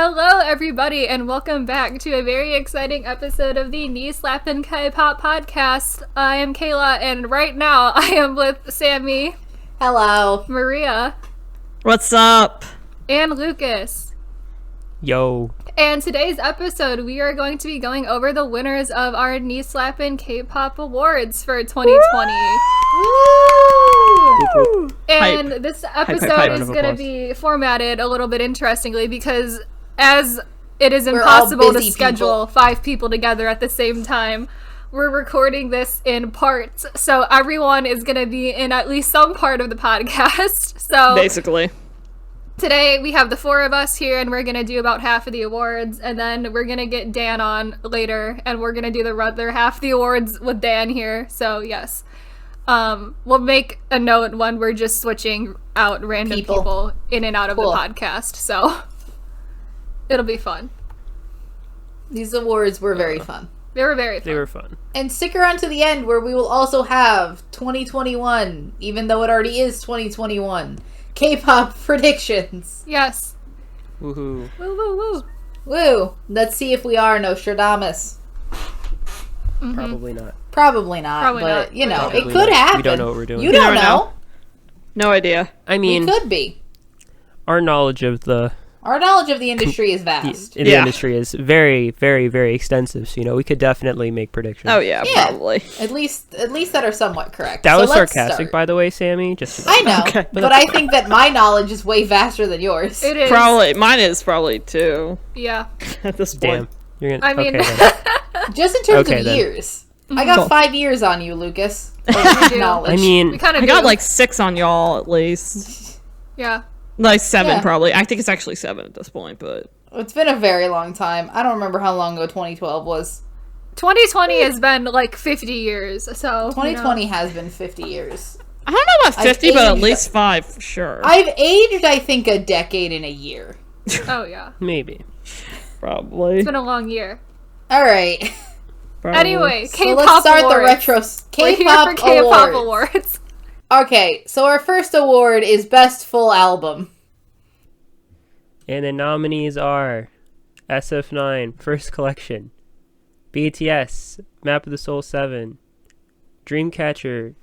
Hello, everybody, and welcome back to a very exciting episode of the Slappin Kpop podcast. I am Kayla, and right now I am with Sammy. Hello. Maria. What's up? And Lucas. Yo. And today's episode, we are going to be going over the winners of our Slappin Kpop awards for 2020. Woo! And Hype. this episode is going to be formatted a little bit interestingly because as it is impossible to schedule 5 people together at the same time, we're recording this in parts. So everyone is going to be in at least some part of the podcast. So basically, today we have the 4 of us here and we're going to do about half of the awards, and then we're going to get Dan on later and we're going to do the other half of the awards with Dan here. So yes. We'll make a note when we're just switching out random people in and out of the podcast, so it'll be fun. These awards were very fun. They were very fun. They were fun. And stick around to the end where we will also have 2021, even though it already is 2021, K-pop predictions. Yes. Woohoo. Woo, woo, woo. Woo! Let's see if we are Nostradamus. Mm-hmm. Probably not. Probably not, Probably but, not. you know, Probably it could not. happen. We don't know what we're doing. You You don't never know. know. No idea. I mean, We could be. our knowledge of the Our knowledge of the industry is vast. the industry is very, very, very extensive. So, we could definitely make predictions. Oh yeah, Yeah. probably. At least that are somewhat correct. That So was let's sarcastic, start. by the way, Sammy. Just I know, Okay. but I think that my knowledge is way vaster than yours. It is. Probably mine is probably too Yeah. at this damn. point. You're gonna. I mean, okay, then. Just in terms Okay, of then. years. I got Cool. 5 years on you, Lucas. We do. Knowledge. I mean, we kind of I got like 6 on y'all at least. yeah. Like 7 Yeah. probably. I think it's actually 7 at this point, but It's been a very long time. I don't remember how long ago 2012 was. 2020 has been like 50 years, so 2020 has been 50 years. I don't know about I've 50, but at aged- least 5 for sure. I've aged, I think, a decade in a year. Oh yeah. maybe. Probably. It's been a long year. All right. Probably. Anyway, So K-pop let's start awards. the retro We're here K-pop for K-pop awards. awards. Okay, so our first award is Best Full Album. And the nominees are SF9, First Collection, BTS, Map of the Soul 7, Dreamcatcher.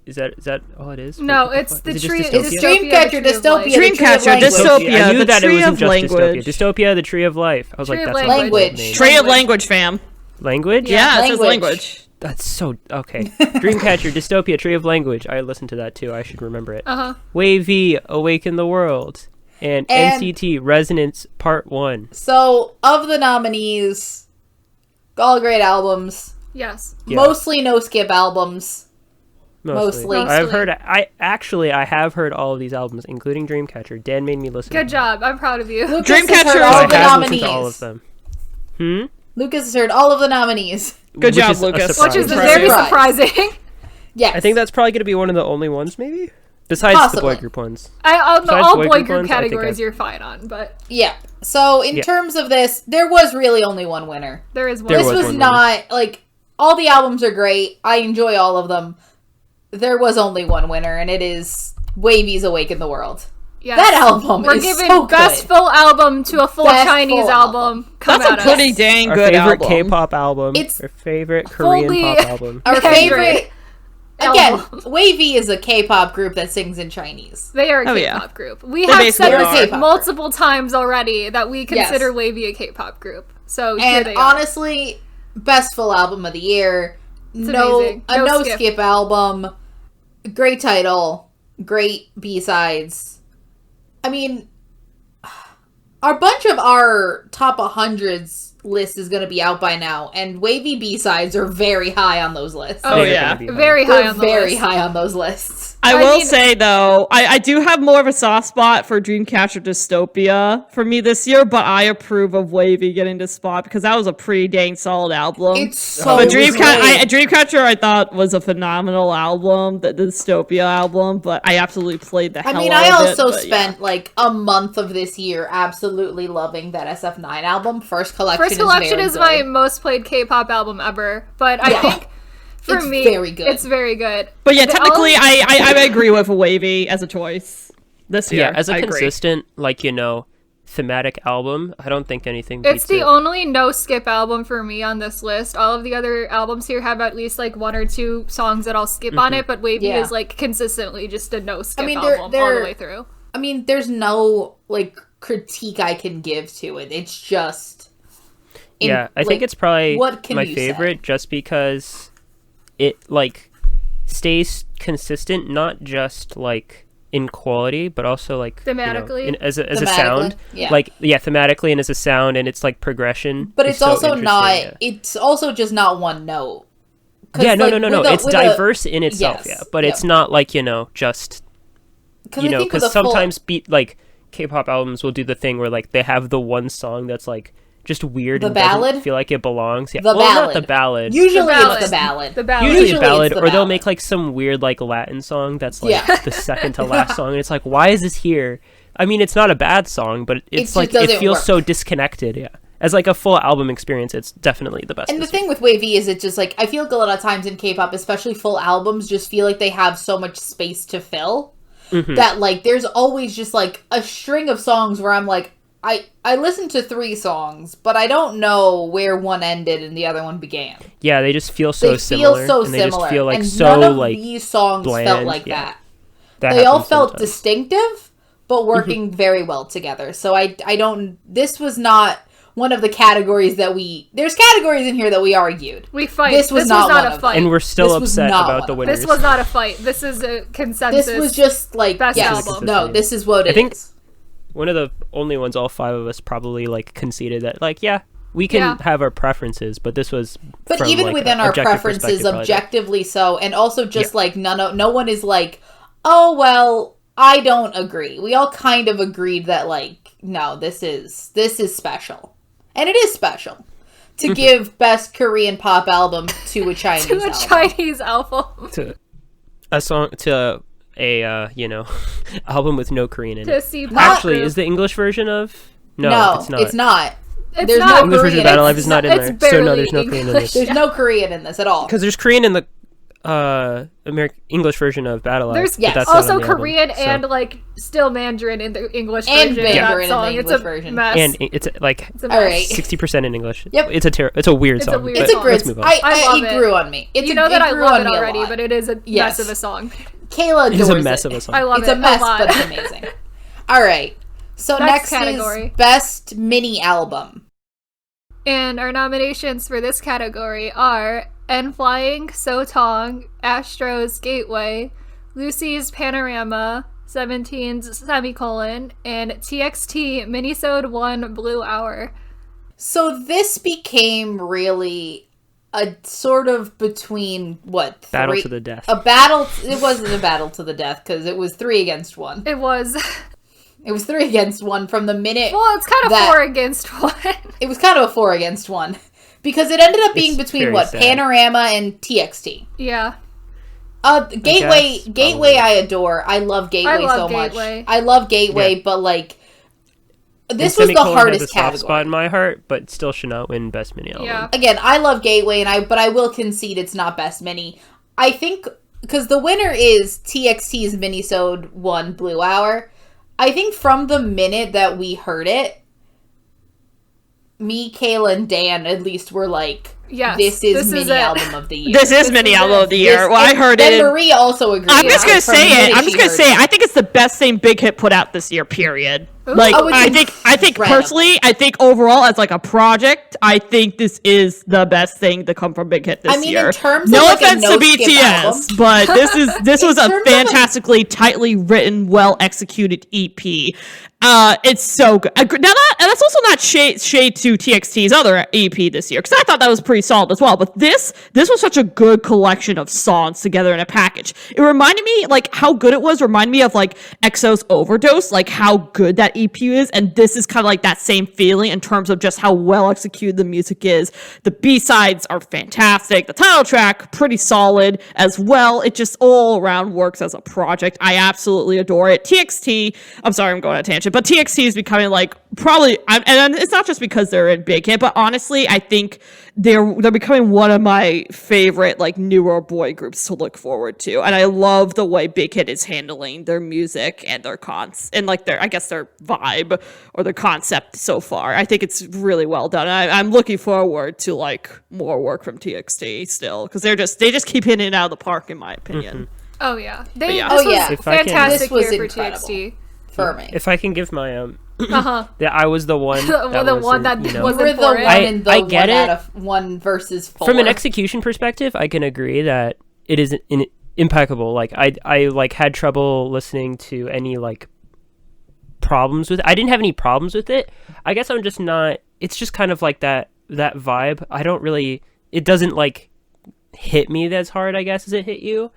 Is that all it is? No, What the it's fuck? the Is it just tree. Dystopia? It's Dreamcatcher, Dystopia, the Tree of Dystopia, Life. the Tree of Dreamcatcher, Language. Dystopia. I knew the that it Tree wasn't of just Language. Dystopia. Dystopia, the Tree of Life. I was Tree like, of that's Language. not the name. Tree of Language, fam. Language? Yeah. Yeah, it says Language. language. That's so okay. Dreamcatcher, Dystopia, Tree of Language. I listened to that too. I should remember it. Uh-huh. Wavy, Awaken the World, and NCT Resonance Part 1. So, of the nominees, all great albums. Yes. Yeah. Mostly no-skip albums. Mostly. I've heard. I have heard all of these albums, including Dreamcatcher. Dan made me listen. Good to job. I'm proud of you. Lucas has Dreamcatcher heard is- all I of the have nominees. listened to all of them. Lucas has heard all of the nominees. Good Which job, is a Lucas. surprise. Which is Surprise. very surprising. Yes. I think that's probably going to be one of the only ones, maybe. Besides Possibly. the boy group ones. On the Besides all boy boy group group ones, I think categories, I've- you're fine on, but Yeah. So, in Yeah. terms of this, there was really only one winner. there is one. There This was was one not, like, all the albums are great. I enjoy all of them. There was only one winner, and it is Wavy's Awaken the World. Yes. That album We're is giving so best good. full album to a full Best Chinese full album. Come That's at a pretty us. dang Our good favorite album. K-pop album. It's our favorite Korean fully- pop album. Our Kendrick. favorite... Again, Album. Wavy is a K-pop group that sings in Chinese. They are a Oh, K-pop yeah. group. We They have basically said are. this K-pop multiple times already that we consider Yes. Wavy a K-pop group. So here And they are. honestly, best full album of the year. amazing. No no skip. skip album. Great title. Great B-sides. I mean, a bunch of our top 100s list is going to be out by now, and Wavy B-sides are very high on those lists. Oh, Oh, They're yeah. gonna be Very high They're on the very list. high on those lists. I I will mean- say though, I do have more of a soft spot for Dreamcatcher Dystopia for me this year, but I approve of Wavy getting this spot because that was a pretty dang solid album. It's so But good. Dreamcatcher I thought was a phenomenal album, the Dystopia album, but I absolutely played the hell I mean, out I of it. also but yeah. spent like a month of this year absolutely loving that SF9 album. First Collection First Collection is is very my good. most played K-pop album ever, but I Yeah. think for It's me, very good. it's very good. But yeah, The technically album- I agree with Wavy as a choice this year. Yeah, as a I agree. consistent, thematic album, I don't think anything It's beats the it. only no skip album for me on this list. All of the other albums here have at least like 1 or 2 songs that I'll skip on it, but Wavy Yeah. is like consistently just a no skip mean, album all they're- the way through. I mean, there's no like critique I can give to it. It's just I think it's probably what can my you favorite say? just because it like stays consistent, not just like in quality, but also like Thematically? as a Thematically, sound, yeah. like thematically and as a sound, and it's like progression. But is it's so also interesting, not. yeah. It's also just not one note. 'Cause, Yeah, no. with a- It's with a- diverse in itself, yes, but it's not like just I think with because a full- sometimes like K-pop albums will do the thing where like they have the one song that's like just weird The and ballad? doesn't feel like it belongs. Yeah. The well, not ballad. the ballad. usually The ballad. it's the ballad. The ballad. Usually a it's ballad, the or they'll ballad. make like some weird like Latin song that's like Yeah. the second to last song, and it's like, why is this here? I mean, it's not a bad song, but it's just like it doesn't feels work. so disconnected. Yeah, as like a full album experience, it's definitely the best. And the this year. thing with Wavy is it's just like I feel like a lot of times in K-pop, especially full albums, just feel like they have so much space to fill that like there's always just like a string of songs where I'm like I listened to 3 songs, but I don't know where one ended and the other one began. Yeah, they just feel so They similar, feel so and they similar, just feel like and so none of like these songs felt bland, like yeah. that. that They all happens felt sometimes. distinctive, but working very well together. So I don't. This was not one of the categories that we. There's categories in here that we argued. We fight. This was not one a of fight. and we're still This was upset not about one the of them. winners. This was not a fight. This is a consensus. This was just like Best yes, album. no. This is what it is. I think one of the only ones all 5 of us probably like conceded that like we can Yeah. have our preferences, but this was But from, even like, within a our objective preferences, perspective, probably the- objectively so, and also just like no one is like, oh well, I don't agree. We all kind of agreed that like no, this is special, and it is special to give best Korean pop album to a Chinese to a album. Chinese album. to a song to a album with no Korean in To it. see Actually, is the English version of No, it's not. it's not. It's There's not. no English version of Korean. Battle Life is not in It's there, so no, barely there's no Korean in English. this. There's no Korean in this at all. Because there's Korean in the English version of Battle Life. There's but Yes. that's not also on the album, Korean so- and like still Mandarin in the English And version of Mandarin that in song. the It's a English version. mess. and it's like It's a mess. All right. 60% in English. Yep. It's a weird It's a song. weird but It's a song. great. Let's move on. I love it it. grew on me. You know that I grew love on it me a already, lot. but it is a Yes. mess of a song. Kayla It adores is a mess of a song. I love It's it a mess, a lot. but it's amazing. All right. So Next next category. is best mini album. And our nominations for this category are N Flying, So Tong, Astro's Gateway, Lucy's Panorama, 17's Semicolon, and TXT Minisode 1 Blue Hour. So this became really a sort of between what Battle three- to the death. A battle. It wasn't a battle to the death because it was 3 against 1. It was, It was 3 against 1 from the minute. well, it's kind of That- 4 against 1. It was kind of a 4 against 1 because it ended up being It's between very what sad. Panorama and TXT. Yeah. Gateway. guess, Gateway. probably. I adore. I love Gateway I love so Gateway. much. I love Gateway, Yeah. but like this And was the Semicolon hardest has a soft category. spot in my heart, but still should not win best mini album. Yeah. Again, I love Gateway, but I will concede it's not best mini. I think because the winner is TXT's Minisode 1 Blue Hour. I think from the minute that we heard it, me, Kayla, and Dan at least were like, Yes, this is this is mini it. album of the year. This is mini is album it. of the year. This- Well, I and heard then it. Marie also agreed. I'm just with gonna from the say it. minute I'm she just gonna heard say it. it. I think it's the best thing Big Hit put out this year. Period. Like Oh, it's I think incredible. personally, I think overall as like a project, I think this is the best thing to come from Big Hit this I mean, year. in terms no of, like, a offense to no-skip BTS, album. but this was a terms of, like- fantastically tightly written, well executed EP. It's so good. Now that's also not shade to TXT's other EP this year, because I thought that was pretty solid as well. But this was such a good collection of songs together in a package. It reminded me like how good it was. Reminded me of like EXO's Overdose, like how good that EP is, and this is kind of like that same feeling in terms of just how well executed the music is. The B-sides are fantastic. The title track pretty solid as well. It just all around works as a project. I absolutely adore it. I'm sorry, I'm going on a tangent, but TXT is becoming like probably and it's not just because they're in Big Hit, but honestly, I think they're becoming one of my favorite like newer boy groups to look forward to, and I love the way Big Hit is handling their music and their and like their vibe or their concept so far. I think it's really well done. I'm looking forward to like more work from TXT still, because they just keep hitting it out of the park in my opinion. Oh yeah, But yeah. This was If I can- fantastic This was year for incredible. TXT. For me. If I can give my Uh-huh. yeah, I was the one. That The one wasn't, that you know, wasn't We're the for one it. in the I get one it. out of 1 versus 4. from an execution perspective, I can agree that it is impeccable. Like I like had trouble listening to any like problems with it. I didn't have any problems with it. I guess I'm just not. It's just kind of like that vibe. I don't really. It doesn't like hit me as hard, I guess, as it hit you.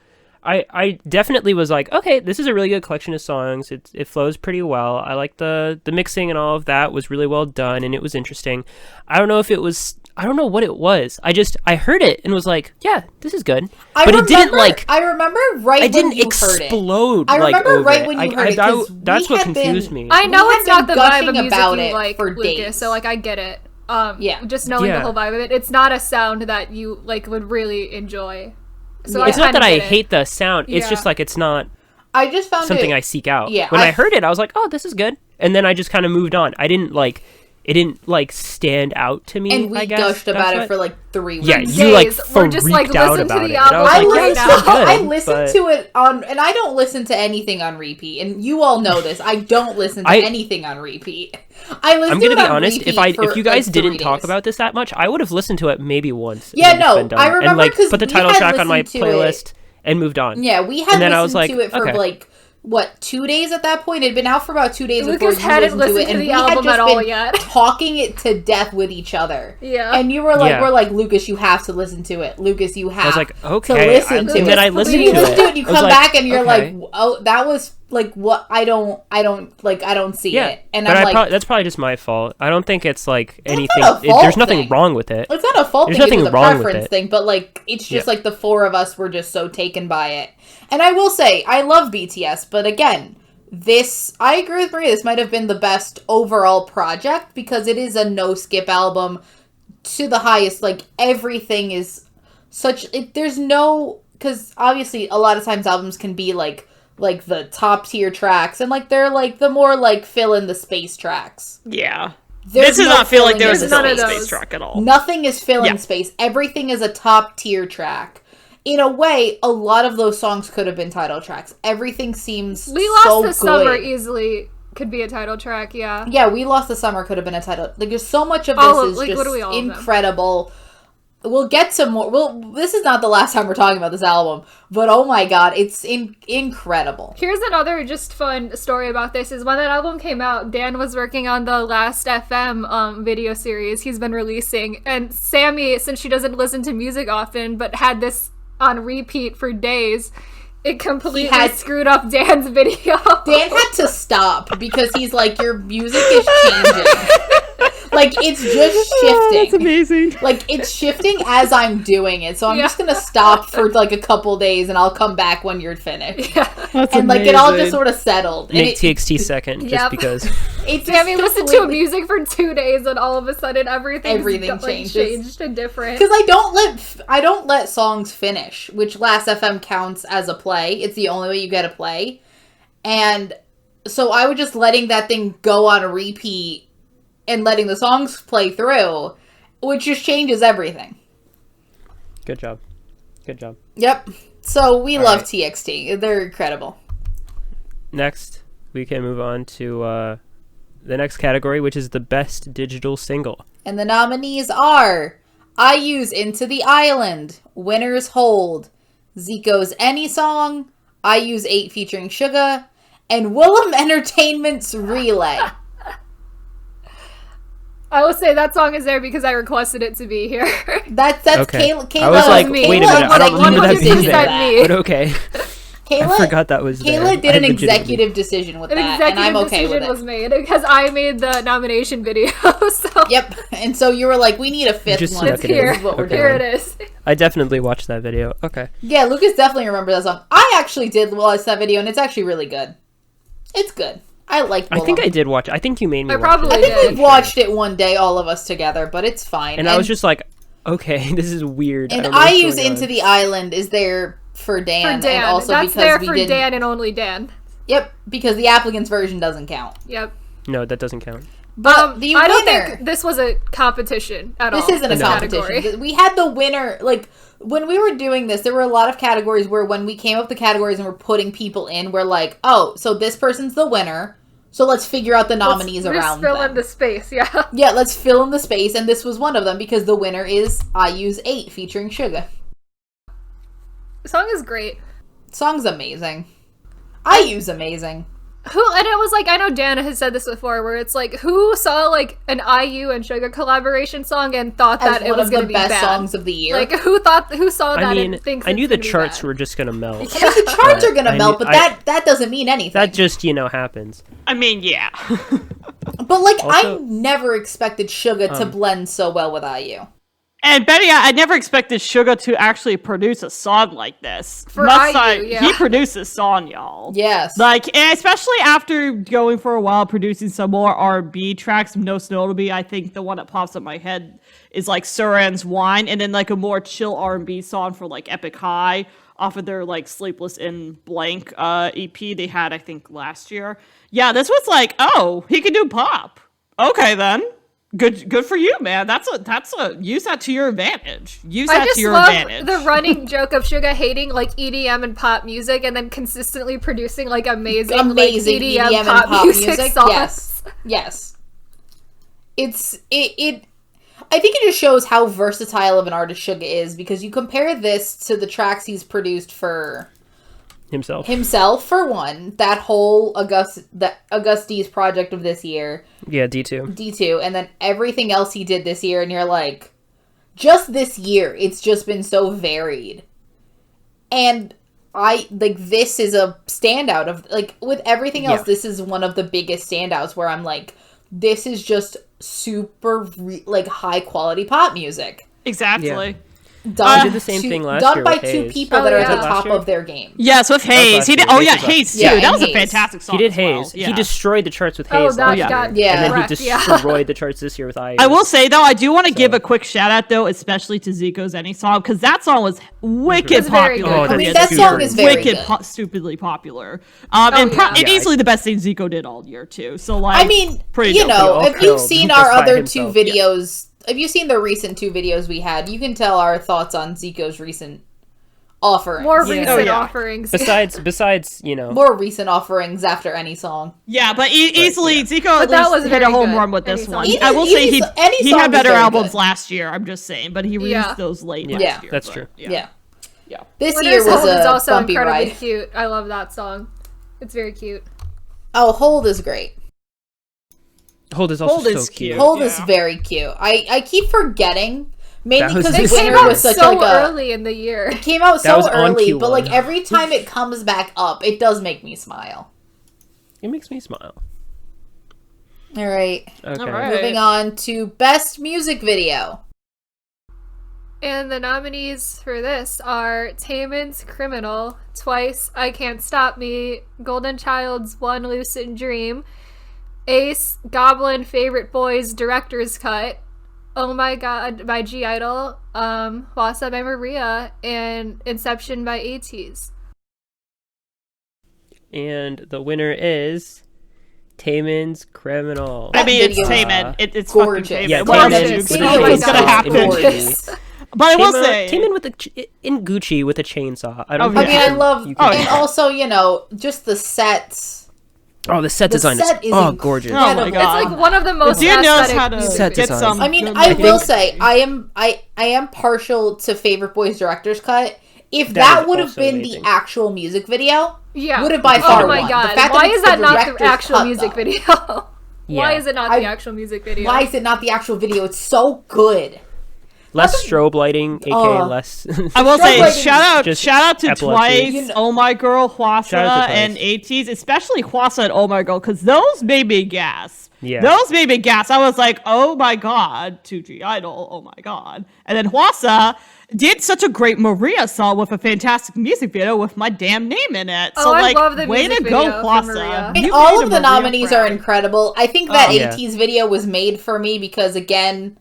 I definitely was like, okay, this is a really good collection of songs. It flows pretty well. I like the mixing and all of that was really well done, and it was interesting. I don't know what it was. I heard it and was like, yeah, this is good. But it didn't like. I remember right I when didn't you heard it. explode. I like, remember over right it. when you heard it, 'cause That's we what had confused been- me. I know We it's had not the been vibe of gushing music about you it like, for Lucas, days. so like I get it. Yeah. Just knowing Yeah. the whole vibe of it, it's not a sound that you like would really enjoy. So Yeah. I It's not kinda that I get it. hate the sound. It's Yeah. just like it's not I just found something it, I seek out. Yeah, When I- I heard it, I was like, oh, this is good. And then I just kind of moved on. It didn't like stand out to me. and we I guess. gushed That's about what- it for like 3 weeks. Yeah, Days. you like We're just, like, freaked out listen to about the it. And I was album like, right yeah, now. this is good, I listened but- to it on, and I don't listen to anything on repeat. And you all know this. I don't listen to anything on repeat. I listen I'm to gonna it be on honest. repeat for, If you guys like, didn't 3 talk days. about this that much, I would have listened to it maybe once. Yeah, and then no, just been done. I remember and like 'cause put the we title had track on my listened to it. playlist and moved on. Yeah, we had And then listened I was like, to it for okay. like what 2 days at that point. It had been out for about 2 days before Lucas you hadn't listened to listened it, to and the we had album just at all been yet. talking it to death with each other. Yeah. And you were like, Yeah. we're like, Lucas, you have to listen to it. Lucas, you have I was like, to okay. listen to and it. then I listened When you to listen to it, it. you I was come like, back and you're okay. like, oh, that was like what I don't see Yeah, it. And but I'm like, that's probably just my fault. I don't think it's like That's anything. not a fault There's nothing thing. wrong with it. it's not a fault There's thing, it nothing was a wrong with preference it. thing, but like it's just Yeah. like the 4 of us were just so taken by it. And I will say, I love BTS, but again, I agree with Maria, this might have been the best overall project because it is a no skip album to the highest. Like everything is there's no, because obviously a lot of times albums can be like the top tier tracks and like they're like the more like fill in the space tracks. Yeah. There's This does no not feel like filling there's in a the none of space those. track at all. Nothing is filling Yeah. space. Everything is a top tier track. In a way, a lot of those songs could have been title tracks. Everything seems We Lost so the Summer good. easily could be a title track, yeah. Yeah, We Lost the Summer could have been a title. Like, there's so much of All this of- like, is what do we just all of them? incredible. We'll get to more. This is not the last time we're talking about this album, but oh my god, it's incredible. Here's another just fun story about this is when that album came out, Dan was working on the Last FM video series he's been releasing, and Sammy, since she doesn't listen to music often, but had this on repeat for days, it completely screwed up Dan's video. Dan had to stop because he's like, your music is changing. Like, it's just shifting. That's amazing. Like, it's shifting as I'm doing it. So I'm just gonna stop for like a couple days and I'll come back when you're finished. That's And like it all just amazing. sort of settled. And Make TXT second, just Yep. because. it's Sammy listened to music for 2 days and all of a sudden everything changes. changed to different. Because I don't let songs finish, which Last FM counts as a play. It's the only way you get a play. And so I was just letting that thing go on a repeat and letting the songs play through, which just changes everything. Good job. Good job. Yep. So we love right. TXT. They're incredible. Next, we can move on to the next category, which is the best digital single. And the nominees are IU's Into the Island, Winners Hold, Zico's Any Song, IU's 8 featuring Suga, and Willem Entertainment's Relay. I will say that song is there because I requested it to be here. That's Okay. Kayla. I was like, me. wait a minute, I don't remember that being 100% there. me. But okay. Kayla, I forgot that was there. Kayla did I an legitimately- executive decision with An that, and executive I'm okay decision with it. was made because I made the nomination video. So Yep. And so you were like, we need a fifth just one. snuck it's it in. here. This is what we're Okay. Here doing. it is. I definitely watched that video. Okay. Yeah, Lucas definitely remembers that song. I actually did watch that video, and it's actually really good. It's good. I like I think I did watch it. I think you made me I watch probably it. I think did. we've watched it one day, all of us together, but it's fine. And I was just like, okay, this is weird. And I don't know what's IU's going Into on. the Island is there for Dan, For Dan. and also That's because there we for didn't. Dan and only Dan. Yep, because the applicant's version doesn't count. Yep. No, that doesn't count. But the I don't winner. think this was a competition at all. This isn't a this competition. category. We had the winner. Like when we were doing this, there were a lot of categories where when we came up with the categories and we're putting people in, we're like, oh, so this person's the winner. So let's figure out the nominees Let's around just fill them. in the space, yeah. Yeah, let's fill in the space, and this was one of them because the winner is IU's 8 featuring Suga. The song is great. Song's amazing. IU's amazing. And it was like, I know Dana has said this before, where it's like, who saw like an IU and Suga collaboration song and thought As that it one was of going the to be best bad? songs of the year. Like, who saw that I mean, and thinks I knew it's the gonna be charts bad? were just gonna melt. I mean, the charts are gonna I melt, knew- but that doesn't mean anything. That just, happens. I mean, yeah. But like, Also- I never expected Suga to blend so well with IU. And Betty, I never expected Suga to actually produce a song like this. For Must IU, say, yeah. he produced this song, y'all. Yes. Like, and especially after going for a while producing some more R&B tracks, most notably, I think the one that pops up in my head is like Suran's Wine, and then like a more chill R&B song for like Epic High off of their like Sleepless in Blank EP they had, I think, last year. Yeah, this was like, oh, he can do pop. Okay, then. Good for you, man. That's a use that to your advantage. Use I that just to your love advantage. the running joke of Suga hating like EDM and pop music and then consistently producing like amazing EDM like, and pop music. songs. Yes. It I think it just shows how versatile of an artist Suga is because you compare this to the tracks he's produced for Himself, for one, that whole Augusti's project of this year, Yeah, D2. D2, and then everything else he did this year, and you're like, just this year, it's just been so varied. And this is a standout of, like, with everything else, Yeah. this is one of the biggest standouts where I'm like, this is just super, high quality pop music. Exactly. Yeah. Done, did the same thing last done year by with two Hayes. people Oh, that are yeah. at the Last top year? of their game. Yes, with Hayes. last He did. year. Oh Hayes yeah, was last Hayes too. year. Yeah, That was and a Hayes. fantastic song. He did as well. Hayes. Yeah. He destroyed the charts with Oh, Hayes that last yeah. year. got Yeah. And then he wrecked, yeah. destroyed the charts this year with IU. I will say though, I do want to give a quick shout out though, especially to Zico's Any Song, because that song was wicked It's very popular. good. Oh, I mean, that's that song super is very wicked, good. stupidly popular. Oh, and yeah. easily the best thing Zico did all year too. So like, I mean, pretty you dope. know, He all if you've killed seen just our by other himself. two videos, if you've seen the recent two videos we had, you can tell our thoughts on Zico's recent offerings. More Yeah. recent Oh, yeah. offerings. Besides, More recent offerings after any song. Yeah, but easily yeah. Zico But at that least was hit a very home good. run with this Any one. song. I will say Any he song had is better very albums good. last year. I'm just saying, but he released Yeah. those late Yeah. last year. That's but, true. Yeah. Yeah. This Winter's year was Hold is a also bumpy incredibly ride. cute. I love that song. It's very cute. Oh, Hold is great. Hold is also Hold so is cute. cute. Hold is Yeah. very cute. I keep forgetting, mainly That was because It the This came winner out was such so like a early in the year. it came out That so was on early, but like Q1. every time it comes back up, it does make me smile. It makes me smile. All right. Okay. All right. Moving on to Best Music Video. And the nominees for this are Taemin's Criminal, Twice, I Can't Stop Me, Golden Child's One Lucid Dream, Ace, Goblin Favorite Boys Director's Cut, Oh My God by G Idol, Wasa by Maria, and Inception by ATEEZ. And the winner is Taemin's Criminal. I mean, it's video is Taemin. It's gorgeous. fucking Taemin. Yeah, What else Taemin are you with gonna a do? What's gonna chainsaw happen? in Gorgeous. Gucci. But I will say, Taemin with in Gucci with a chainsaw. I don't. Oh, I think mean, yeah. I you love, can- and also, you know, just the sets. Oh, the set The design set is is gorgeous. Oh my incredible. God. It's like one of the most Dia knows aesthetic how to music Set get videos. design. some. I mean, good I will looks. say, I am partial to Favorite Boys Director's Cut. If That that is would have also been amazing. the actual music video, Yeah. would have by Oh far my won. god. The fact Why that is it's that the not the director's actual cut, music though. video? Why Yeah. is it not the actual music video? Why is it not the actual video? It's so good. Less strobe lighting, aka less. I will say, Struggling. shout out to Epilepsy. Twice, Oh My Girl, Shout Hwasa, out to and Twice. ATEEZ, especially Hwasa and Oh My Girl, because those made me gasp. Yeah. Those made me gasp. I was like, oh my god, 2G Idol, oh my god. And then Hwasa did such a great Maria song with a fantastic music video with my damn name in it. So, I like, love the way music to go, video for Hwasa. Maria. I mean, You all made of the a Maria nominees proud. are incredible. I think that Yeah. ATEEZ video was made for me because, again,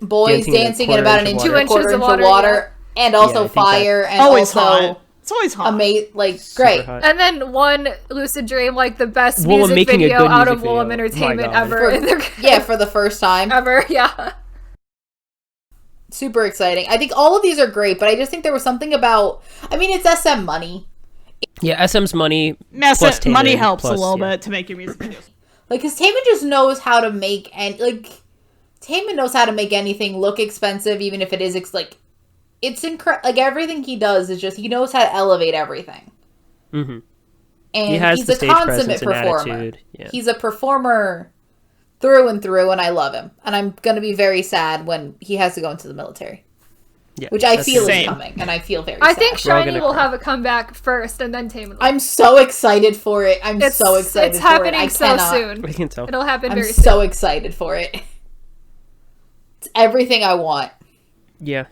boys Dancing in a dancing in quarter about an inch inch of and a water. quarter 2 inch inches of of water, water, and also I think that's fire, and Always also hot. It's always hot. like, Super great. hot. And then one Lucid Dream, like the best Woollim music making a video good out music of Woollim video. Entertainment My God. ever. in their Yeah, for the first time. ever, yeah. Super exciting. I think all of these are great, but I just think there was something about, I mean, it's SM money. Yeah, SM's money. Mess plus it, money Taemin, helps plus, a little yeah. bit to make your music videos. Like, because Taemin just knows how to make, and, like, Taemin knows how to make anything look expensive, even if it is, it's incredible. Like, everything he does is just, he knows how to elevate everything. Mm-hmm. And He has he's the a stage consummate presence and performer. attitude. Yeah. He's a performer through and through, and I love him. And I'm going to be very sad when he has to go into the military. Yeah, Which I that's feel the is same. coming, and I feel very I sad. think We're all Shiny gonna will cry. have a comeback first, and then Taemin. I'm so excited for it. I'm so excited It's for it. happening I so cannot. soon. We can tell. It'll happen I'm very so soon. excited for it. It's everything I want. Yeah.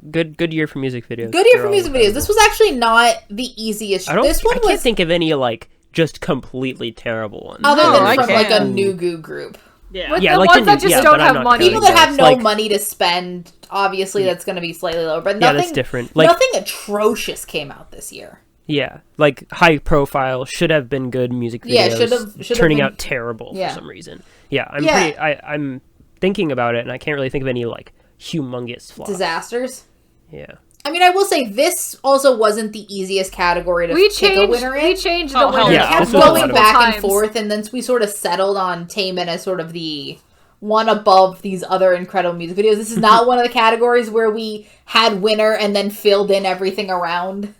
Good year for music videos. Good year They're for all music videos. This incredible. was actually not the easiest. This one I can't was think of any like just completely terrible ones. other No, than I from like a can. Nugu group. Yeah. With Yeah, the like ones the that new- just yeah, don't but I'm have not money. People counting that have those. no Like- money to spend, obviously that's going to be slightly lower. But Yeah, nothing. that's different. Like- nothing atrocious came out this year. Yeah, like high profile should have been good music videos. Yeah, should've turning been- out terrible Yeah. for some reason. Yeah, I'm Yeah. pretty. I'm thinking about it, and I can't really think of any like humongous flops. Disasters. Yeah. I mean, I will say this also wasn't the easiest category to We pick a changed. winner in. We changed Oh, the hell winner. yeah. We kept This was a lot going of back times. and forth, and then we sort of settled on Taemin as sort of the one above these other incredible music videos. This is not one of the categories where we had winner and then filled in everything around.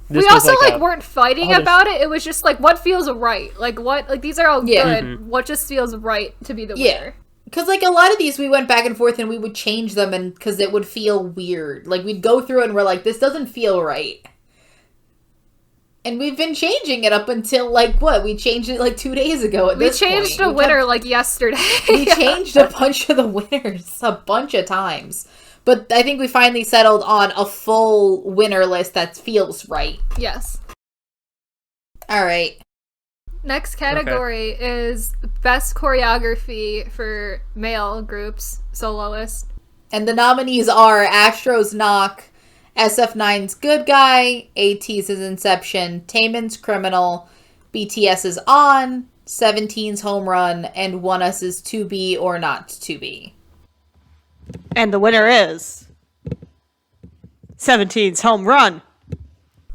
This We was also like a- weren't fighting oh, there's- about it. It was just like what feels right. Like what like these are all Yeah. good. What just feels right to be the Yeah. winner. Because, like, a lot of these, we went back and forth and we would change them and because it would feel weird. Like, we'd go through and we're like, this doesn't feel right. And we've been changing it up until, like, what? We changed it, like, 2 days ago at We this changed point. a winner like yesterday. We changed a bunch of the winners a bunch of times. But I think we finally settled on a full winner list that feels right. Yes. All right. Next category is best choreography for male groups, soloist. And the nominees are Astro's Knock, SF9's Good Guy, ATEEZ's Inception, Taemin's Criminal, BTS's On, 17's Home Run, and ONEUS's To Be or Not To Be. And the winner is 17's Home Run.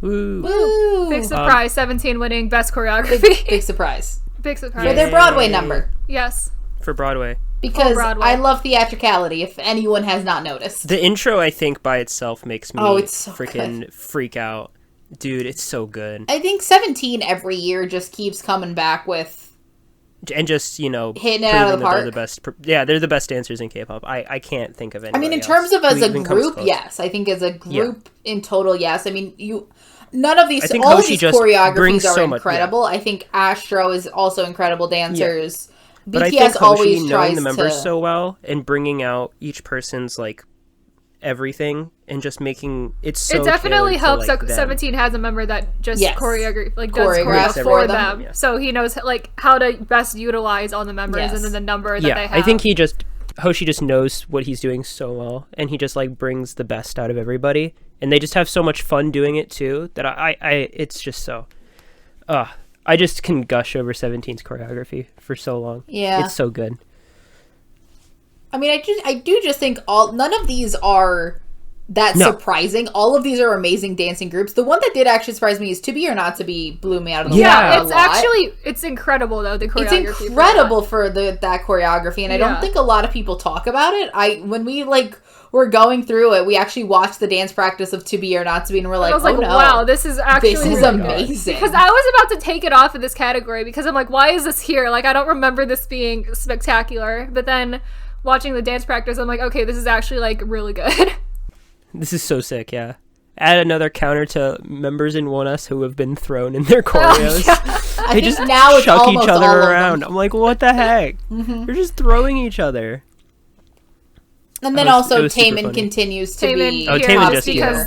Woo. Woo! Big surprise, 17 winning best choreography. Big surprise. Big For surprise. their Broadway number. Yes. For Broadway. Because Broadway. I love theatricality, if anyone has not noticed. The intro, I think, by itself makes me Oh, it's so freaking freak out. Dude, it's so good. I think 17 every year just keeps coming back with... And just, you know, Hitting it out of proving the that they're park. the best. Yeah, they're the best dancers in K-pop. I can't think of any. I mean, in terms of as a group, yes. I think as a Yeah. group in total, yes. I mean, none of these, I think all of Hoshi these just choreographies brings are so much- incredible. I think Astro is also incredible dancers. But I BTS think Hoshi always knowing tries the members to... so well and bringing out each person's like everything and just making it so It definitely tailored to, helps like, that them. 17 has a member that just Yes. does Choreograph choreo for for them. them. Yeah. So he knows like how to best utilize all the members Yes. and then the number that Yeah, they have. I think Hoshi just knows what he's doing so well, and he just like brings the best out of everybody, and they just have so much fun doing it too that I it's just so, I just can gush over 17's choreography for so long. Yeah. It's so good. I mean, I do just think none of these are that No. surprising. All of these are amazing dancing groups. The one that did actually surprise me is To Be or Not To Be blew me out of the Yeah. water a it's lot. it's incredible though, the choreography. It's for that. incredible for that choreography, and I Yeah. don't think a lot of people talk about it. When we were going through it, we actually watched the dance practice of To Be or Not To Be, and we're like, I was oh like, no, wow, this is actually this is really good. amazing. Because I was about to take it off of this category because I'm like, why is this here? Like, I don't remember this being spectacular. But then watching the dance practice, I'm like, okay, this is actually like really good. This is so sick, yeah. Add another counter to members in ONEUS who have been thrown in their choreos. I They think just now it's chuck almost each other all of them. around. I'm like, what the heck? They're just throwing each other. And then It was also super Taemin funny. continues to Taemin be Oh, here Taemin because just- yeah.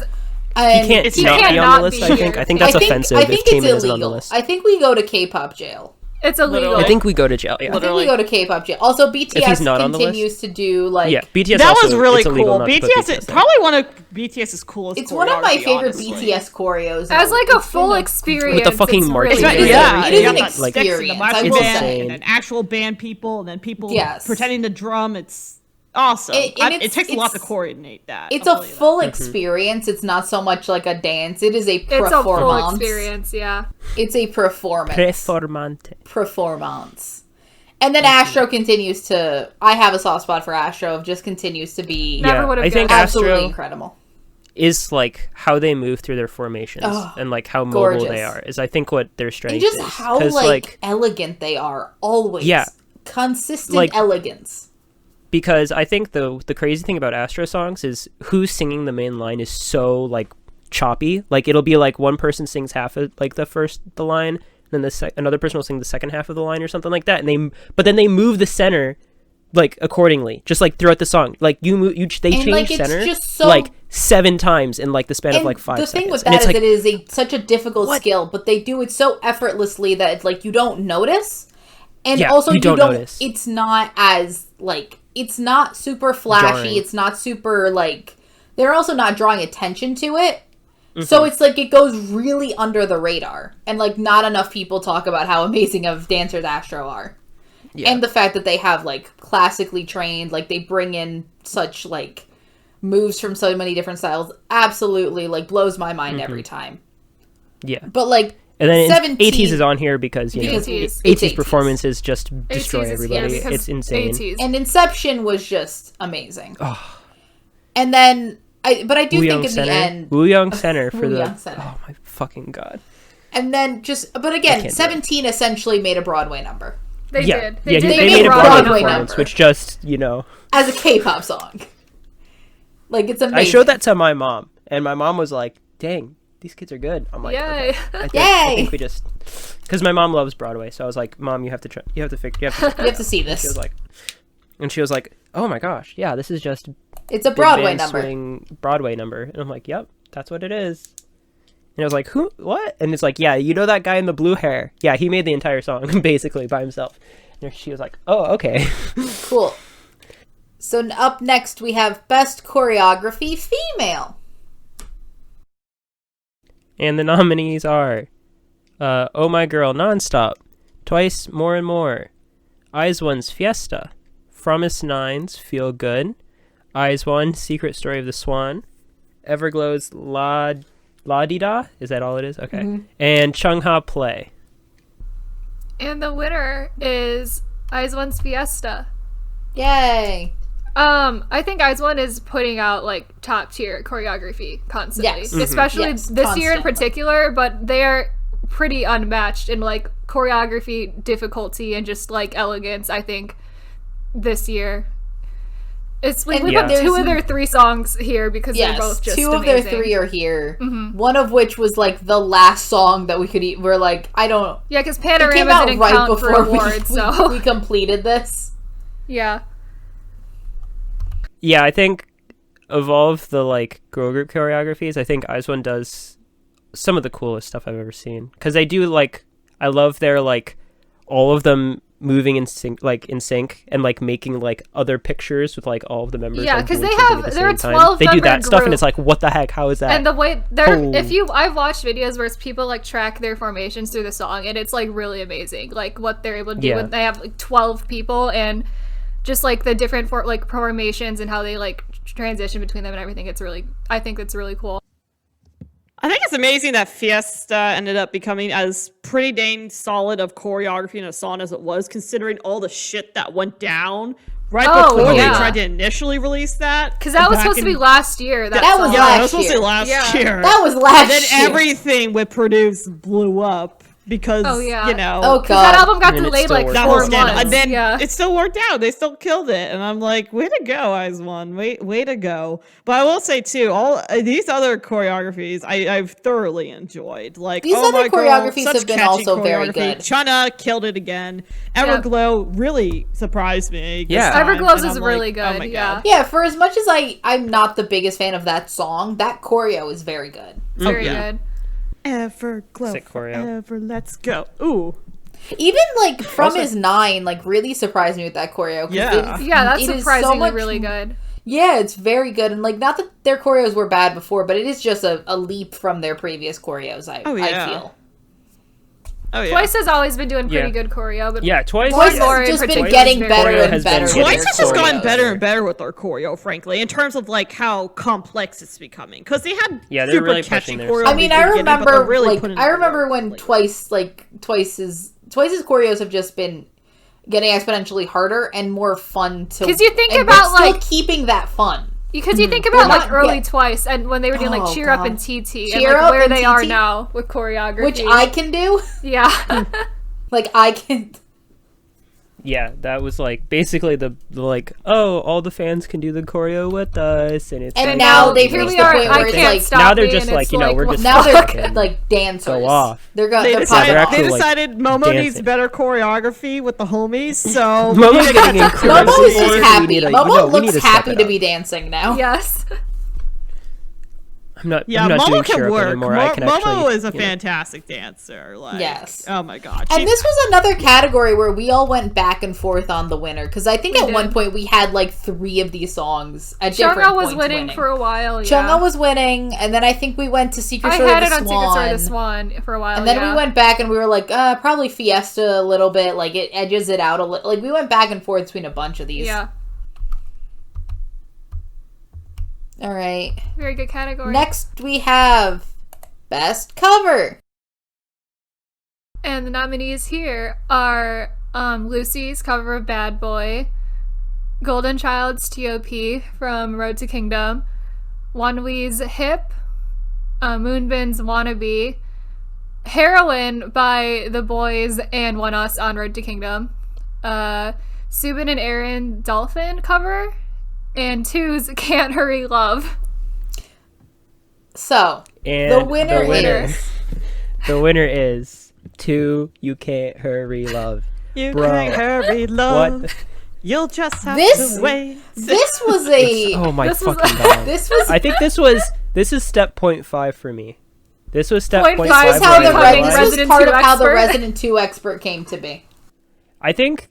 And He can't He not can't be on not the list, be I think. here. I think that's offensive I think if it's Taemin isn't on the illegal. list. I think we go to K-pop jail. It's illegal. Literally. I think we go to jail, yeah. I think Literally. we go to K-pop jail. Also, BTS he's not on the continues to do like Yeah, BTS That also, was really it's illegal cool. not to put BTS is BTS there. probably one of BTS's coolest. it's one of my choreography, favorite honestly. BTS choreos. As like a It's full been experience. With the fucking it's marching really It's band. good. yeah, it is you an got the sticks and the experience, marching I will band say. and then actual band people, and then people Yes. pretending to drum. It's awesome. And It takes a lot to it's- coordinate that. It's I'll a tell you that. full experience. It's not so much like a dance. It is a It's a full performance. experience, yeah. It's a performance. Performante. Performance. And then Astro continues to. I have a soft spot for Astro. Just continues to be Never Yeah, would have I think guessed. absolutely Astro incredible. is like how they move through their formations Oh, and like how mobile they gorgeous. are is I think what their strength And just is. how 'Cause, like elegant they are. Always. Yeah. Consistent Like- elegance. because I think the crazy thing about Astro songs is who's singing the main line is so like choppy. Like it'll be like one person sings half of like the line, then another person will sing the second half of the line or something like that, and they move the center like accordingly, just like throughout the song. Like they And, change like, it's center just so- like 7 times in like the span of And like 5 the seconds. thing with And that it's is like, it is such a difficult skill, but they do it so effortlessly that it's like you don't notice. And Yeah, also you you don't don't notice. it's not as like it's not super flashy, Jarring. it's not super like they're also not drawing attention to it. Mm-hmm. So it's like it goes really under the radar. And like not enough people talk about how amazing of dancers Astro are. Yeah. And the fact that they have like classically trained, like they bring in such like moves from so many different styles, absolutely like blows my mind Mm-hmm. every time. yeah. But like And then 17 ATEEZ is on here because you know Because it's ATEEZ ATEEZ. performances just destroy ATEEZ is here everybody. because It's insane. ATEEZ. and Inception was just amazing. Oh. And then I do Woo think Young in Center. the end Woo Young Center for Woo the Young Center. oh my fucking god. and then just but I again, can't do it. 17 essentially made a Broadway number They Yeah, did. yeah, did they make made a Broadway Broadway number. performance, which just as a K-pop song. Like it's amazing. I showed that to my mom, and my mom was like, "Dang, these kids are good." I'm like, Yay. "Okay." I Yay. think we just because my mom loves Broadway, so I was like, "Mom, you have to You have to see She this. was like, "Oh my gosh, yeah, this is just It's a big Broadway band number. swing Broadway number," and I'm like, "Yep, that's what it is." And I was like, "Who? What?" And it's like, "Yeah, you know that guy in the blue hair? Yeah, he made the entire song basically by himself." And she was like, "Oh, okay." Cool. So up next we have Best Choreography Female. And the nominees are Oh My Girl Nonstop, Twice More and More, Eyes One's Fiesta, Promise Nine's Feel Good, Eyes One Secret Story of the Swan, Everglow's La Di Da, is that all it is? Okay. And Chungha Play. And the winner is Eyes One's Fiesta. Yay. I think Eyes One is putting out like top tier choreography constantly, Yes. especially Yes, this year in constantly. particular. But they are pretty unmatched in like choreography difficulty and just like elegance. I think this year, it's like And we Yeah. put two there's- of their 3 songs here because they're Yes, both just two of amazing. their 3 are here. One of which was like the last song that we could eat. We're like, I don't. Yeah, because It came Panorama out didn't right count for before awards, so we completed this. yeah. Yeah, I think of all of the like girl group choreographies, I think Eyes One does some of the coolest stuff I've ever seen. Because they do like, I love their like all of them moving in sync, and like making like other pictures with like all of the members. Yeah, like, 'cause doing they something have- at the they're a same time. 12 They do member that stuff, and group. it's like, what the heck? How is that? And the way they're, Oh. I've watched videos where people like track their formations through the song, and it's like really amazing, like what they're able to do Yeah. when they have like 12 people, and just like the different formations and how they like transition between them and everything. I think it's really cool. I think it's amazing that Fiesta ended up becoming as pretty dang solid of choreography in a song as it was, considering all the shit that went down right Oh, before yeah. they tried to initially release that. Because that was back supposed to be in- last year. That, That song. was Yeah, last that was supposed to be year. last Yeah. year. That was last And then year. everything with Produce blew up because Oh, yeah. you know. Oh Because that god. album got And it delayed still like worked. That 4 whole months. scandal. And then yeah. it still worked out. They still killed it. And I'm like, way to go, Eyes One. Way to go. But I will say, too, all these other choreographies I've thoroughly enjoyed. Like, These oh other my God, choreographies such have been catchy also very choreography. good. Chunna killed it again. Everglow really surprised me. this Yeah. time, Everglow's and is I'm really like, good, Oh my yeah. God. Yeah, for as much as I'm not the biggest fan of that song, that choreo is very good. It's very yeah. good. Everglow Sick choreo. forever, let's go. Ooh. Even like From Also- Is 9 like really surprised me with that choreo. 'cause Yeah. Yeah, that's it is so surprisingly much- really good. Yeah, it's very good, and like not that their choreos were bad before, but it is just a leap from their previous choreos. I feel. Oh yeah. Twice has always been doing pretty Yeah. good choreo, but Yeah, Twice. Twice more has in just been particular getting is very better Choreo and has been better. with getting Twice their has just gotten choreos. better and better with their choreo, frankly, in terms of like how complex it's becoming. Because they had Yeah, they're super really catchy pushing their choreo. I at the mean, I beginning, but remember they're really like putting I in the remember work when lately. Twice's choreos have just been getting exponentially harder and more fun to. 'Cause you think and about, but still like- keeping that fun. Because you think about They're like not early yet- Twice and when they were doing like Oh, Cheer Up God. and TT and Cheer like Up where and they are TT? now with choreography. Which I can do. Yeah. Like I can. Yeah, that was like basically the like, oh, all the fans can do the choreo with us, and it's And like, now oh, they've here reached we the are. point I where it's can't like stop now they're me, just and like, it's you know, we're well, just now they're fucking like dancers. go off. They're They they're decided, they're popping actually, they off. like, decided Momo needs dancing. better choreography with the homies, so Momo's getting incredibly Momo is bored. just We happy. need to- Momo we need looks to step happy it to up. be dancing now. Yes. I'm not yeah, I'm not Momo doing can Cheer Up work. anymore. I can Momo actually, is a you know. fantastic dancer. Like, Yes. oh my god. And this was another category where we all went back and forth on the winner because I think We at did. one point we had like 3 of these songs at different Chunga was points winning for a while. Yeah. Chunga was winning, and then I think we went to Secret I Story had of it the on Secret Story of the Swan. Swan for a while. And then yeah. we went back and we were like, probably Fiesta a little bit. Like, it edges it out a little. Like, we went back and forth between a bunch of these. Yeah. All right. Very good category. Next, we have Best Cover. And the nominees here are Lucy's cover of Bad Boy, Golden Child's T.O.P. from Road to Kingdom, Wanwee's Hip, Moonbin's Wannabe, Heroine by The Boys and One Us on Road to Kingdom, Subin and Aaron Dolphin cover, and Two's Can't Hurry Love. So, And the winner is... the winner is 2 You Can't Hurry Love. You Bro. can't hurry, love. What? You'll just have This- to wait. This was a... Oh my This was- fucking god. This was... I think this is step 0.5 for me. This was step 0.5 0.5. This was how Becoming this was Resident part 2 of how the expert. Resident 2 expert came to be. I think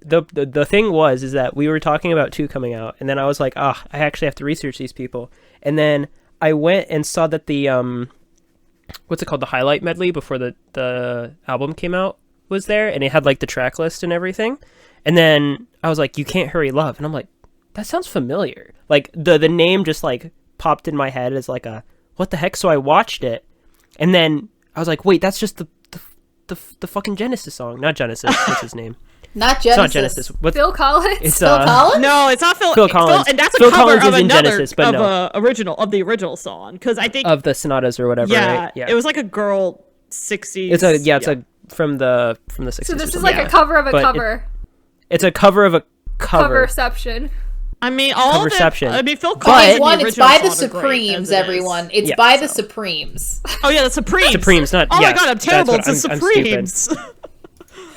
the thing is that we were talking about 2 coming out, and then I was like, I actually have to research these people. And then I went and saw that the what's it called, the highlight medley before the album came out was there, and it had like the track list and everything. And then I was like, You Can't Hurry Love, and I'm like, that sounds familiar. Like the name just like popped in my head as like a what the heck. So I watched it, and then I was like, wait, that's just the fucking Genesis song, not Genesis. What's his name? Not It's Genesis. not Genesis. What's Phil Collins? it's Phil Collins? No, it's not Phil. Phil Collins. and that's a Phil cover Collins of is in another Genesis, but of the original song. Because I think of the sonatas or whatever. yeah, right? Yeah, it was like a girl 60s. It's a from the 60s. So or this is something. like a cover of a But cover. It's a cover of a cover. Coverception. I mean, all of it. Coverception. I mean, Phil But- Collins. It's one, it's by the Supremes, Supremes, everyone. It's Yeah, by the so. Supremes. Oh yeah, the Supremes. Supremes, not. Oh yeah, my god, I'm that's terrible. what- It's the I'm stupid. Supremes.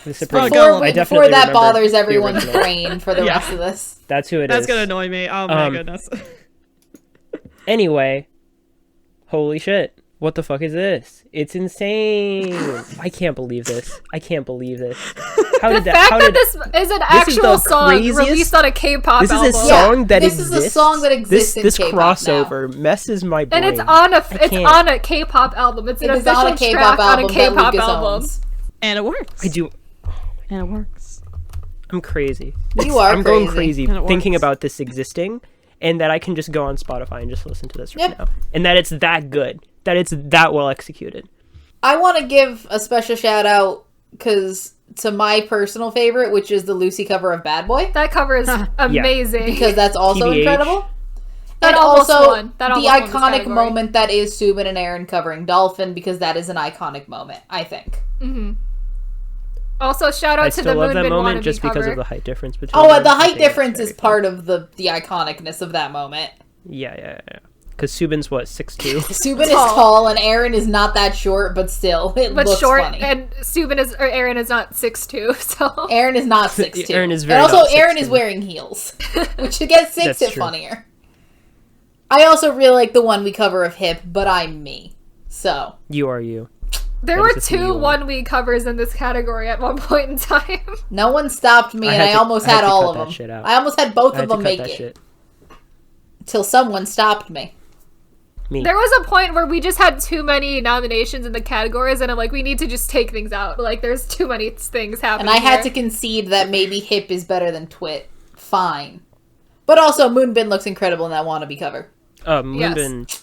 The Supremes. Before- I Before definitely that remember bothers the everyone's original. brain for the Yeah. rest of this. That's who it is. That's gonna annoy me. Oh my Um, goodness. Anyway, holy shit. What the fuck is this? It's insane. I can't believe this. How The did fact how that did this is an this is actual the song craziest- released on a K-pop this is album. a song that this exists? is a song that exists in This K-pop crossover messes my brain. And it's on can't. on a K-pop album. It's an It is official on a K-pop track on a album that K-pop Lucas album. owns. And it works. I do. And it works. I'm crazy. You are I'm crazy. going crazy And it thinking works. about this existing, and that I can just go on Spotify and just listen to this right Yep. now, and that it's that good, that it's that well executed. I want to give a special shout out to my personal favorite, which is the Lucy cover of Bad Boy, That cover is amazing. because that's also TBH. incredible. And almost also won. That the almost won this iconic category. moment that is Subin and Aaron covering Dolphin, because that is an iconic moment, I think. Also, shout out I to the still love that Moonbin moment Wannabe just because cover. of the height difference between Oh, them. the I height think that's difference is very part of the iconicness of that moment. Yeah. Because Subin's what, 6'2"? Subin is tall, and Aaron is not that short, but still, it But looks short, funny. and Aaron is not 6'2", so... Aaron is not 6'2". Aaron is very and also, not Aaron 6'2". is wearing heels, which gets That's it true. funnier. I also really like the one we cover of Hip, but I'm me. So. You are you. There That were is just who you two are. one-week covers in this category at one point in time. No one stopped me, and I almost had all of them. Shit out. I almost had both I had of to them cut make that it. shit. Till someone stopped me. Me. There was a point where we just had too many nominations in the categories, and I'm like, we need to just take things out. Like, there's too many things happening And I had here. to concede that maybe Hip is better than Twit. Fine. But also, Moonbin looks incredible in that wannabe cover. Moonbin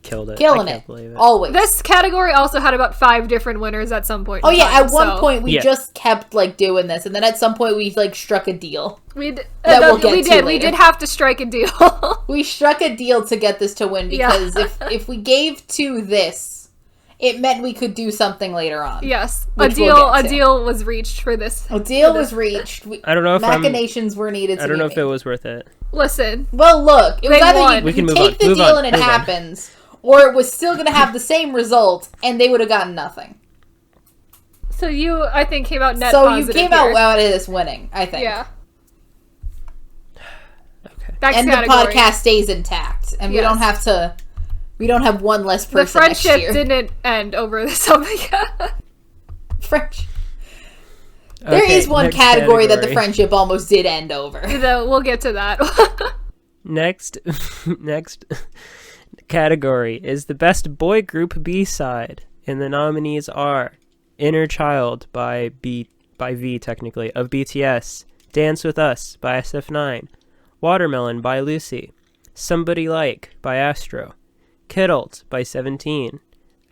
killed it. Killing I can't it. believe it. Always. This category also had about 5 different winners at some point. Oh in yeah, time, at one so point we Yeah. just kept like doing this, and then at some point we like struck a deal. we that we'll get to we later. did have to strike a deal. We struck a deal to get this to win, because if we gave to this, it meant we could do something later on. Yes, Which we'll get to. deal was reached for this. A deal was reached. I don't know if machinations were needed. I don't know if it was worth it. Listen, Well, look, it was They either won. you, We can you move take on. the Move deal on. and it Move on. happens, or it was still going to have the same result, and they would have gotten nothing. so you, I think, came out net So you positive came here. out of this winning, I think. Yeah. Okay. Next And category. the podcast stays intact, and we Yes. don't have to. We don't have one less person The friendship next year. didn't end over something. French. There Okay, is one next category that the category. friendship almost did end over. We'll get to that. Next category is the best boy group B-side, and the nominees are Inner Child by V technically of BTS, Dance With Us by SF9, Watermelon by Lucy, Somebody Like by Astro, Kiddled by 17,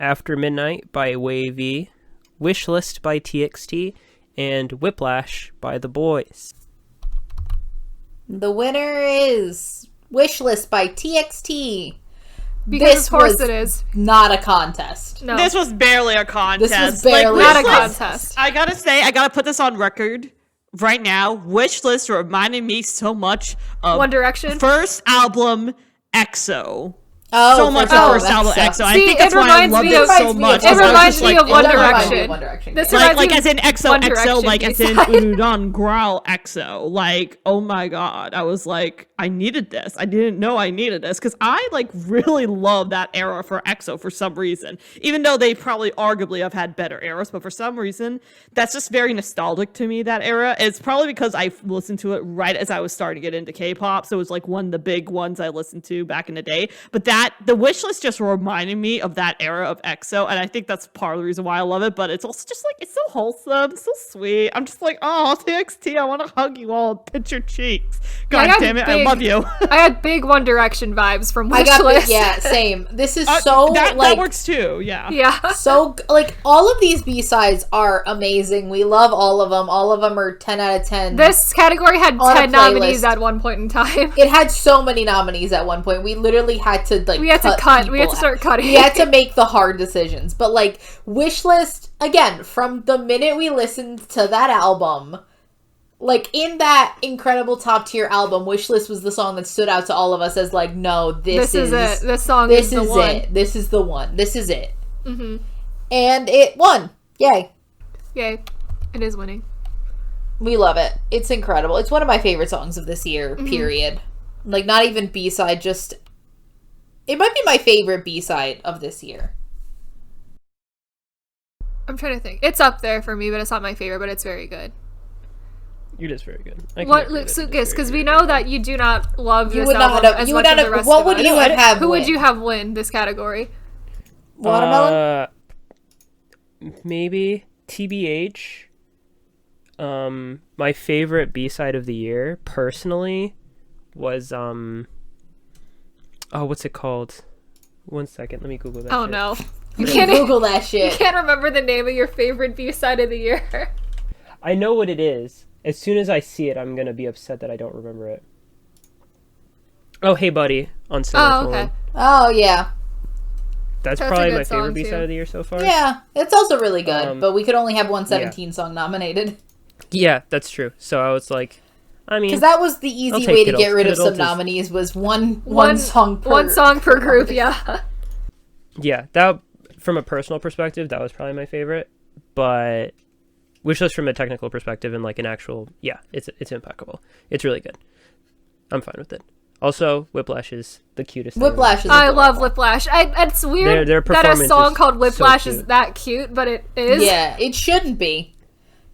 After Midnight by Wavy, Wishlist by TXT, and Whiplash by The Boys. The winner is Wishlist by TXT. because This of course was it is. not a contest. No. This was barely a contest. This was barely not a Wishlist- contest. I gotta say, I gotta put this on record right now. Wishlist reminded me so much of One Direction. first album EXO. Oh, So much of first album EXO. I See, think that's it why I reminds loved me it of- so much. it I was reminds just me like, of One oh my God. Direction. One Direction. This yeah. reminds Like me as in EXO, One EXO, Direction like as in B-side. Urudan Growl EXO. Like, oh my God. I was like, I needed this. I didn't know I needed this. Because I like really love that era for EXO for some reason. Even though they probably arguably have had better eras, but for some reason, that's just very nostalgic to me, that era. It's probably because I listened to it right as I was starting to get into K-pop. So it was like one of the big ones I listened to back in the day. But the wishlist just reminded me of that era of EXO, and I think that's part of the reason why I love it. But it's also just like, it's so wholesome, so sweet. I'm just like, oh, TXT, I want to hug you all, pinch your cheeks. Yeah, I God got damn it, I big- love you. I had big One Direction vibes from I got Wishlist. yeah, same. This is so that like works too, yeah. Yeah. so like all of these B-sides are amazing. We love all of them. All of them are 10 out of 10. This category had On a 10 nominees playlist. at one point in time. It had so many nominees at one point. We literally had to like We had to cut. We had to people start cutting. We had to make the hard decisions. But like Wishlist, again, from the minute we listened to that album, like in that incredible top tier album, Wishlist was the song that stood out to all of us as like, no, This is it. This song this is the is one. it. This is the one. This is it. Mm-hmm. And it won. Yay. Yay. It is winning. We love it. It's incredible. It's one of my favorite songs of this year, Mm-hmm. period. Like, not even B-side, just... It might be my favorite B-side of this year. I'm trying to think. It's up there for me, but it's not my favorite, but it's very good. It is very good. What, Lucas, because we know that you do not love You this would not album have... as You would much not as the have... rest What of would us. you have Who would win? you have win this category? Watermelon? Maybe TBH. My favorite B-side of the year, personally, was oh, what's it called? 1 second, let me Google that. Oh shit. no. You You can can't, Google that you shit. can't remember the name of your favorite B-side of the year. I know what it is. As soon as I see it, I'm gonna be upset that I don't remember it. Oh, Hey Buddy on Semicolon. Oh, okay. Oh, yeah. That's That's a probably good my song, favorite B-side too. of the year so far. Yeah, it's also really good, but we could only have one yeah. 17 song nominated. Yeah, that's true. So I was like, I mean, Because that was the I'll easy take way to Kid get rid of Adult some is- nominees was one One song per group, yeah. yeah, that from a personal perspective, that was probably my favorite. But which was from a technical perspective and like an actual, yeah, it's impeccable. It's really good. I'm fine with it. Also, Whiplash is the cutest. thing. Whiplash is I love adorable. Whiplash. It's weird Their that a performance song is called so Whiplash is cute. that cute, but it is. Yeah, it shouldn't be.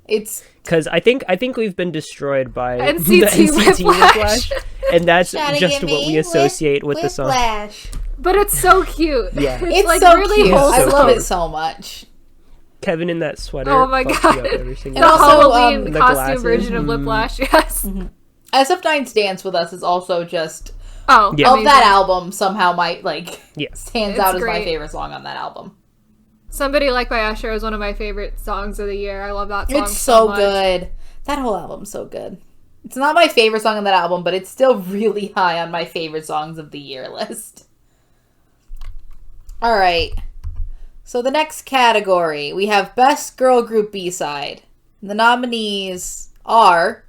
It's Because I think we've been destroyed by NCT the NCT Whiplash. and that's Trying to just get what me we associate with the song. Whiplash. But it's so cute. Yeah. It's like so really cute. I wholesome. love cute. it so much. Kevin in that sweater. Oh my fucks me up God. every single The And time. also, Halloween the costume glasses. version of Whiplash, yes. SF9's Dance With Us is also just Oh, Yeah. of amazing. that album somehow might Yeah. stands It's out as my great. favorite song on that album. Somebody Like by Usher is one of my favorite songs of the year. I love that song. It's so much. good. That whole album's so good. It's not my favorite song on that album, but it's still really high on my favorite songs of the year list. All right. So the next category, we have Best Girl Group B-Side. The nominees are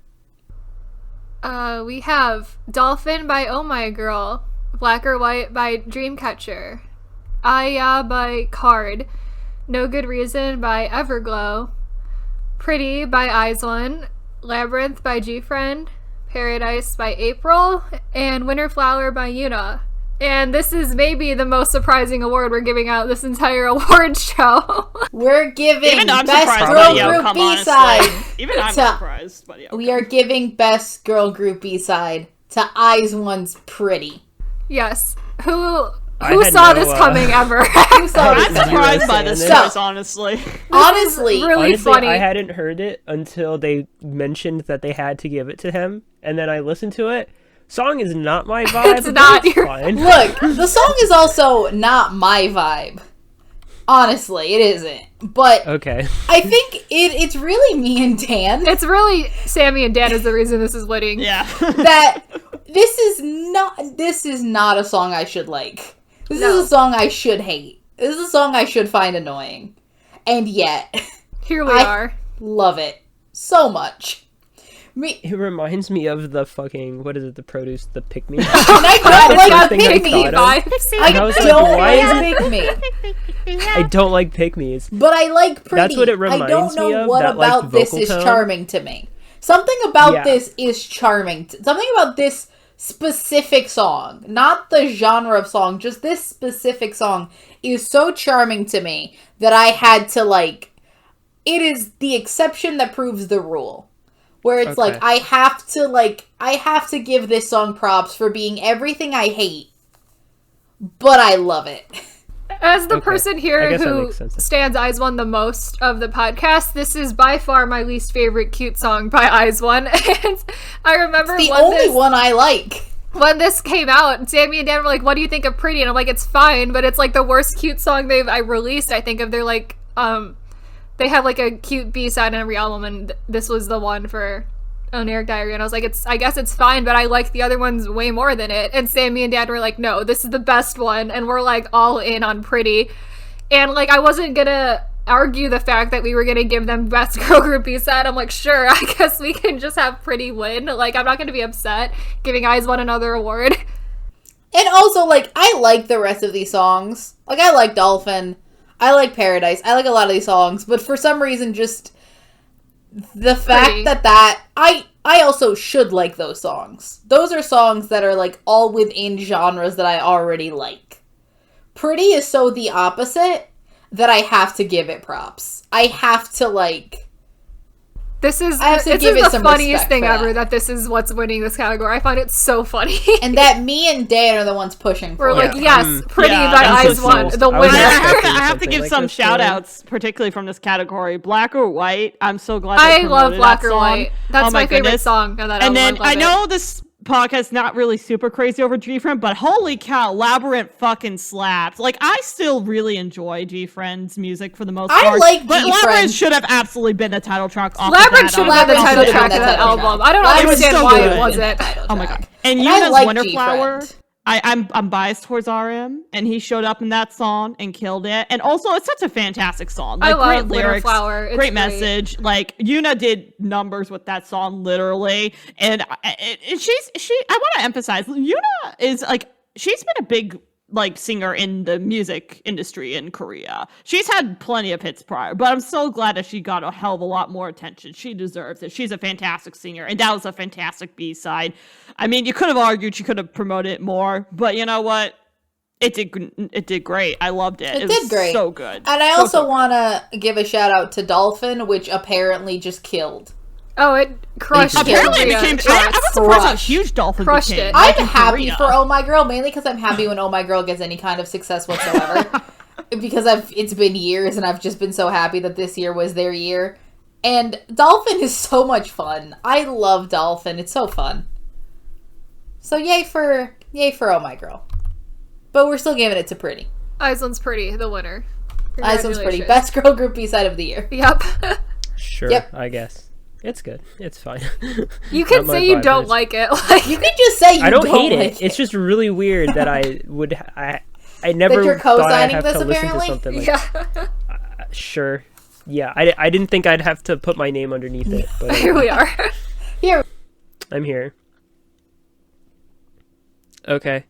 We have Dolphin by Oh My Girl, Black or White by Dreamcatcher, Aya by Card, No Good Reason by Everglow, Pretty by Eyes1, Labyrinth by G-Friend, Paradise by April, and Winter Flower by Yuna. And this is maybe the most surprising award we're giving out this entire award show. we're giving Even I'm Best surprised Girl by the Group outcome, B-Side. honestly. Even I'm to- surprised by the outcome. We are giving Best Girl Group B-Side to Eyes1's Pretty. Yes. Who I had saw no, this coming ever? Who saw I'm this? surprised by Zero this fan. choice, honestly. Honestly, really Honestly, funny. I hadn't heard it until they mentioned that they had to give it to him, and then I listened to it. Song is not my vibe. It's but not it's your- fine. look, the song is also not my vibe. Honestly, it isn't. But Okay. I think it's really me and Dan It's really Sammy and Dan is the reason this is winning. Yeah. that this is not a song I should like. This No. is a song I should hate. This is a song I should find annoying. And yet, Here we I- are. love it so much. Me, It reminds me of the fucking, what is it, the produce, the pick-me? and I don't It's like the thing I pick me. thought of. vibes. I I was like, don't why is like pick me. I don't like pick-me's. But I like Pretty. That's what it I don't reminds know me of, what that, like, about this vocal is tone. charming to me. Something about Yeah. this is charming. Something about this specific song, not the genre of song, just this specific song is so charming to me that I had to like. It is the exception that proves the rule. Where it's Okay. like I have to give this song props for being everything I hate, but I love it. As the Okay. person I here guess that who makes sense. stands Eyes1 the most of the podcast, this is by far my least favorite cute song by Eyes1. And I remember The when only this, one I like. when this came out, Sammy and Dan were like, what do you think of Pretty? And I'm like, it's fine, but it's like the worst cute song I released, I think, of their like, they have like a cute B-side on every album, and this was the one for Oneric Diary, and I was like, I guess it's fine, but I like the other ones way more than it. And Sammy and Dad were like, no, this is the best one, and we're like all in on Pretty. And like, I wasn't gonna argue the fact that we were gonna give them Best Girl Group B-side. I'm like, sure, I guess we can just have Pretty win. Like, I'm not gonna be upset giving Eyes1 another award. And also, like, I like the rest of these songs. Like, I like Dolphin. I like Paradise. I like a lot of these songs. But for some reason, just the fact Pretty. that I also should like those songs. Those are songs that are, like, all within genres that I already like. Pretty is so the opposite that I have to give it props. I have to, like... This is I have to this give is it the some funniest respect thing for ever that. that this is what's winning this category. I find it so funny. And that me and Dan are the ones pushing for We're it. like, yes, Pretty Yeah, by that's so Eyes1, cool. the I was winner. I have to, expecting I have to something give like some this, shout Dylan. outs, particularly from this category. Black or White. I'm so glad they I promoted love Black that or song. White. That's Oh my favorite goodness. song of that And album. then love I it. know this podcast not really super crazy over G-Friend, but holy cow, Labyrinth fucking slaps. Like, I still really enjoy G-Friend's music for the most I part. like but G-Friend. Labyrinth should have absolutely been the title track off Labyrinth of should that have been the Labyrinth title should have track been of the that title album. track. I don't Labyrinth understand so why good. it wasn't. Oh my god. And I Yuna's like Winter G-Friend. Flower. I'm biased towards RM, and he showed up in that song and killed it. And also, it's such a fantastic song. Like, I love great Winter lyrics, Flower. It's great message. Like, Yuna did numbers with that song, literally. And I want to emphasize, Yuna is like, she's been a big like singer in the music industry in Korea. She's had plenty of hits prior, but I'm so glad that she got a hell of a lot more attention. She deserves it. She's a fantastic singer, and that was a fantastic B-side. I mean, you could have argued she could have promoted it more, but you know what? It did great. I loved it. It was did great. So good. And I also want to give a shout out to Dolphin, which apparently just killed. Oh, it crushed. Apparently, it Korea became. charts. I was surprised how Crushed. huge Dolphin Crushed became. it. like, I'm in happy Korea. for Oh My Girl, mainly because I'm happy when Oh My Girl gets any kind of success whatsoever. Because it's been years, and I've just been so happy that this year was their year. And Dolphin is so much fun. I love Dolphin. It's so fun. So yay for Oh My Girl. But we're still giving it to Pretty. Iceland's Pretty, the winner. Iceland's Pretty. Congratulations. Best girl group B-side of the year. Yep. Sure, Yep. I guess. It's good. It's fine. You can Not my say you vibe, don't but like it. Like, You can just say you I don't hate like it. It's just really weird that I would. I never you're thought I'd co-signing have this, to listen apparently? to something like. yeah. Sure. Yeah, I didn't think I'd have to put my name underneath it, but Here we are. Here. I'm here. Okay.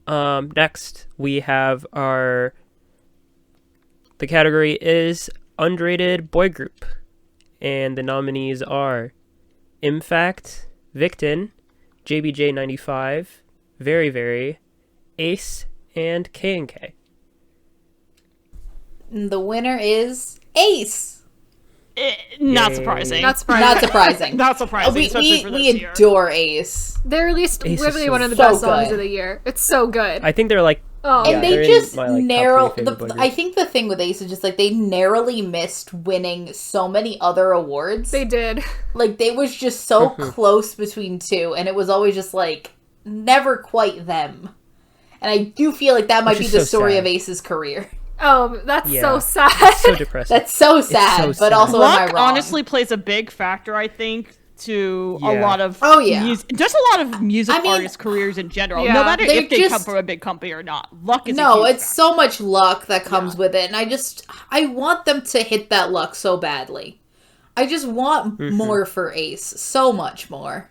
Next we have the category is underrated boy group, and the nominees are Imfact, Victon, JBJ95, Very Very, Ace, and K&K. The winner is Ace. Not Yay. surprising. Not surprising. Not surprising. Not surprising. we especially for this we year. adore Ace. They released Ace is literally so one of the so best songs good. of the year. It's so good. I think they're like Oh, Yeah, And they're they in just my, like, top narrow. three favorite boy I groups. think the thing with Ace is just like they narrowly missed winning so many other awards. they did. Like they was just so close between two, and it was always just like never quite them. And I do feel like that might Which be is the so story sad. of Ace's career. Oh, that's Yeah. so sad. It's so depressing. That's so sad, so but sad. also am I Luck wrong? honestly plays a big factor, I think, to a Yeah. lot of Oh, yeah. just a lot of music I mean, artists' careers in general. Yeah. No matter They're if they come just- from a big company or not, luck is a No, huge it's factor. so much luck that comes with it, and I want them to hit that luck so badly. I just want more for Ace, so much more.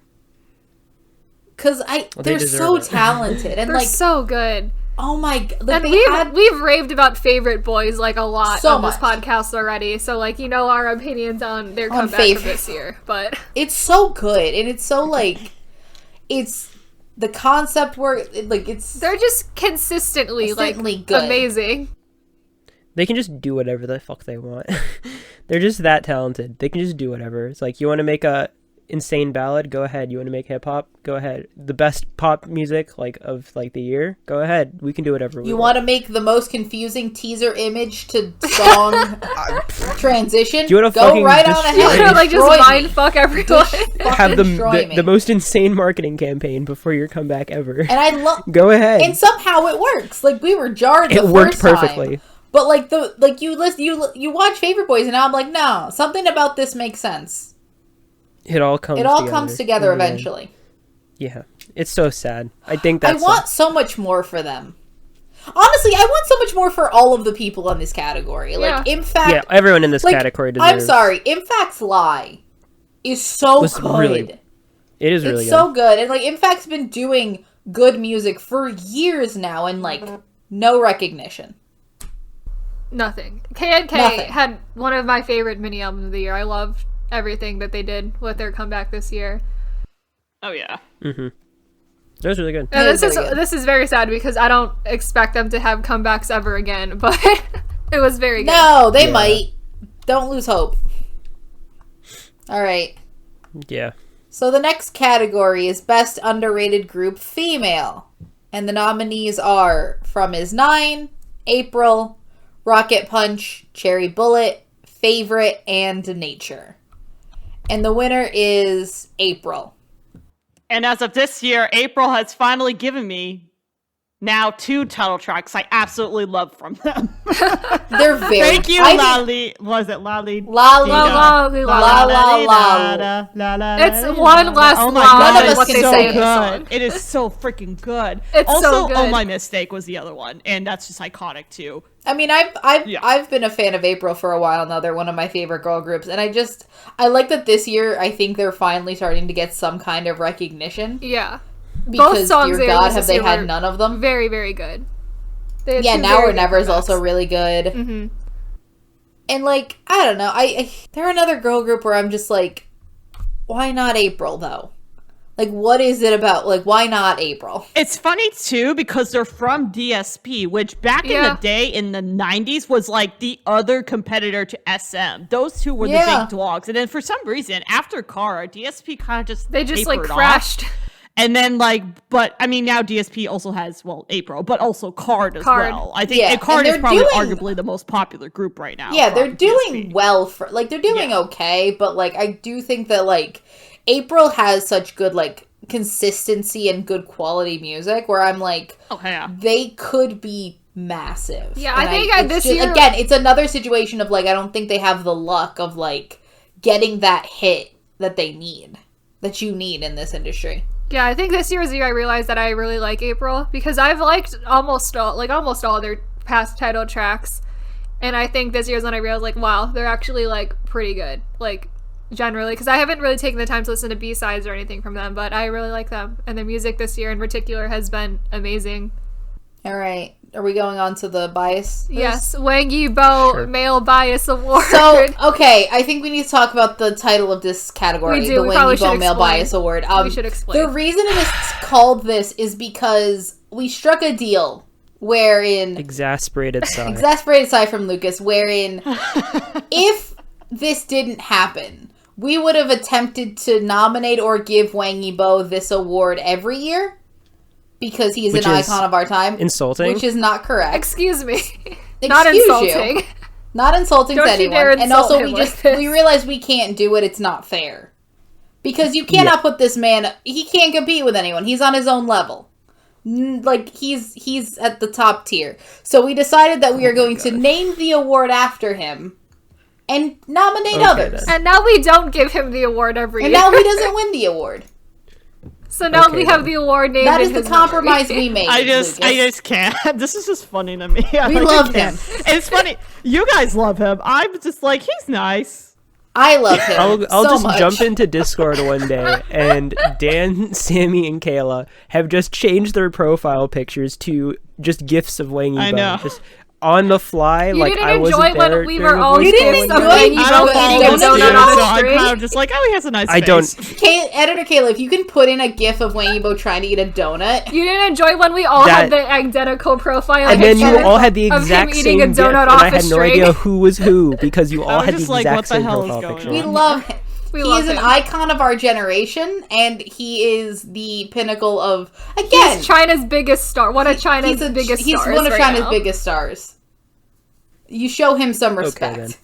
Cause Well, they they're deserve so it. talented, and They're like, so good. oh my god, like And they had we've raved about favorite boys like a lot So on this much. podcast already. So like you know our opinions on their On comeback from favorite. this year, but it's so good, and it's so like, it's the concept work, like it's they're just consistently like Consistently good. amazing. They can just do whatever the fuck they want. They're just that talented. They can just do whatever. It's like, you want to make a insane ballad? Go ahead. You want to make hip hop? Go ahead. The best pop music like of like the year? Go ahead. We can do whatever we you want. want to make the most confusing teaser image to song transition. Do you wanna Go fucking right on destroy You ahead. want to like just Destroy mind me. fuck everyone. Have Destroy me. the most insane marketing campaign before your comeback ever. And I love, Go ahead. and somehow it works. Like we were jarred. It The worked first time. perfectly. But like you listen, you watch Favorite Boys, and now I'm like, no, something about this makes sense. It all comes. It all comes together in the end. eventually. Yeah, it's so sad. I think I that's. want so much more for them. Honestly, I want so much more for all of the people in this category. Like, Yeah. in fact, yeah, everyone in this like, category deserves. I'm sorry, In Fact's Lie is so Was good. really It is really It's good. so good, and like In Fact's been doing good music for years now, and like no recognition. Nothing. K&K Nothing. had one of my favorite mini albums of the year. I loved everything that they did with their comeback this year. Oh yeah. That was really good. And It is this is very good. this is very sad because I don't expect them to have comebacks ever again, but it was very good. No, they Yeah. might. Don't lose hope. All right. Yeah. So the next category is Best Underrated Group Female. And the nominees are From Is 9, April, Rocket Punch, Cherry Bullet, Favorite, and Nature. And the winner is April. And as of this year, April has finally given me now 2 title tracks I absolutely love from them. They're very. Thank you, Lali. Was it Lali? La La la la la la. It's one less Oh my la god, than it's what they so say in the good. song. It is so freaking good. It's also, so good. Oh My Mistake was the other one, and that's just iconic too. I mean, I've been a fan of April for a while now. They're one of my favorite girl groups, and I like that this year. I think they're finally starting to get some kind of recognition. Yeah. Because Both songs dear they God, released have this they year had were none of them? Very, very good. They had Yeah, two Now very or Never is good also comebacks. really good. Mm-hmm. And like, I don't know, I they're another girl group where I'm just like, why not April though? Like, what is it about? Like, why not April? It's funny too because they're from DSP, which back in the day in the 90s was like the other competitor to SM. Those two were the big dogs. And then for some reason, after Kara, DSP kind of just They just like tapered crashed. off. And then but I mean now DSP also has April, but also Card as well. I think and Card is probably arguably the most popular group right now. Yeah, they're doing DSP. well for they're doing okay, but like I do think that like April has such good like consistency and good quality music where I'm like, they could be massive. Yeah, I think this year again, it's another situation of like I don't think they have the luck of like getting that hit that they need, that you need in this industry. Yeah, I think this year is the year I realized that I really like April because I've liked almost all their past title tracks, and I think this year's when I realized like, wow, they're actually like pretty good, like generally, because I haven't really taken the time to listen to B-sides or anything from them, but I really like them, and their music this year in particular has been amazing. All right. Are we going on to the bias? Yes, Wang Yibo Male Bias Award. So, okay, I think we need to talk about the title of this category, We do. the We probably Wang Yibo should Male explain. Bias Award. We should explain. The reason it is called this is because we struck a deal wherein... Exasperated sigh from Lucas, wherein if this didn't happen, we would have attempted to nominate or give Wang Yibo this award every year. Because he's an icon of our time. Insulting. Which is not correct. Excuse me. Not insulting. Not insulting Don't to you anyone. dare And insult also him like this. we realize we can't do it. It's not fair. Because you cannot put this man, he can't compete with anyone. He's on his own level. Like, he's at the top tier. So we decided that we are going to name the award after him and nominate others. And now we don't give him the award every year. And now he doesn't win the award. So now we have the award named That is in the his compromise memory. we made. I just can't. This is just funny to me. We love him. It's funny. You guys love him. I'm just like, he's nice. I love him. I'll so just much. jump into Discord one day, and Dan, Sammy, and Kayla have just changed their profile pictures to just gifs of Wang Yibo. I know. Just on the fly, You like didn't I wasn't enjoy when there. we during were the all voice You didn't gifts calling. of enjoy Wang I Yibo don't eating follow a this donut dude, off so a I'm string. kind of just like, oh, he has a nice I face. don't. Editor Kayla, if you can put in a gif of Wang Yibo trying to eat a donut. You didn't enjoy when we all had the identical profile And then you picture all had the of him exact eating same a gif, donut and off I a had no string. idea who was who because you all was had the just like, exact what the same hell is profile going picture. on? We love him. We He love is an him. icon of our generation, and he is the pinnacle of, again, He's China's biggest star. One of China's biggest he's stars one of right China's now. biggest stars. You show him some then. respect.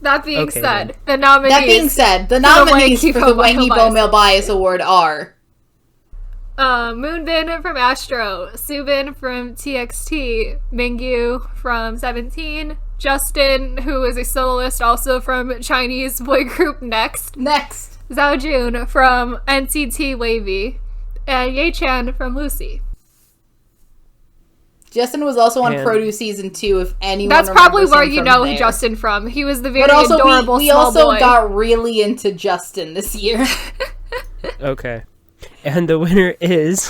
That being Okay, said, then. the nominees. That being said, the the nominees Wang for Yibo the Wang Male Yibo Bias Male Bias Award are Moonbin from Astro, Subin from TXT, Mingyu from 17, Justin, who is a soloist also from Chinese boy group Next, next. Zhao Jun from NCT Wavy, and Ye Chan from Lucy. Justin was also on And- Produce Season 2, if anyone That's probably remembers where him you from know there. Justin from. He was the very But also, adorable we small also boy. got really into Justin this year. Okay. And the winner is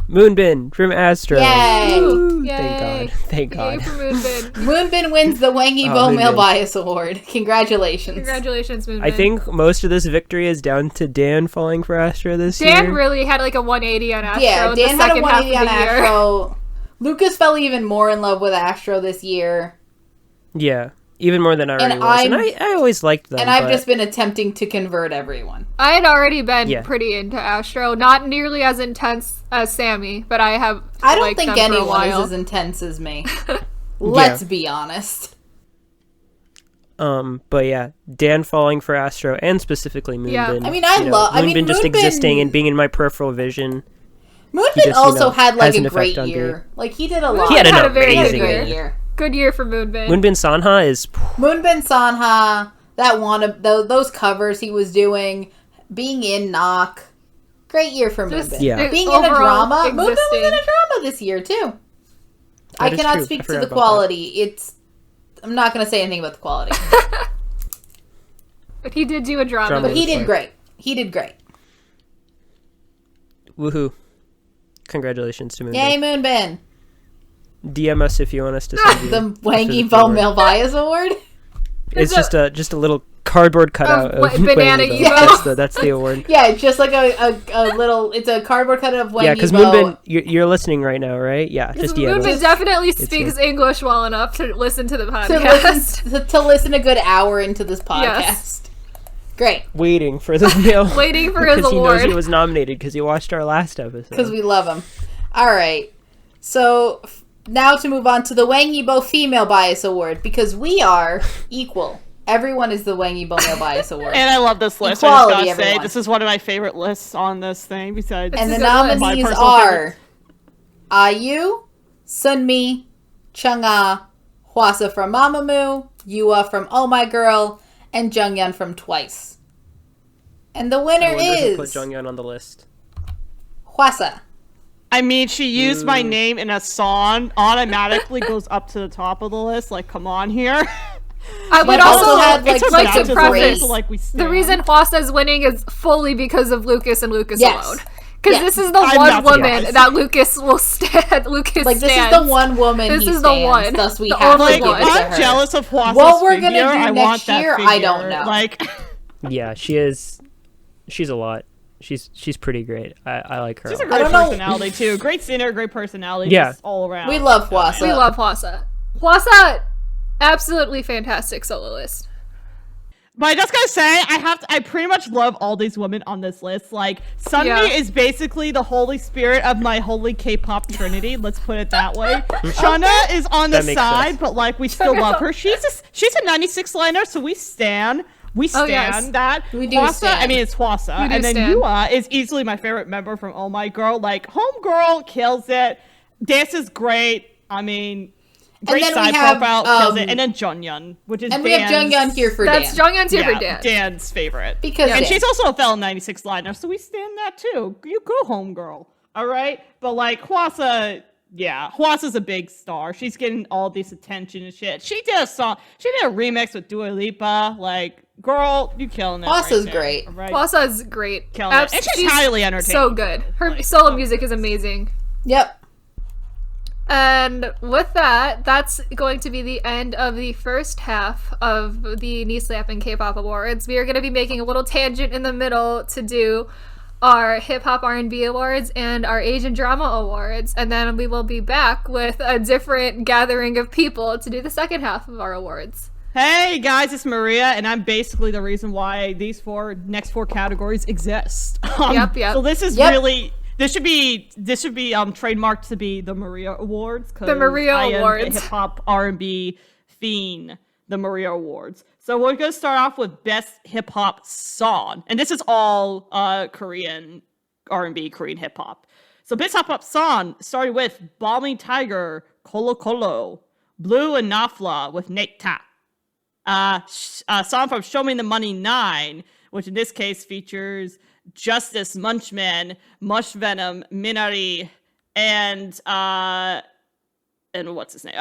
Moonbin from Astro. Yay! Yay. Thank God. Thank Yay God. for Moonbin. Moonbin wins the Wang Yibo Moonbin. Male Bias Award. Congratulations. Congratulations, Moonbin. I think most of this victory is down to Dan falling for Astro this Dan year. really had like a 180 on Astro Yeah, in Dan the had a second half of 180 on the year. Astro. Lucas fell even more in love with Astro this year. Yeah, even more than I already And was. And I'm- I always liked them. And I've but just been attempting to convert everyone. I had already been Yeah. pretty into Astro, not nearly as intense as Sammy, but I have. I don't liked think them for a anyone is while. as intense as me. Let's be honest. But yeah, Dan falling for Astro and specifically Moonbin. Yeah. I mean, I love- I mean, Moonbin just Moonbin- existing and being in my peripheral vision. Moonbin just, also has had like an a effect great on year. Like he did a lot. He had Had an a very amazing good great year. year. Good year for Moonbin. Moonbin Sanha is Moonbin Sanha, that one of those covers he was doing, being in Knock, great year for Just Moonbin. Yeah. Being in a overall drama, Moonbin was in existing. a drama this year too. I That is cannot true. I speak to forgot the about quality. I'm not going to say anything about the quality, But he did do a drama. Drama. but he was did fun. great. He did great. Woohoo! Congratulations to Moonbin. Yay, Moonbin! DM us if you want us to send you The Wangy specific Bo award. Male Bias Award. It's It's just a little cardboard cutout what, of Banana Wangy Emo? Bo. That's the award. Yeah, it's just like a little. It's a cardboard cutout of Wangy Yeah, because Bo. Moonbin, you're listening right now, right? Yeah, just DM Moonbin us. definitely speaks English well enough to listen to the to podcast. listen a good hour into this podcast. Yes. Great, Waiting for the mail. Waiting for his Because he knows award. he was nominated because he watched our last episode. because we love him. All right, so now to move on to the Wang Yibo Female Bias Award, because we are equal. Everyone is the Wang Yibo Male Bias Award. And I love this list. Equality, I just gotta say, everyone. this is one of my favorite lists on this thing. Besides, And the It's a good list. My nominees personal are IU, Sunmi, Chang'e, Hwasa from Mamamoo, Yua from Oh My Girl, and Junghyun from Twice. And the winner I wonder who put is Jonghyun on the list. Hwasa. I mean, she used my name in a song, automatically goes up to the top of the list. Like, come on here. I would But also also had, It's like, her like such to a baptism, preface so, like, we the stand. reason Hwasa's winning is fully because of Lucas and Lucas Yes. alone. Because Yes. this is the I'm one not woman surprised. that Lucas will stand. Lucas Like, this stands. is the one woman This he is the stands, one. thus we The have to only give one. it to I'm her. jealous of Hwasa's What we're gonna figure. do I next want that year, I figure. don't know. Like, Yeah, she is. She's a lot. She's pretty great. I like her. she's a a lot. great don't know. personality too. Great singer, great personality. Yeah. Just all around. We love Hwasa. We love Hwasa. Hwasa, absolutely fantastic soloist. But I just gotta say, I pretty much love all these women on this list. Like, Sunmi Yeah. is basically the Holy Spirit of my holy K-pop trinity. Let's put it that way. Chana is on the That makes side, sense. but like we still love her. She's a 96 liner, so we stand. We stand yes. that. We do Hwasa, stand. I mean, it's Hwasa. We do And then stand. Yua is easily my favorite member from Oh My Girl. Like, Homegirl kills it. Dance is great. I mean, great then we side have, profile, kills it. And then Junghyun, which is And we have Dan's- Junghyun here for That's Dan. Junghyun's here for yeah, Dan. Dan's favorite. Because and Dan. she's also a fellow 96 liner, so we stand that too. You go home, girl. All right? But like Hwasa, yeah, Hwasa's a big star. She's getting all this attention and shit. She did a song, she did a remix with Dua Lipa. Like, girl, you killing it. Hwasa's right there, great. all right? Hwasa's great. Killing it. And she's highly entertaining. So good. Her solo music is amazing. Yep. And with that, that's going to be the end of the first half of the Slappin Kpop Awards. We are going to be making a little tangent in the middle to do our Hip Hop R&B Awards and our Asian Drama Awards, and then we will be back with a different gathering of people to do the second half of our awards. Hey guys, it's Maria, and I'm basically the reason why these next four categories exist. Yep. So this is Yep. really this should be trademarked to be the Maria Awards. The Maria I am Awards. a hip hop R&B fiend. The Maria Awards. So we're gonna start off with best hip hop song, and this is all Korean R&B, Korean hip hop. So best hip hop song started with Balmy Tiger, Kolo Kolo, Blue and Nafla with Nate Tap. A song from Show Me the Money 9, which in this case features Justice, Munchman, Mush Venom, Minari, and what's his name?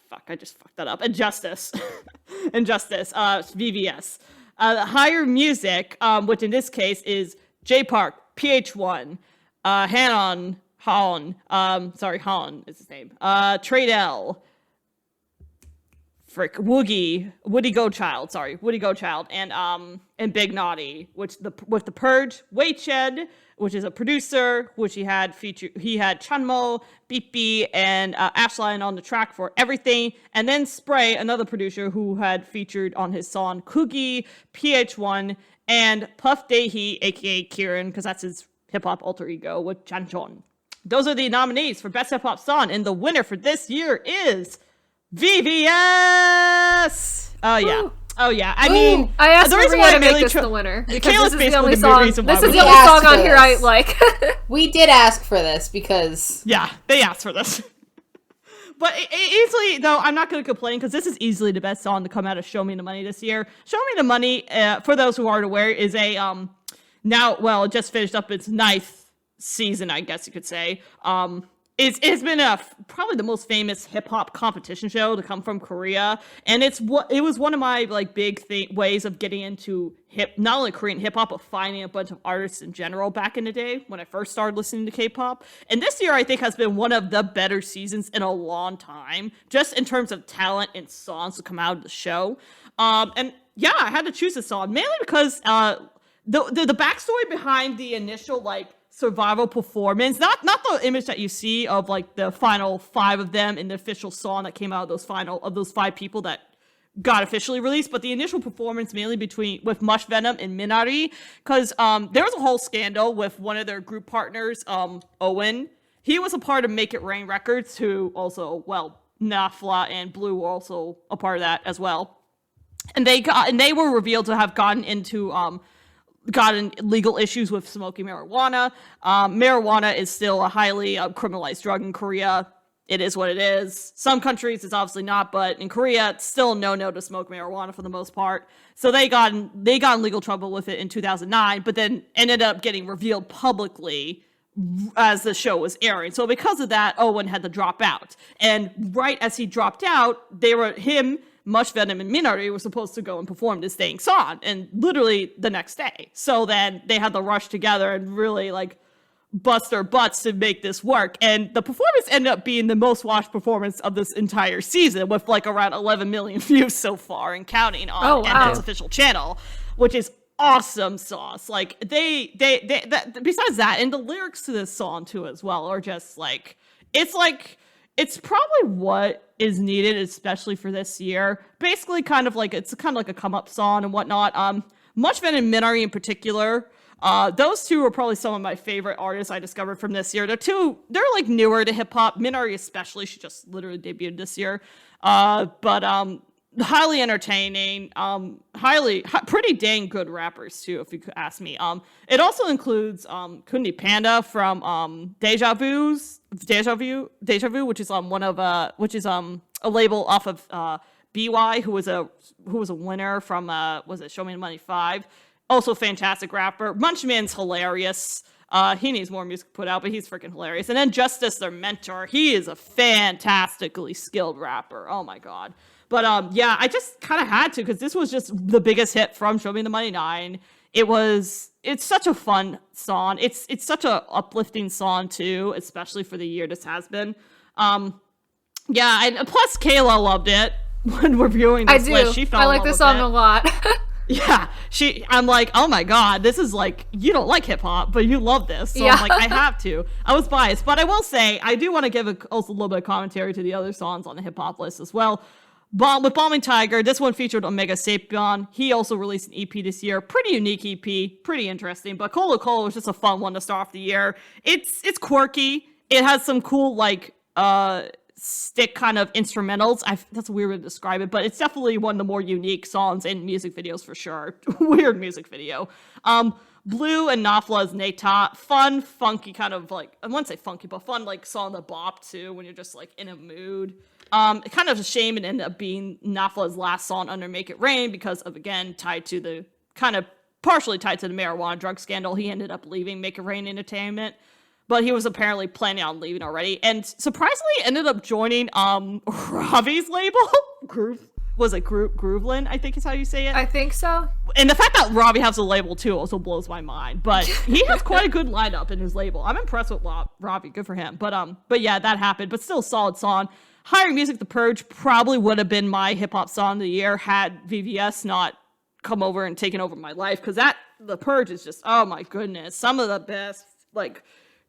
Fuck, I just fucked that up. Injustice. Injustice, VVS. Higher Music, which in this case is J Park, PH1, Hanon, Holland, Holland is his name, Trade L, Woody Gochild, and Big Naughty, with the Purge, Wei Ched, which is a producer, which he had Chanmo, Beep and Ashline on the track for everything, and then Spray, another producer who had featured on his song Coogie, PH1, and Puff Daehee, aka Kieran, because that's his hip hop alter ego, with Chanchon. Those are the nominees for Best Hip Hop Song, and the winner for this year is VVS! Yeah. Oh yeah, I mean, I asked the reason Maria why to I make mainly this the winner because Kayla's this is the basically only the song. reason why This is we the only asked song for on here I this. like. We did ask for this because Yeah, they asked for this. But easily, though, I'm not going to complain because this is easily the best song to come out of Show Me the Money this year. Show Me the Money, for those who aren't aware, is a it just finished up its 9th season, I guess you could say. It's been probably the most famous hip hop competition show to come from Korea, and it was one of my like big ways of getting into not only Korean hip hop but finding a bunch of artists in general back in the day when I first started listening to K-pop. And this year I think has been one of the better seasons in a long time, just in terms of talent and songs to come out of the show. And yeah, I had to choose this song mainly because the backstory behind the initial like survival performance, not the image that you see of like the final 5 of them in the official song that came out of those 5 people that got officially released, but the initial performance mainly with Mush Venom and Minari, because there was a whole scandal with one of their group partners, Owen. He was a part of Make It Rain Records, who also, Nafla and Blue were also a part of that as well. And they were revealed to have gotten legal issues with smoking marijuana. Marijuana is still a highly criminalized drug in Korea. It is what it is. Some countries it's obviously not, but in Korea it's still no to smoke marijuana for the most part. So they got in legal trouble with it in 2009, but then ended up getting revealed publicly as the show was airing. So because of that, Owen had to drop out. And right as he dropped out, Mush Venom and Minari were supposed to go and perform this dang song, and literally the next day. So then they had to rush together and really like bust their butts to make this work. And the performance ended up being the most watched performance of this entire season, with like around 11 million views so far and counting on Mnet's official channel, which is awesome sauce. Like besides that, and the lyrics to this song too as well are just like it's probably what is needed, especially for this year. Basically, it's kind of like a come-up song and whatnot. Much Venom and Minari in particular, those two are probably some of my favorite artists I discovered from this year. They're like newer to hip-hop. Minari especially, she just literally debuted this year. But highly entertaining, pretty dang good rappers too, if you could ask me. It also includes Kundi Panda from Deja Vu, which is a label off of BY, who was a winner from was it Show Me the Money 5. Also fantastic rapper. Munchman's hilarious. He needs more music put out, but he's freaking hilarious. And then Justice, their mentor, he is a fantastically skilled rapper. Oh my god. But yeah, I just kind of had to, because this was just the biggest hit from Show Me the Money 9. It's such a fun song. It's such a uplifting song too, especially for the year this has been. Yeah, and plus Kayla loved it when reviewing this list. She fell in love like this song a lot. Yeah, I'm like, oh my god, this is like, you don't like hip hop, but you love this. So yeah. I'm like, I have to. I was biased, but I will say, I do want to give also a little bit of commentary to the other songs on the hip hop list as well. With Bombing Tiger, this one featured Omega Sapien. He also released an EP this year. Pretty unique EP, pretty interesting. But Cola Cola was just a fun one to start off the year. It's quirky. It has some cool like stick kind of instrumentals. That's a weird way to describe it, but it's definitely one of the more unique songs and music videos for sure. Weird music video. Blue and Nafla's Neta, fun, funky kind of like, I wouldn't say funky, but fun like song to bop to when you're just like in a mood. Kind of a shame it ended up being Nafla's last song under Make It Rain because of, again, partially tied to the marijuana drug scandal. He ended up leaving Make It Rain Entertainment, but he was apparently planning on leaving already. And surprisingly ended up joining Ravi's label. Grooveland, I think is how you say it. I think so. And the fact that Ravi has a label too also blows my mind. But he has quite a good lineup in his label. I'm impressed with Ravi. Good for him. But yeah, that happened. But still, solid song. Higher Music, The Purge probably would have been my hip hop song of the year had VVS not come over and taken over my life. Because The Purge is just, oh my goodness, some of the best like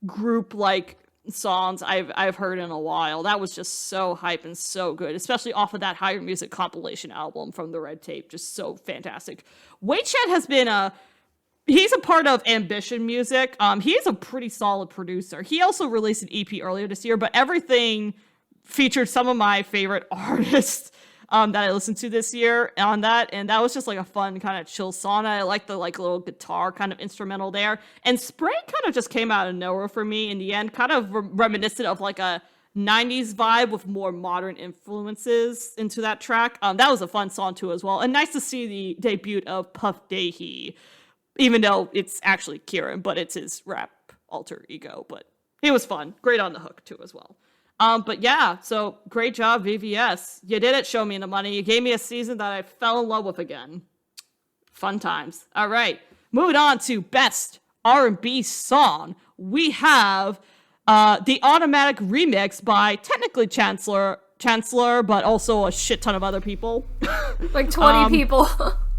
group like songs I've heard in a while. That was just so hype and so good, especially off of that Higher Music compilation album from the Red Tape. Just so fantastic. Wei Chet has been he's a part of Ambition Music. He's a pretty solid producer. He also released an EP earlier this year, but everything featured some of my favorite artists. that I listened to this year on that, and that was just like a fun kind of chill song. I like the like little guitar kind of instrumental there. And Spring kind of just came out of nowhere for me in the end, kind of reminiscent of like a 90s vibe with more modern influences into that track. That was a fun song too as well, and nice to see the debut of Puff Daddy, even though it's actually Kieran, but it's his rap alter ego. But it was fun, great on the hook too as well. But yeah, so great job, VVS. You did it, show me the money. You gave me a season that I fell in love with again. Fun times. All right, moving on to best R&B song. We have the Automatic remix by technically Chancellor, but also a shit ton of other people. Like 20 people.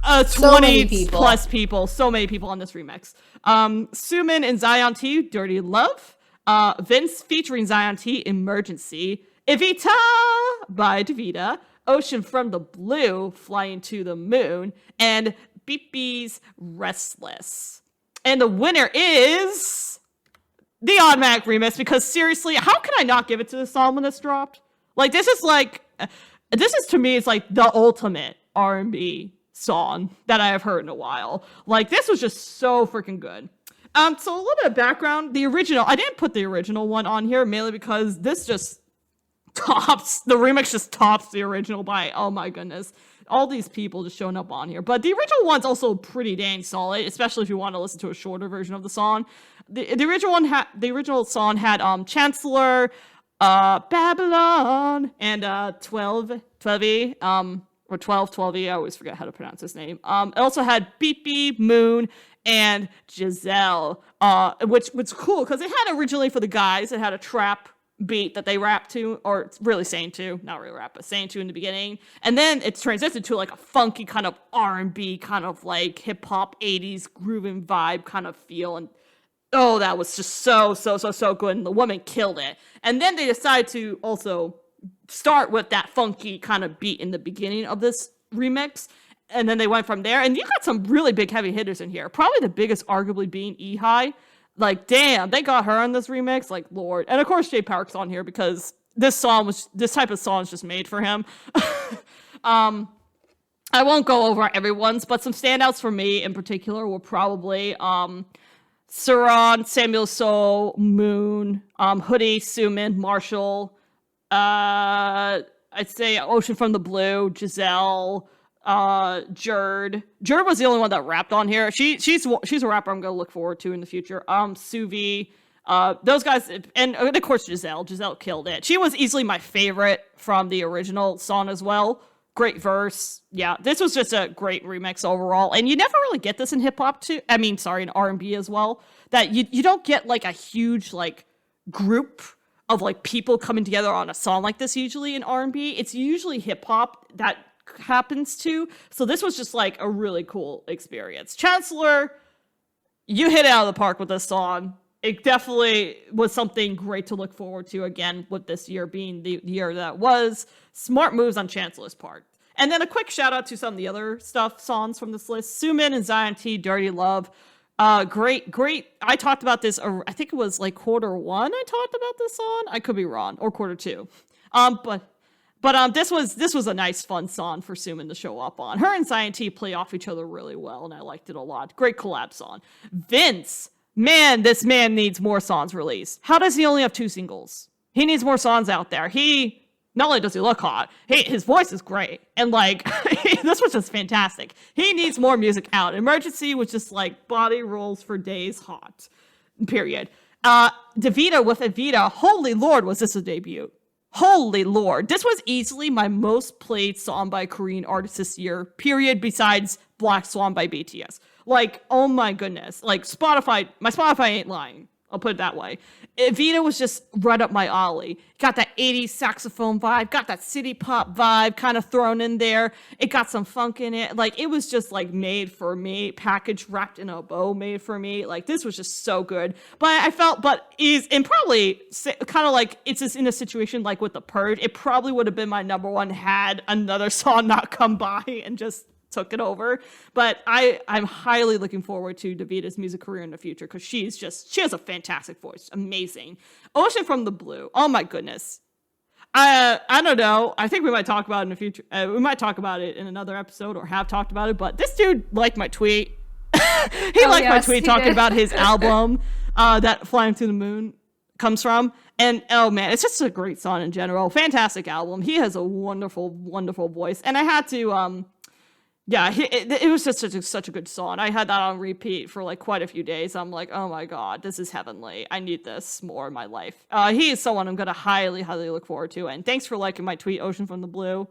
20 people. Plus people. So many people on this remix. Sumin and Zion T, Dirty Love. Vince featuring Zion T, Emergency. Evita by Davida. Ocean from the Blue, Flying to the Moon. And BB's Restless. And the winner is the Automatic remix, because seriously, how can I not give it to the song when it's dropped? Like, this is to me, it's like the ultimate R&B song that I have heard in a while. Like, this was just so freaking good. So a little bit of background. The original, I didn't put the original one on here mainly because this just tops, the remix just tops the original by, oh my goodness, all these people just showing up on here. But the original one's also pretty dang solid, especially if you want to listen to a shorter version of the song. The original song had Chancellor, Babylon, and 12, or 12, I always forget how to pronounce his name. It also had Beep Beep, Moon, and Giselle, which was cool because it had originally for the guys, it had a trap beat that they rap to, or really sang to, not really rap, but sang to in the beginning, and then it's transitioned to like a funky kind of R&B, kind of like hip-hop 80s grooving vibe kind of feel, and oh, that was just so good, and the woman killed it. And then they decided to also start with that funky kind of beat in the beginning of this remix, and then they went from there, and you got some really big heavy hitters in here. Probably the biggest arguably being E-High. Like, damn, they got her on this remix, like, lord. And of course Jay Park's on here because this type of song is just made for him. I won't go over everyone's, but some standouts for me in particular were probably Saran, Samuel Soul, Moon, Hoodie, Sumin, Marshall, I'd say Ocean from the Blue, Giselle, Jerd was the only one that rapped on here. She's a rapper I'm gonna look forward to in the future. Suvi, those guys, and of course Giselle killed it. She was easily my favorite from the original song as well. Great verse. Yeah, this was just a great remix overall, and you never really get this in hip-hop too. I mean, sorry, in R&B as well, that you don't get like a huge like group of like people coming together on a song like this usually in R&B. It's usually hip-hop that happens to, so this was just like a really cool experience. Chancellor, you hit it out of the park with this song. It definitely was something great to look forward to again, with this year being the year that was. Smart moves on Chancellor's part. And then a quick shout out to some of the other songs from this list. Sumin and Zion T, Dirty Love. Great. I talked about this, I think it was like quarter one I talked about this song. I could be wrong, or quarter two. But this was a nice, fun song for Sumin to show up on. Her and Zion T play off each other really well, and I liked it a lot. Great collab song. Vince, man, this man needs more songs released. How does he only have 2 singles? He needs more songs out there. Not only does he look hot, his voice is great, and like this was just fantastic. He needs more music out. Emergency was just like body rolls for days hot. Period. Davida with Evita, holy lord, was this a debut? Holy lord. This was easily my most played song by a Korean artist this year, period, besides Black Swan by BTS. Like, oh my goodness. Like, my Spotify ain't lying. I'll put it that way. Evita was just right up my alley. Got that 80s saxophone vibe, got that city pop vibe kind of thrown in there. It got some funk in it. Like, it was just like made for me, packaged, wrapped in a bow, made for me. Like, this was just so good. But and probably kind of like, it's just in a situation like with The Purge, it probably would have been my number one had another song not come by and just took it over. But I'm highly looking forward to Davida's music career in the future, because she has a fantastic voice. Amazing. Ocean from the Blue. Oh my goodness. I don't know. I think we might talk about it in the future. We might talk about it in another episode or have talked about it. But this dude liked my tweet. He liked my tweet talking about his album that Flying to the Moon comes from. And oh man, it's just a great song in general. Fantastic album. He has a wonderful, wonderful voice. And I had to, it was just such a good song. I had that on repeat for like quite a few days. I'm like, oh my god, this is heavenly. I need this more in my life. He is someone I'm gonna highly, highly look forward to. And thanks for liking my tweet, Ocean from the Blue.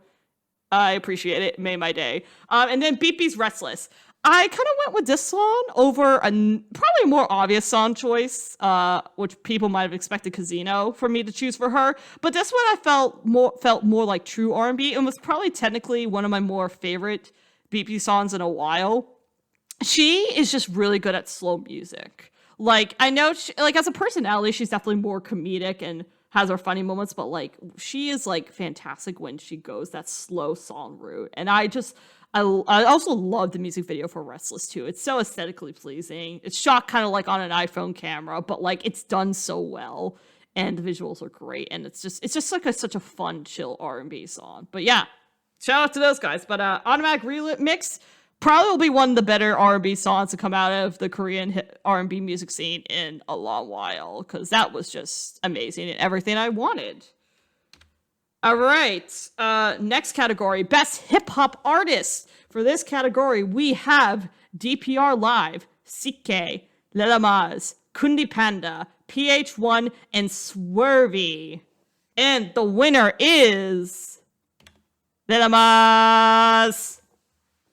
I appreciate it. It made my day. And then BP's Restless. I kind of went with this song over probably a more obvious song choice, which people might have expected Casino for me to choose for her. But this one I felt more like true R&B and was probably technically one of my more favorite BP songs in a while. She is just really good at slow music. Like, I know, as a personality, she's definitely more comedic and has her funny moments, but like, she is like fantastic when she goes that slow song route. And I also love the music video for Restless too. It's so aesthetically pleasing. It's shot kind of like on an iPhone camera, but like it's done so well, and the visuals are great. And it's just like such a fun, chill R&B song. But yeah, shout out to those guys. But Automatic Remix probably will be one of the better R&B songs to come out of the Korean R&B music scene in a long while, because that was just amazing and everything I wanted. All right, next category, Best Hip Hop Artist. For this category, we have DPR Live, CK, kdramas, Kundi Panda, PH1, and Swervy. And the winner is kdramas.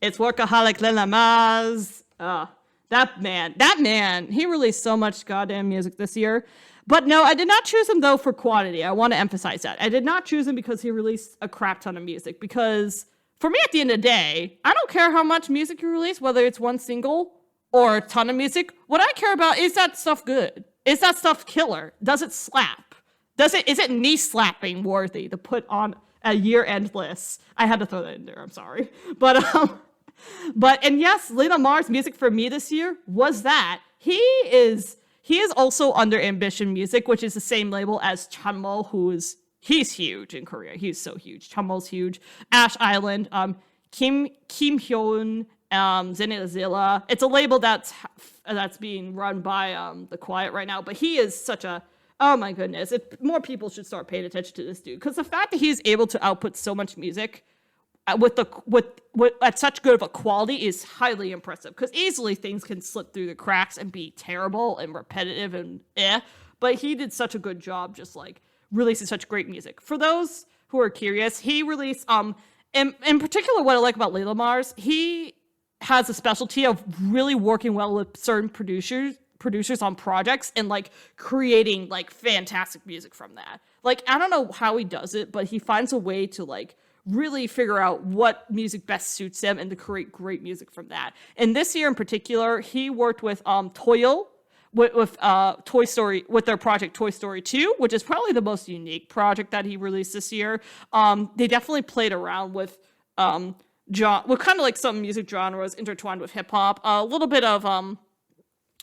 It's Workaholic kdramas. That man, he released so much goddamn music this year. But no, I did not choose him, though, for quantity. I want to emphasize that. I did not choose him because he released a crap ton of music. Because for me, at the end of the day, I don't care how much music you release, whether it's one single or a ton of music. What I care about is that stuff good? Is that stuff killer? Does it slap? Is it knee slapping worthy to put on a year-end list? I had to throw that in there. I'm sorry. But yes, Lena Mars' music for me this year was that. He is also under Ambition Music, which is the same label as Chanmo, he's huge in Korea. He's so huge. Chanmo's huge. Ash Island, Kim Hyun, Zenizilla. It's a label that's being run by The Quiet right now, but he is such a, oh my goodness. More people should start paying attention to this dude, because the fact that he's able to output so much music with at such good of a quality is highly impressive, because easily things can slip through the cracks and be terrible and repetitive and but he did such a good job just like releasing such great music. For those who are curious, he released in particular, what I like about Lena Mars, he has a specialty of really working well with certain producers on projects and like creating like fantastic music from that. Like, I don't know how he does it, but he finds a way to like really figure out what music best suits them and to create great music from that. And this year in particular, he worked with Toyo with Toy Story, with their project Toy Story 2, which is probably the most unique project that he released this year. They definitely played around with kind of like some music genres intertwined with hip hop. A little bit of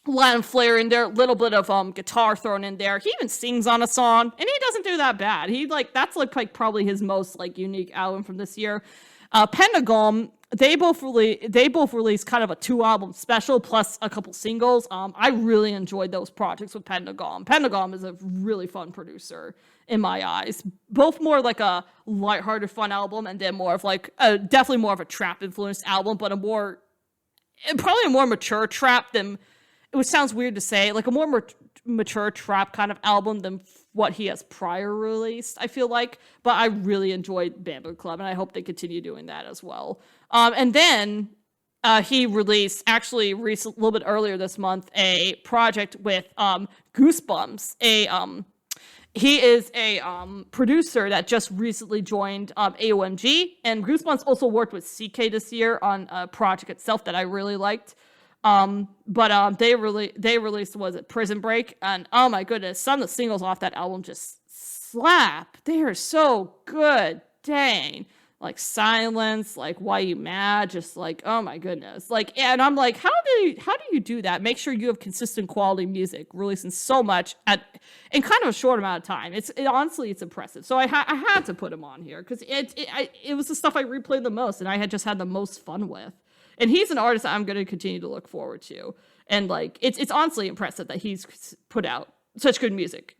Latin flair in there, a little bit of guitar thrown in there. He even sings on a song, and he doesn't do that bad. That's probably his most like unique album from this year. Pentagon, they both released kind of a 2-album special plus a couple singles. I really enjoyed those projects with Pentagon. Pentagon is a really fun producer in my eyes. Both more like a lighthearted fun album, and then more of like definitely more of a trap influenced album, but probably a more mature trap than, which sounds weird to say, like a more mature trap kind of album than what he has prior released, I feel like. But I really enjoyed Bamboo Club, and I hope they continue doing that as well. And then he released, actually a little bit earlier this month, a project with Goosebumps. He is a producer that just recently joined AOMG, and Goosebumps also worked with CK this year on a project itself that I really liked. But they released, was it Prison Break? And oh my goodness, some of the singles off that album just slap. They are so good. Dang. like Silence, like Why You Mad, just like, oh my goodness. Like, and I'm like, how do you do that? Make sure you have consistent quality music, releasing so much in kind of a short amount of time. Honestly, it's impressive. So I had to put him on here because it was the stuff I replayed the most and I had just had the most fun with. And he's an artist that I'm going to continue to look forward to. And like, it's honestly impressive that he's put out such good music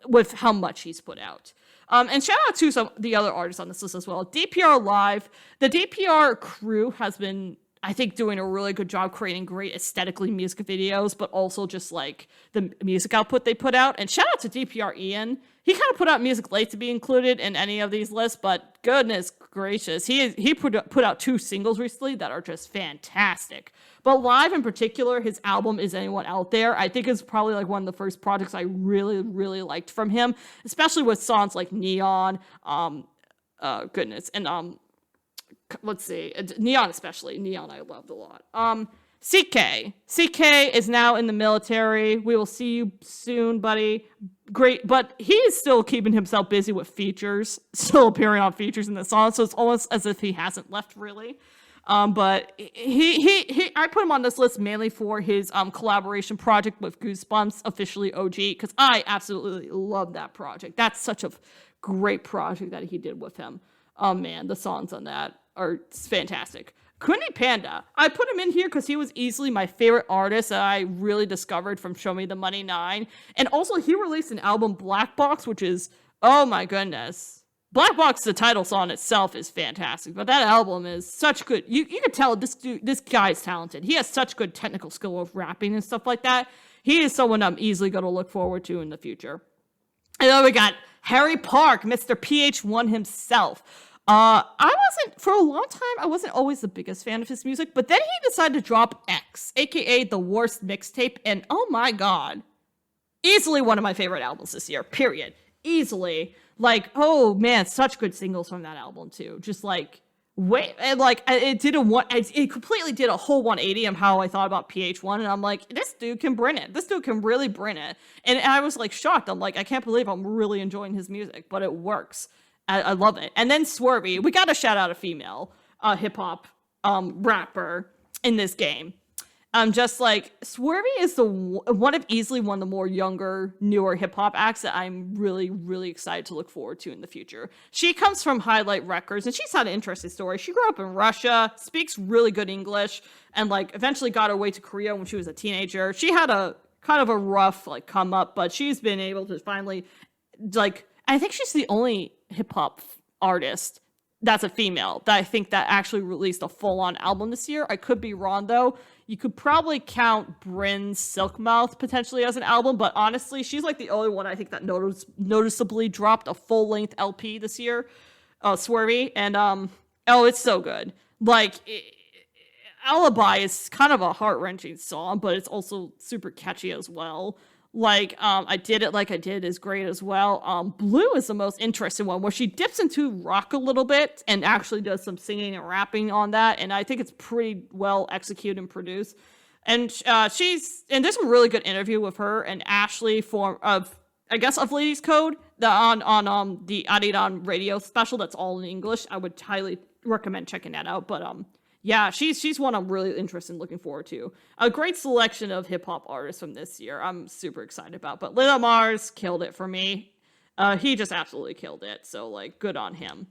with how much he's put out. And shout out to some the other artists on this list as well. DPR Live. The DPR crew has been, I think, doing a really good job creating great aesthetically music videos, but also just like the music output they put out. And shout out to DPR Ian. He kind of put out music late to be included in any of these lists, but goodness gracious, he put out 2 singles recently that are just fantastic. But Live in particular, his album Is Anyone Out There, I think is probably like one of the first projects I really, really liked from him, especially with songs like Neon, goodness, and let's see, Neon especially. Neon I loved a lot. CK is now in the military. We will see you soon, buddy. Great, but he is still keeping himself busy with features, still appearing on features in the song, so it's almost as if he hasn't left really. But I put him on this list mainly for his collaboration project with Goosebumps, officially OG, because I absolutely love that project. That's such a great project that he did with him. Oh man, the songs on that are fantastic. Kuni Panda, I put him in here because he was easily my favorite artist that I really discovered from Show Me the Money 9. And also he released an album, Black Box, which is, oh my goodness. Black Box, the title song itself is fantastic, but that album is such good. You can tell this guy is talented. He has such good technical skill of rapping and stuff like that. He is someone I'm easily going to look forward to in the future. And then we got Harry Park, Mr. PH1 himself. For a long time, I wasn't always the biggest fan of his music, but then he decided to drop X, aka The Worst Mixtape, and oh my god, easily one of my favorite albums this year, period. Easily. Like, oh man, such good singles from that album too. Just like, it completely did a whole 180 of how I thought about PH1, and I'm like, this dude can bring it. This dude can really bring it. And I was like shocked. I'm like, I can't believe I'm really enjoying his music, but it works. I love it. And then Swervy, we got to shout out a female hip-hop rapper in this game. Just like Swervy is one of the more younger, newer hip-hop acts that I'm really, really excited to look forward to in the future. She comes from Highlight Records, and she's had an interesting story. She grew up in Russia, speaks really good English, and like eventually got her way to Korea when she was a teenager. She had a kind of a rough like come up, but she's been able to finally like, I think she's the only hip-hop artist that's a female that I think that actually released a full-on album this year. I could be wrong though. You could probably count Bryn's Silk Mouth potentially as an album, but honestly, she's like the only one I think that noticeably dropped a full-length LP this year, Swervy, and it's so good. Like, Alibi is kind of a heart-wrenching song, but it's also super catchy as well. Like, I Did It Like I Did is great as well. Blue is the most interesting one, where she dips into rock a little bit and actually does some singing and rapping on that, and I think it's pretty well executed and produced. And there's a really good interview with her and Ashley of Ladies Code on the Adidan radio special that's all in English. I would highly recommend checking that out. But yeah, she's one I'm really interested in looking forward to. A great selection of hip-hop artists from this year I'm super excited about. But Lil Mars killed it for me. He just absolutely killed it. So, like, good on him.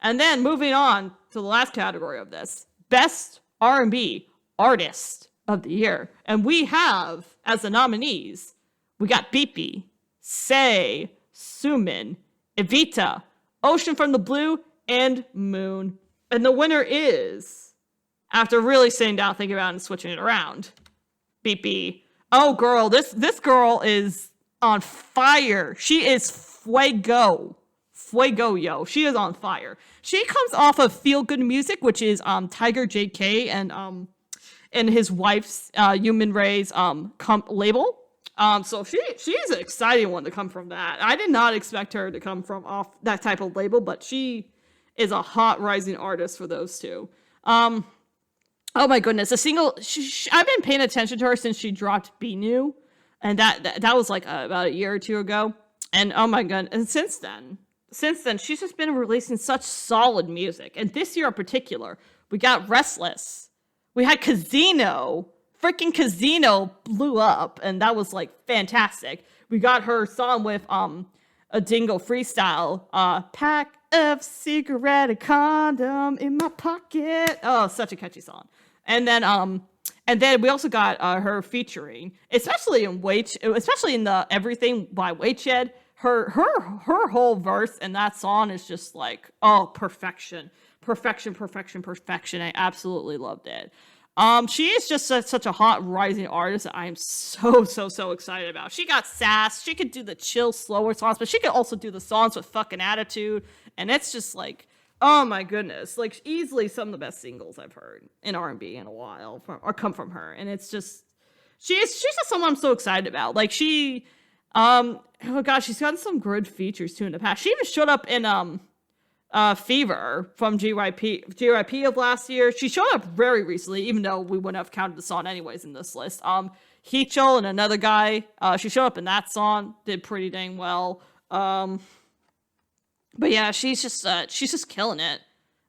And then moving on to the last category of this. Best R&B Artist of the Year. And we have, as the nominees, we got Beepy, Say, Sumin, Evita, Ocean from the Blue, and Moon. And the winner is... after really sitting down, thinking about it, and switching it around, BP. Oh, girl, this girl is on fire. She is fuego, yo. She is on fire. She comes off of Feel Good Music, which is Tiger JK and his wife's Human Ray's label. So she's an exciting one to come from that. I did not expect her to come from off that type of label, but she is a hot rising artist for those two. Oh my goodness, a single. I've been paying attention to her since she dropped Be New, and that was like about a year or two ago. And oh my god, and since then, since then, she's just been releasing such solid music. And this year in particular, we got Restless. We had Casino. Freaking Casino blew up, and that was like fantastic. We got her song with a Dingo freestyle, pack of cigarette and condom in my pocket. Oh, such a catchy song. And then we also got her featuring, especially in the Everything by Waitshed. Her whole verse in that song is just like, oh, perfection. I absolutely loved it. She is just such a hot rising artist that I am so excited about. She got sass. She could do the chill, slower songs, but she could also do the songs with fucking attitude. And it's just like, oh my goodness, like easily some of the best singles I've heard in R&B in a while or come from her. And it's just, she's just someone I'm so excited about. Like oh gosh, she's gotten some good features too in the past. She even showed up in Fever from GYP of last year. She showed up very recently, even though we wouldn't have counted the song anyways in this list. Heechul and another guy, she showed up in that song, did pretty dang well. But yeah, she's just killing it.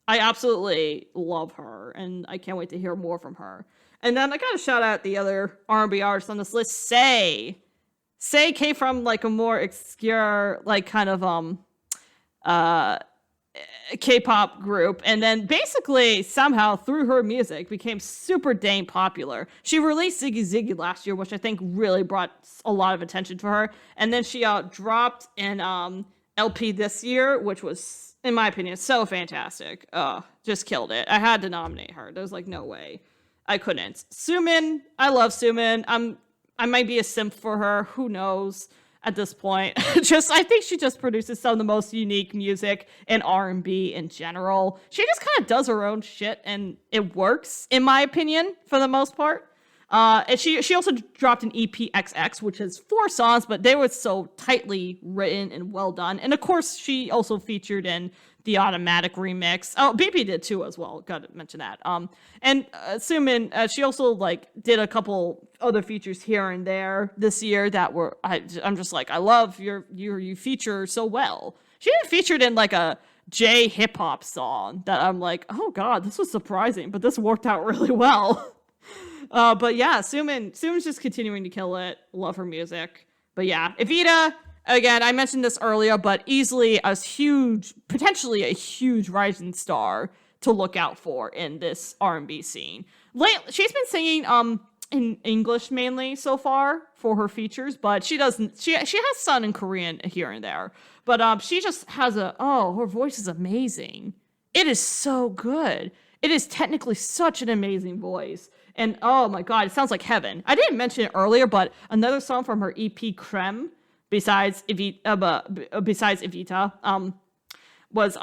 I absolutely love her, and I can't wait to hear more from her. And then I gotta shout out the other R&B artists on this list. Say came from like a more obscure, like kind of K-pop group, and then basically somehow through her music became super dang popular. She released Ziggy Ziggy last year, which I think really brought a lot of attention to her, and then she dropped an LP this year, which was, in my opinion, so fantastic. Just killed it. I had to nominate her. There was like no way I couldn't. Sumin, I love Sumin. I might be a simp for her. Who knows? At this point, I think she just produces some of the most unique music in R&B in general. She just kind of does her own shit, and it works, in my opinion, for the most part. And she also dropped an EP XX, which has 4 songs, but they were so tightly written and well done. And of course, she also featured in the Automatic remix. Oh, BP did too as well. Got to mention that. And Sumin, she also like did a couple other features here and there this year that were I'm just like, I love you feature so well. She even featured in like a J hip-hop song that I'm like, oh god, this was surprising, but this worked out really well. But yeah, Sumin's just continuing to kill it. Love her music. But yeah, Evita, again, I mentioned this earlier, but easily potentially a huge rising star to look out for in this R&B scene. She's been singing in English mainly so far for her features, but she has sung in Korean here and there. But she just has her voice is amazing. It is so good. It is technically such an amazing voice. And oh my god, it sounds like heaven. I didn't mention it earlier, but another song from her EP Creme, besides Evita, was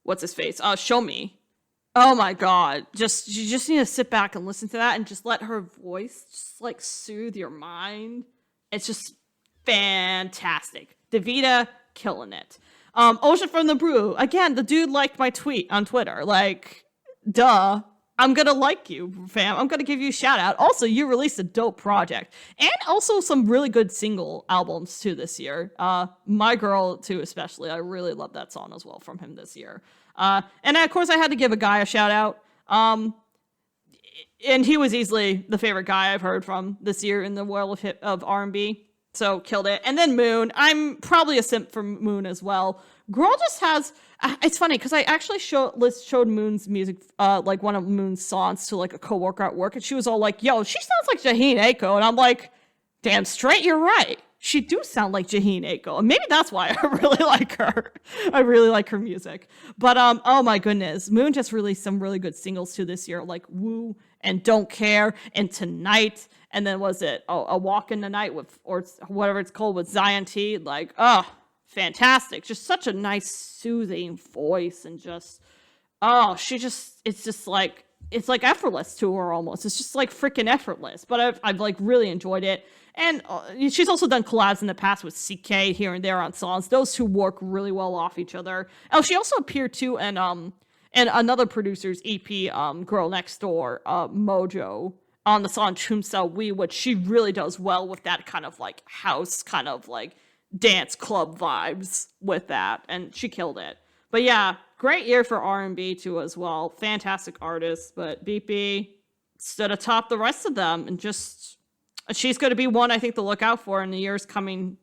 what's his face? Show Me. Oh my god. You just need to sit back and listen to that and just let her voice just like soothe your mind. It's just fantastic. Davida killing it. Ocean from the Brew. Again, the dude liked my tweet on Twitter. Like, duh. I'm gonna like you, fam. I'm gonna give you a shout out. Also, you released a dope project. And also some really good single albums too this year. My Girl too, especially. I really love that song as well from him this year. And of course I had to give a guy a shout out. And he was easily the favorite guy I've heard from this year in the world of R&B. So killed it. And then Moon. I'm probably a simp for Moon as well. Girl just has. It's funny because I actually showed Moon's music, like one of Moon's songs, to like a coworker at work, and she was all like, "Yo, she sounds like Jaheen Aiko," and I'm like, "Damn straight, you're right. She do sound like Jaheen Aiko, and maybe that's why I really like her. I really like her music. But oh my goodness, Moon just released some really good singles too this year, like Woo and Don't Care and Tonight, and then was it A Walk in the Night with, or whatever it's called, with Zion T. Like, fantastic. Just such a nice, soothing voice, and just, it's just like, it's like effortless to her almost. It's just like freaking effortless. But I've like really enjoyed it. And she's also done collabs in the past with CK here and there on songs. Those two work really well off each other. Oh, she also appeared too in another producer's EP, Girl Next Door, Mojo, on the song Chumsa We, which she really does well with that kind of like house, kind of like dance club vibes with that, and she killed it. But yeah, great year for R&B too as well. Fantastic artists, but BP stood atop the rest of them, and just she's going to be one I think to look out for in the years coming.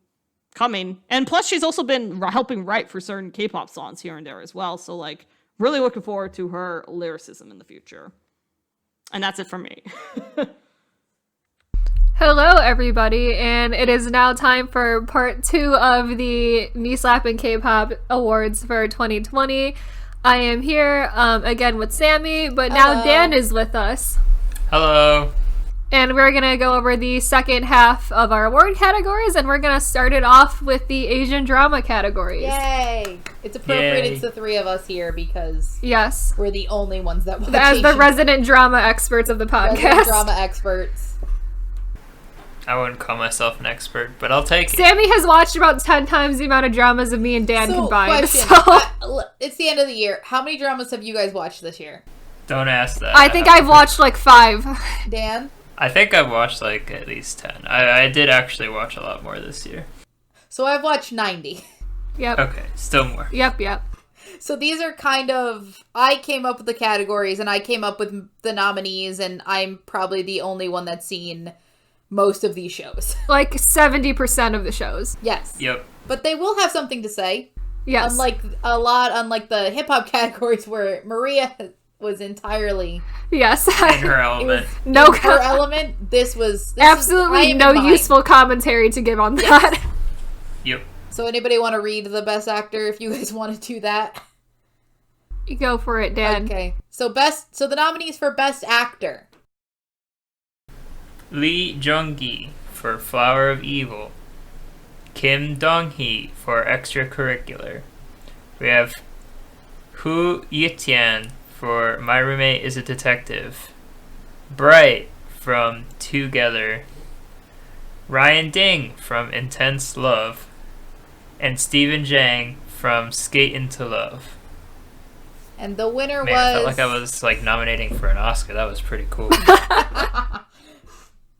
And plus she's also been helping write for certain K-pop songs here and there as well. So like really looking forward to her lyricism in the future. And that's it for me. Hello, everybody, and it is now time for part 2 of the Me Slappin Kpop Awards for 2020. I am here again with Sammy, but now Hello. Dan is with us. Hello. And we're going to go over the second half of our award categories, and we're going to start it off with the Asian drama categories. Yay! It's appropriate Yay. it's the three of us here because Yes. we're the only ones that watch As the Asian- resident drama experts of the podcast. resident drama experts. I wouldn't call myself an expert, but I'll take it. Sammy has watched about 10 times the amount of dramas of me and Dan combined. Question. So It's the end of the year. How many dramas have you guys watched this year? Don't ask that. I think I've watched like 5. Dan? I think I've watched like at least 10. I did actually watch a lot more this year. So I've watched 90. Yep. Okay, still more. Yep. So these are kind of... I came up with the categories and I came up with the nominees, and I'm probably the only one that's seen most of these shows. Like 70% of the shows. Yes. Yep. But they will have something to say. Yes. Unlike the hip-hop categories where Maria was entirely Yes. In her element. No in her element. This I absolutely am no in mine. useful commentary to give on that. Yep. So anybody want to read the best actor if you guys want to do that? Go for it, Dan. Okay. So the nominees for best actor. Lee Jung-gi for Flower of Evil. Kim Dong-hee for Extracurricular. We have Hu Yitian for My Roommate is a Detective. Bright from Together. Ryan Ding from Intense Love. And Stephen Jang from Skate into Love. And the winner Man, I felt was like I was like nominating for an Oscar. That was pretty cool.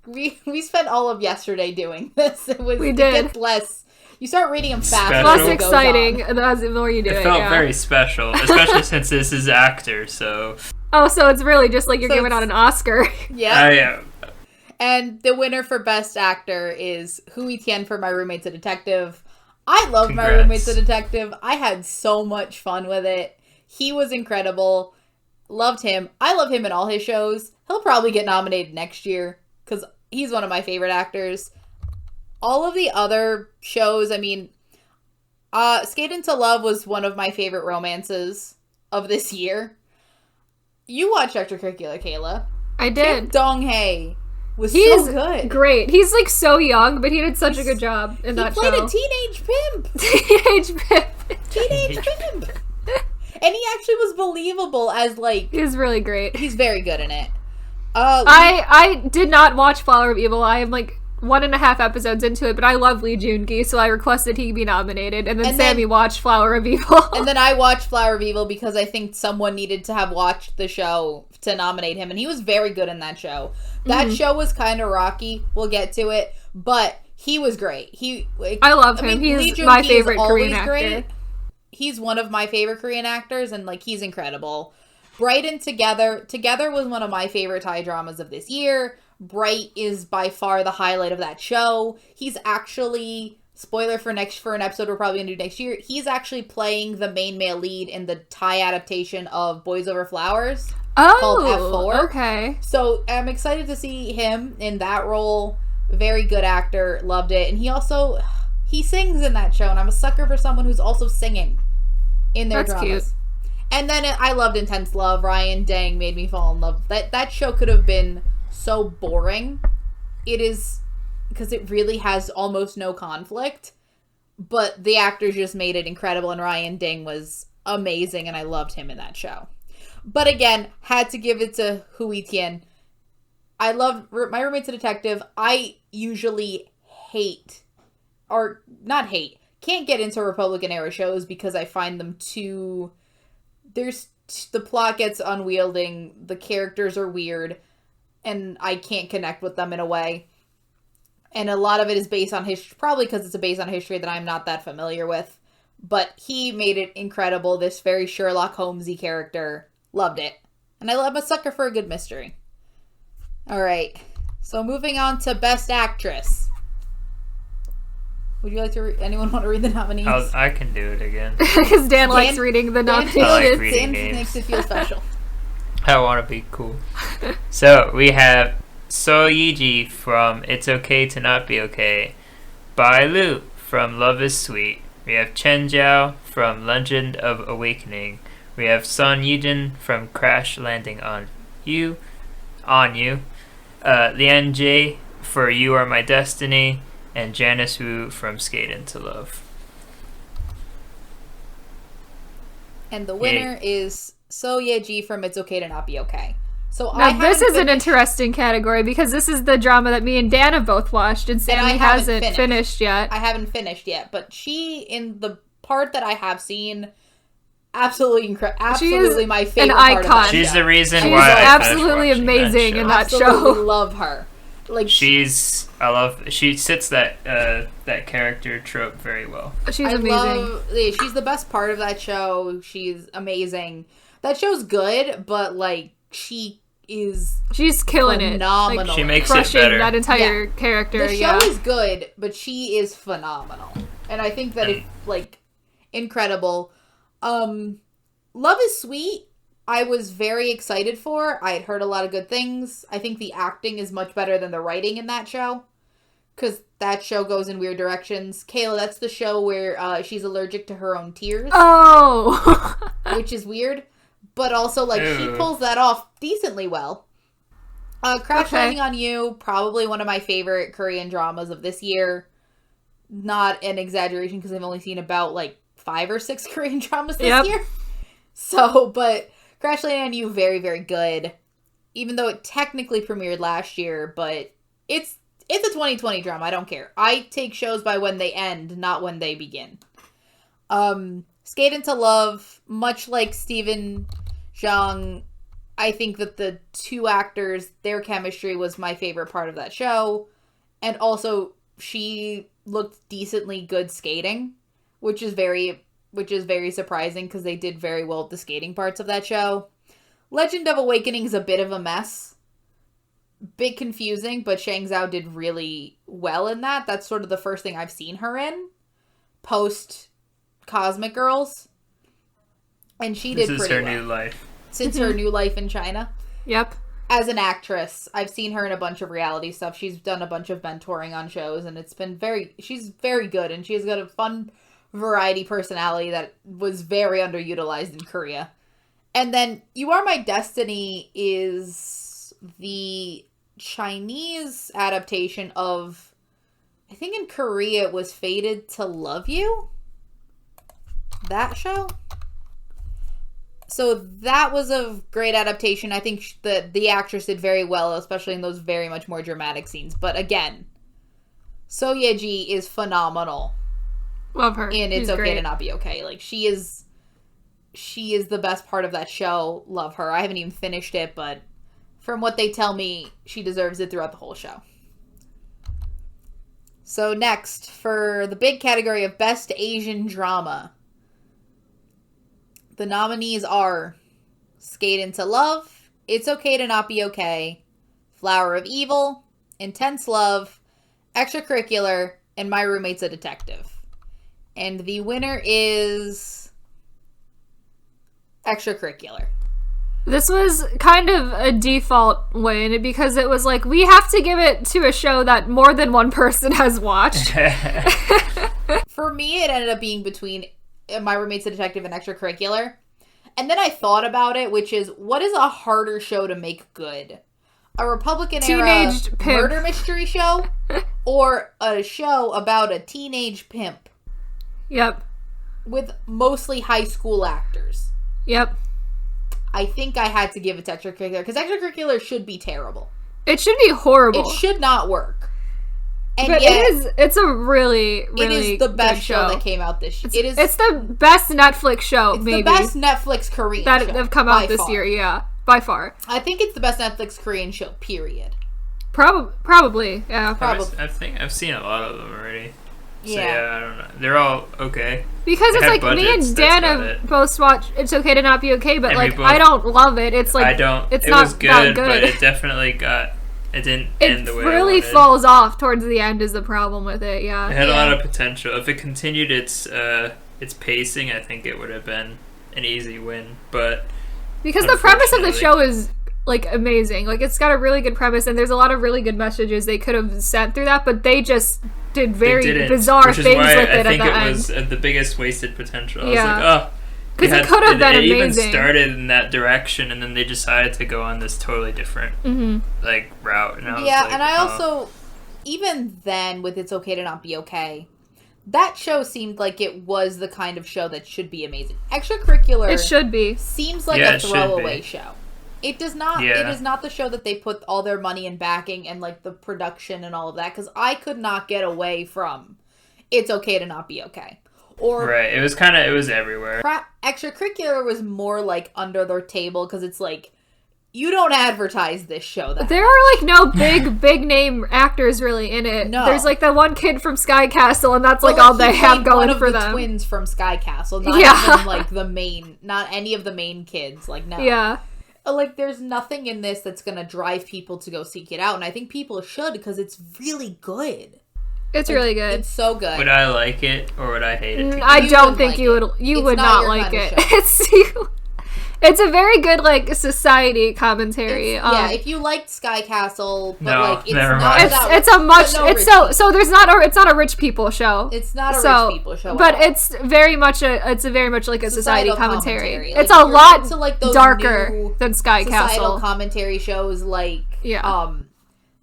we spent all of yesterday doing this. We It did. gets less. You start reading them fast. Special. Less as it goes exciting on. the more you do it. It felt yeah. very special, especially since this is actor, so Oh, so it's really just like you're So giving it's- out an Oscar. Yeah. yeah. And the winner for best actor is Hui Tien for My Roommate's a Detective. I loved My Congrats. Roommate's a Detective. I had so much fun with it. He was incredible. Loved him. I love him in all his shows. He'll probably get nominated next year because he's one of my favorite actors. All of the other shows, I mean, Skate Into Love was one of my favorite romances of this year. You watched Extracurricular, Kayla. I Kim did. Dong-hae was He's so good. great. He's like so young, but he did such a good job in He that played show. a teenage pimp. Teenage pimp. Teenage pimp. And he actually was believable as like He's really great. he's very good in it. I did not watch Flower of Evil. I am like 1.5 episodes into it, but I love Lee Joon-gi, so I requested he be nominated. And then And then- Sammy watched Flower of Evil. and then I watched Flower of Evil because I think someone needed to have watched the show to nominate him, and he was very good in that show. That show was kind of rocky. We'll get to it, but he was great. I love him. Lee He's Joon-gi my is favorite always Korean actor. He's one of my favorite Korean actors, and like he's incredible. Bright and Together was one of my favorite Thai dramas of this year. Bright is by far the highlight of that show. He's actually, spoiler for an episode we're probably gonna do next year, he's actually playing the main male lead in the Thai adaptation of Boys Over Flowers. Called Oh, F4. okay. So I'm excited to see him in that role. Very good actor, loved it. And he sings in that show, and I'm a sucker for someone who's also singing in their That's dramas. cute. And then I loved Intense Love. Ryan Dang made me fall in love. That show could have been so boring. It is, because it really has almost no conflict, but the actors just made it incredible, and Ryan Dang was amazing, and I loved him in that show. But again, had to give it to Hui Tien. I love My Roommate's a Detective. I usually can't get into Republican era shows because I find them too... the plot gets unwielding, the characters are weird, and I can't connect with them in a way. And a lot of it is based on history, probably because it's based on history that I'm not that familiar with. But he made it incredible. This very Sherlock Holmesy character. Loved it. And I'm a sucker for a good mystery. Alright. So moving on to Best Actress. Would you like to anyone want to read the nominees? I can do it again. Because Dan likes reading the nominees. I like reading Dan names. makes it feel special. I want to be cool. So we have So Yeji from It's Okay to Not Be Okay, Bai Lu from Love is Sweet. We have Chen Zhao from Legend of Awakening. We have Son Yijin from Crash Landing on You. Lian Jie for You Are My Destiny, and Janice Wu from Skate Into Love. And the winner is So Yeji from It's Okay to Not Be Okay. So Now, this is an interesting category because this is the drama that me and Dan have both watched, and Sammy hasn't finished yet. I haven't finished yet, but she, in the part that I have seen, absolutely my favorite part of that She's show. the reason She's why I absolutely finished watching amazing in that Absolutely show. love her. Like she sits that character trope very well. She's amazing. She's the best part of that show. She's amazing. That show's good, but like she's killing phenomenal. it. Like, she makes it crushing better. that entire character. The show is good, but she is phenomenal, and I think that it's like incredible. Love is Sweet. I was very excited for. I had heard a lot of good things. I think the acting is much better than the writing in that show, because that show goes in weird directions. Kayla, that's the show where she's allergic to her own tears. Oh, which is weird, but also like she pulls that off decently well. Crash Landing on You, probably one of my favorite Korean dramas of this year. Not an exaggeration because I've only seen about like 5 or 6 Korean dramas this year. So, but Crash Landing on You, very, very good. Even though it technically premiered last year, but it's a 2020 drama. I don't care. I take shows by when they end, not when they begin. Skate Into Love, much like Steven Zhang, I think that the two actors, their chemistry was my favorite part of that show. And also, she looked decently good skating, which is very surprising because they did very well with the skating parts of that show. Legend of Awakening is a bit of a mess. Bit confusing, but Shang Zhao did really well in that. That's sort of the first thing I've seen her in post Cosmic Girls. And she did pretty well. This is her new life. Since her new life in China. Yep. As an actress, I've seen her in a bunch of reality stuff. She's done a bunch of mentoring on shows, and she's very good, and she's got a fun variety personality that was very underutilized in Korea. And then You Are My Destiny is the Chinese adaptation of, I think in Korea it was Fated to Love You. That show. So that was a great adaptation. I think the actress did very well, especially in those very much more dramatic scenes. But again, So Yeji is phenomenal. Love her. And it's She's okay great. to not be okay. Like she is the best part of that show. Love her. I haven't even finished it, but from what they tell me, she deserves it throughout the whole show. So next, for the big category of Best Asian Drama, the nominees are Skate Into Love, It's Okay to Not Be Okay, Flower of Evil, Intense Love, Extracurricular, and My Roommate's a Detective. And the winner is Extracurricular. This was kind of a default win because it was like, we have to give it to a show that more than one person has watched. For me, it ended up being between My Roommate's a Detective and Extracurricular. And then I thought about it, which is, what is a harder show to make good? A Republican-era Teenage pimp. murder mystery show? Or a show about a teenage pimp Yep. with mostly high school actors? Yep. I think I had to give it to Extracurricular, because Extracurricular should be terrible. It should be horrible. It should not work. And but yet, it's a really, really it is the best good show that came out this year. It's the best Netflix show, It's maybe. the best Netflix Korean that show have come by out this far. year, yeah. By far. I think it's the best Netflix Korean show, period. Probably, yeah. Probably. I think I've seen a lot of them already. So Yeah. yeah, I don't know. They're all okay. Because They it's had like me budgets, and that's Dan about have it. both watched It's Okay to Not Be Okay, but And like we both- I don't love it. It's like I don't. it's it not was that good, but good. it definitely got. It didn't It end the way really I wanted. falls off towards the end is the problem with it. Yeah. It had a Yeah. lot of potential. If it continued its pacing, I think it would have been an easy win. But Because the premise of the Unfortunately. show is like amazing. Like it's got a really good premise and there's a lot of really good messages they could have sent through that, but they just did they very didn't, bizarre which is things why with I it at think the it end. was the biggest wasted potential. I Yeah. was like, oh. 'Cause we it could have been It even amazing. started in that direction, and then they decided to go on this totally different like route. And I was Yeah, like, and I oh. also, even then, with It's Okay to Not Be Okay, that show seemed like it was the kind of show that should be amazing. Extracurricular It should be. seems like Yeah, a it should throwaway be. show. It does not. Yeah. It is not the show that they put all their money in backing and like the production and all of that. Because I could not get away from It's Okay to Not Be Okay. Or Right, it was everywhere. Extracurricular was more like under their table because it's like you don't advertise this show that There are like no big name actors really in it. No. There's like the one kid from Sky Castle, and that's But, like all they he have played going one of for the them. twins from Sky Castle, not Yeah. even like the main, not any of the main kids. Like no, Yeah. like there's nothing in this that's gonna drive people to go seek it out, and I think people should because it's really good. It's really good. It's so good. Would I like it or would I hate it? I You don't wouldn't think like you it. would. You It's would not not your like kind of it. show. It's a very good like society commentary. Yeah, if you liked Sky Castle, but No, like it's never not mind. about, it's a much. but no It's rich so people. there's it's not a rich people show. It's not a so, rich people show, but at all. it's very much like a society Societal commentary. commentary. It's Like, a if you're lot into, like, those darker new than Sky societal Castle. commentary shows like Yeah.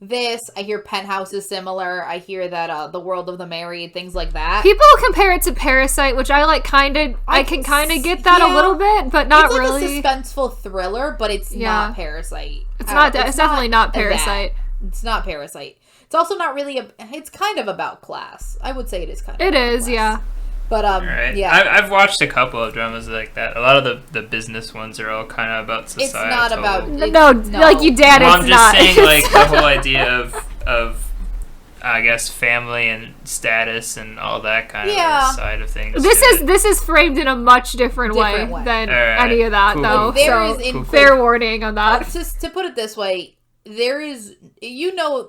this. I hear Penthouse is similar. I hear that The World of the Married, things like that. People compare it to Parasite, which I like kind of. I can kind of get that a yeah. little bit, but not It's like really. a suspenseful thriller, but it's Yeah. not Parasite. It's not. It's definitely not that. Parasite. It's not Parasite. It's also not really it's kind of about class. I would say it is kind of It about is, class. yeah. But Right. yeah. I've watched a couple of dramas like that. A lot of the business ones are all kind of about It's society. not about No, like you, Dan. Well, It's I'm not. just saying, like the whole idea of I guess family and status and all that kind Yeah. of side of things. This is framed in a much different way Different way. than Alright, any of that, cool. though. There So is in fair warning on that. just to put it this way, there is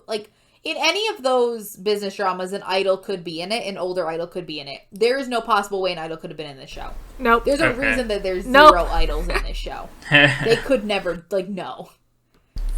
like in any of those business dramas, an idol could be in it, an older idol could be in it. There is no possible way an idol could have been in this show. Nope. There's a Okay. reason that there's Nope. 0 idols in this show. They could never no.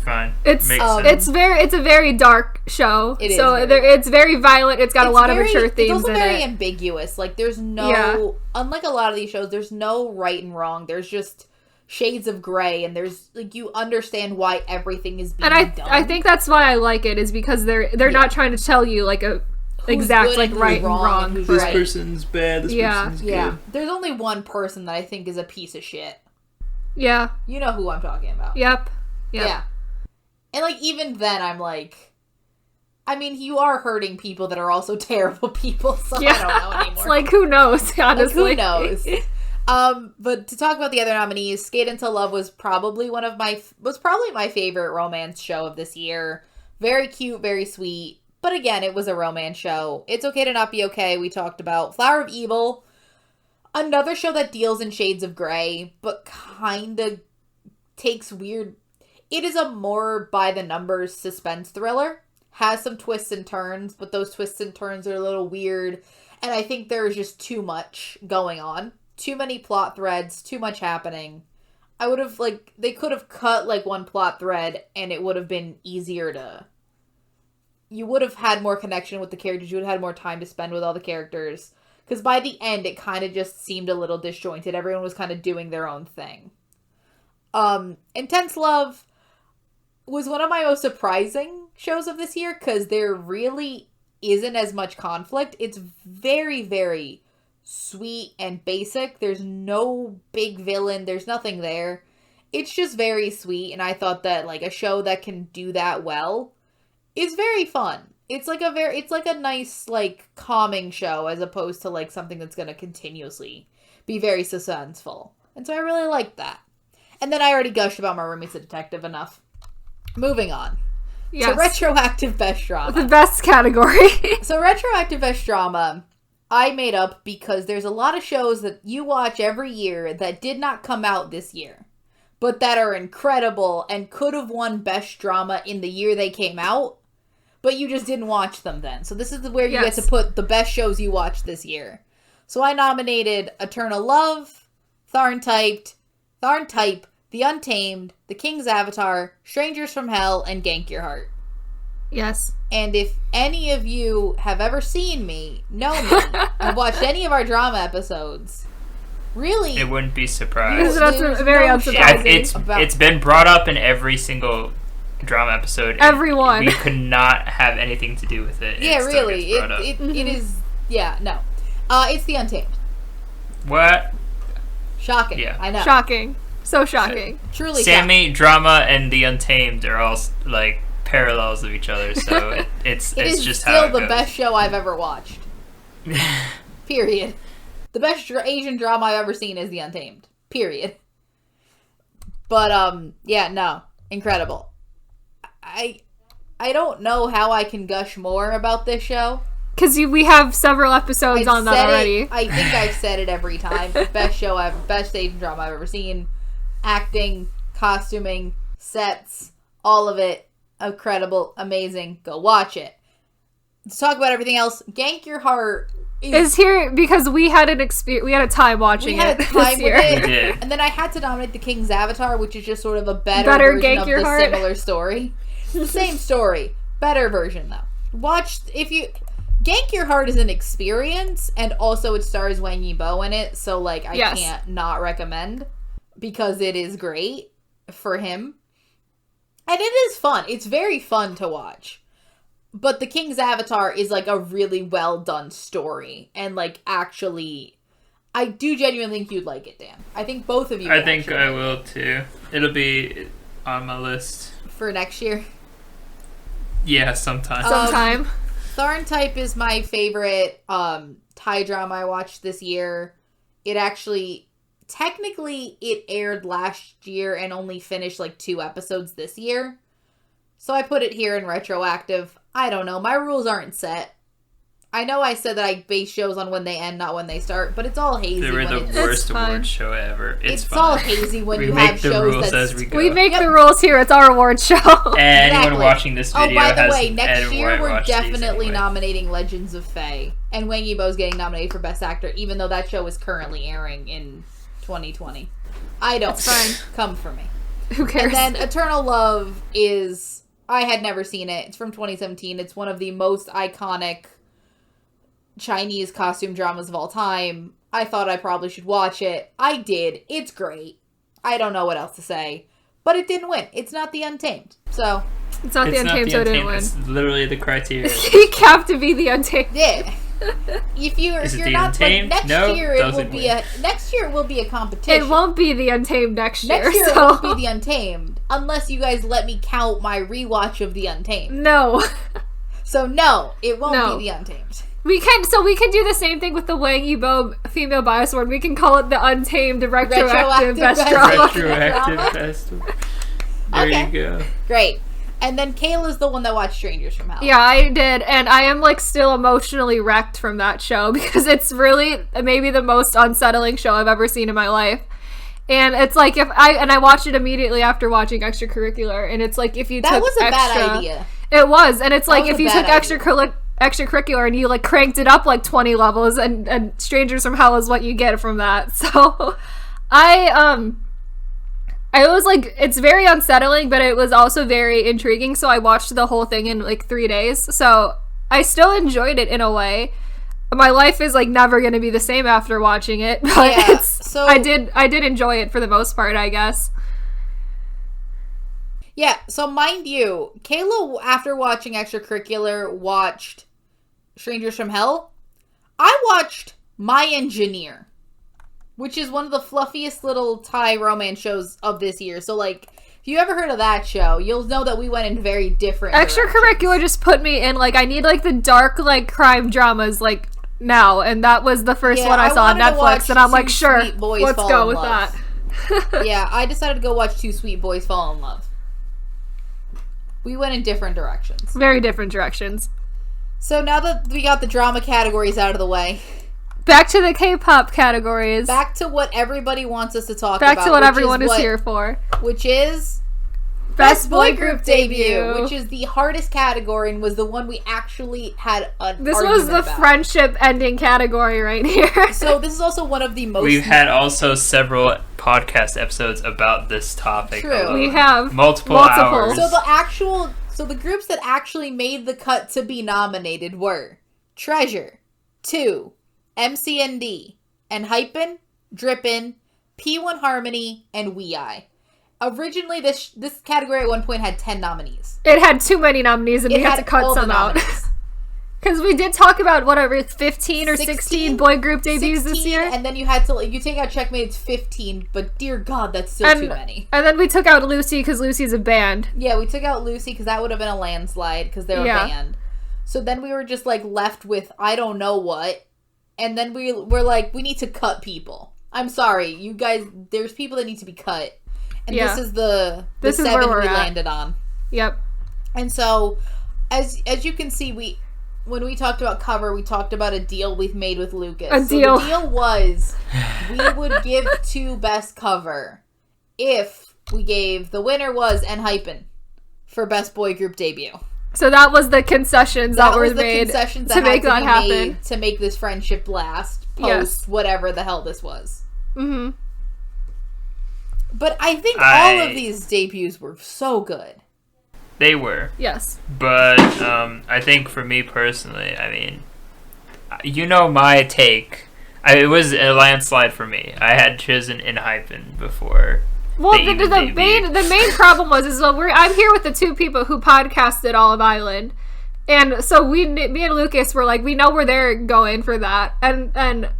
Fine. It's Makes it's sense. a very dark show. It is so very there, it's very violent. It's got a It's lot of very- mature It's themes also in very it. ambiguous. Like there's no Yeah. unlike a lot of these shows, there's no right and wrong. There's just shades of gray, and there's like you understand why everything is being And done. I think that's why I like it is because they're not trying to tell you like a exact good like and who's right and wrong wrong. and who's This right. person's bad. This Yeah. person's Yeah, good. there's only one person that I think is a piece of shit. Yeah. You know who I'm talking about. Yep. Yep. Yeah. And like even then I'm like I mean, you are hurting people that are also terrible people, so I don't know anymore. It's like who knows, honestly. Who knows? But to talk about the other nominees, Skate Into Love was probably my favorite romance show of this year. Very cute, very sweet. But again, it was a romance show. It's Okay to Not Be Okay. We talked about Flower of Evil. Another show that deals in shades of gray, but kind of takes weird... It is a more by-the-numbers suspense thriller. Has some twists and turns, but those twists and turns are a little weird. And I think there's just too much going on. Too many plot threads, too much happening. I would have, they could have cut, one plot thread, and it would have been easier to... You would have had more connection with the characters. You would have had more time to spend with all the characters. Because by the end, it kind of just seemed a little disjointed. Everyone was kind of doing their own thing. Intense Love was one of my most surprising shows of this year, because there really isn't as much conflict. It's very, very sweet and basic. There's no big villain. There's nothing there. It's just very sweet, and I thought that, a show that can do that well is very fun. It's like a nice, calming show, as opposed to, something that's gonna continuously be very suspenseful. And so I really liked that. And then I already gushed about My Roommate's a Detective enough. Moving on. Yes. So retroactive best The drama. best category. So retroactive best drama, I made up because there's a lot of shows that you watch every year that did not come out this year, but that are incredible and could have won best drama in the year they came out, but you just didn't watch them then. So this is where you get to put the best shows you watched this year. So I nominated Eternal Love, Tharn Type, The Untamed, The King's Avatar, Strangers from Hell, and Gank Your Heart. Yes. And if any of you have ever seen me, know me, have watched any of our drama episodes, really, It wouldn't be surprised. That's there's very no unsurprising. show It's been brought up in every single drama episode. and Everyone. We could not have anything to do with it. Yeah, It still really. gets brought up. It is. Yeah, no. It's The Untamed. What? Shocking. Yeah. I know. Shocking. So shocking. Truly Sammy, Drama, and The Untamed are all like parallels of each other, so it's shocking. It is just how still it the goes. best show I've ever watched. Period. The best Asian drama I've ever seen is The Untamed. Period. But yeah, no, incredible. I don't know how I can gush more about this show. Because we have several episodes I've on that said already. it, I think I've said it every time. Best Asian drama I've ever seen. Acting, costuming, sets, all of it. Incredible, amazing. Go watch it. Let's talk about everything else. Gank Your Heart Is here because we had an experience. We had a time watching we had it a time this year. with it. We did. And then I had to nominate The King's Avatar, which is just sort of a better Better version Gank of Your the Heart. similar story. Same story. Better version, though. Gank Your Heart is an experience, and also it stars Wang Yibo in it, so, like, I Yes. can't not recommend, because it is great for him. And it is fun. It's very fun to watch. But The King's Avatar is, like, a really well-done story, and, like, actually, I do genuinely think you'd like it, Dan. I think both of you I would think actually I like will too. It'll be on my list. it for next year. Yeah, sometime. Sometime. Tharn Type is my favorite Thai drama I watched this year. It actually, technically, it aired last year and only finished like 2 episodes this year. So I put it here in retroactive. I don't know. My rules aren't set. I know I said that I base shows on when they end, not when they start, but it's all hazy. They were when the it's, worst fine. award show ever. It's fine. all hazy when we you make have the shows rules that's... as we go. We make Yep. the rules here. It's our award show. And anyone Exactly. watching this video Oh, by the has way, next and year won't we're watch these definitely anyway. nominating Legends of Fae. And Wang Yibo's getting nominated for Best Actor, even though that show is currently airing in 2020. I don't It's care. fine. Come for me. Who cares? And then Eternal Love is... I had never seen it. It's from 2017. It's one of the most iconic Chinese costume dramas of all time. I thought I probably should watch it. I did. It's great. I don't know what else to say. But it didn't win. It's not The Untamed. So, it's not It's the not Untamed, the so it didn't Untamed. win. It's literally the criteria. You have to be the Untamed. yeah. If you're Is it you're The not like Untamed? next No, year it will doesn't be win. next year it will be a competition. It won't be the Untamed next year. Next year it so. won't be The Untamed unless you guys let me count my rewatch of The Untamed. No. So no, it won't No. be The Untamed. We can do the same thing with the Wang Yibo female bias award. We can call it the Untamed retroactive best Best drama. Retroactive Drama. festival. There Okay. you go. Great. And then Kayla's the one that watched Strangers from Hell. Yeah, I did, and I am like still emotionally wrecked from that show because it's really maybe the most unsettling show I've ever seen in my life. And it's like I watched it immediately after watching Extracurricular, and it's like if you That took was a extra, bad idea. It was, and it's like was if a you bad took idea. extracurricular and you like cranked it up like 20 levels, and Strangers from Hell is what you get from that. So I was like, it's very unsettling, but it was also very intriguing. So I watched the whole thing in like 3 days. So I still enjoyed it in a way. My life is like never going to be the same after watching it, but Yeah, so- I did enjoy it for the most part, I guess. Yeah, so mind you, Kayla, after watching Extracurricular, watched Strangers from Hell. I watched My Engineer, which is one of the fluffiest little Thai romance shows of this year. So, like, if you ever heard of that show, you'll know that we went in very different Extracurricular directions. just put me in like I need like the dark like crime dramas like now, and that was the first Yeah, one I saw on wanted to watch Netflix, and I'm like, Two sure, Sweet Boys let's Fall go in with Love. that. Yeah, I decided to go watch Two Sweet Boys Fall in Love. We went in different directions. Very different directions. So now that we got the drama categories out of the way, Back to the K-pop categories. back to what everybody wants us to talk about. Back to what which everyone is what- here for. Which is Best boy group debut. which is the hardest category and was the one we actually had an This argument was the about. friendship ending category right here. So this is also one of the most... We've had also several podcast episodes about this topic. True. alone. We have multiple multiples. hours. So the groups that actually made the cut to be nominated were Treasure, 2, MCND, ENHYPEN, Drippin', P1 Harmony, and WeI. Originally, this category at one point had 10 nominees. It had too many nominees and we had to cut all the some out. nominees. Because we did talk about, whatever, 15 or 16 16 boy group debuts this 16, year. and then you had to, you take out Checkmate, it's 15, but dear God, that's still too many. And then we took out Lucy because Lucy's a band. Yeah, we took out Lucy because that would have been a landslide because they're a band. So then we were just like left with I don't know what, and then we're like we need to cut people. I'm sorry, you guys. There's people that need to be cut, and this is the This is 7 where we're we at. landed on. Yep. And so, as you can see, when we talked about cover, we talked about a deal we've made with Lucas. A So deal. the deal was we would give 2 best cover if we gave the winner was ENHYPEN for best boy group debut. So that was the concessions that were was the made concessions to that make had that be happen. made to make this friendship last post Yes. whatever the hell this was. Mm-hmm. But I think all of these debuts were so good. They were. Yes. But I think for me personally, I mean, you know my take. It was a landslide for me. I had chosen ENHYPEN before. Well, they the even debuted. main problem was I'm here with the 2 people who podcasted Olive Island, and so me and Lucas were like, we know where they're going for that, and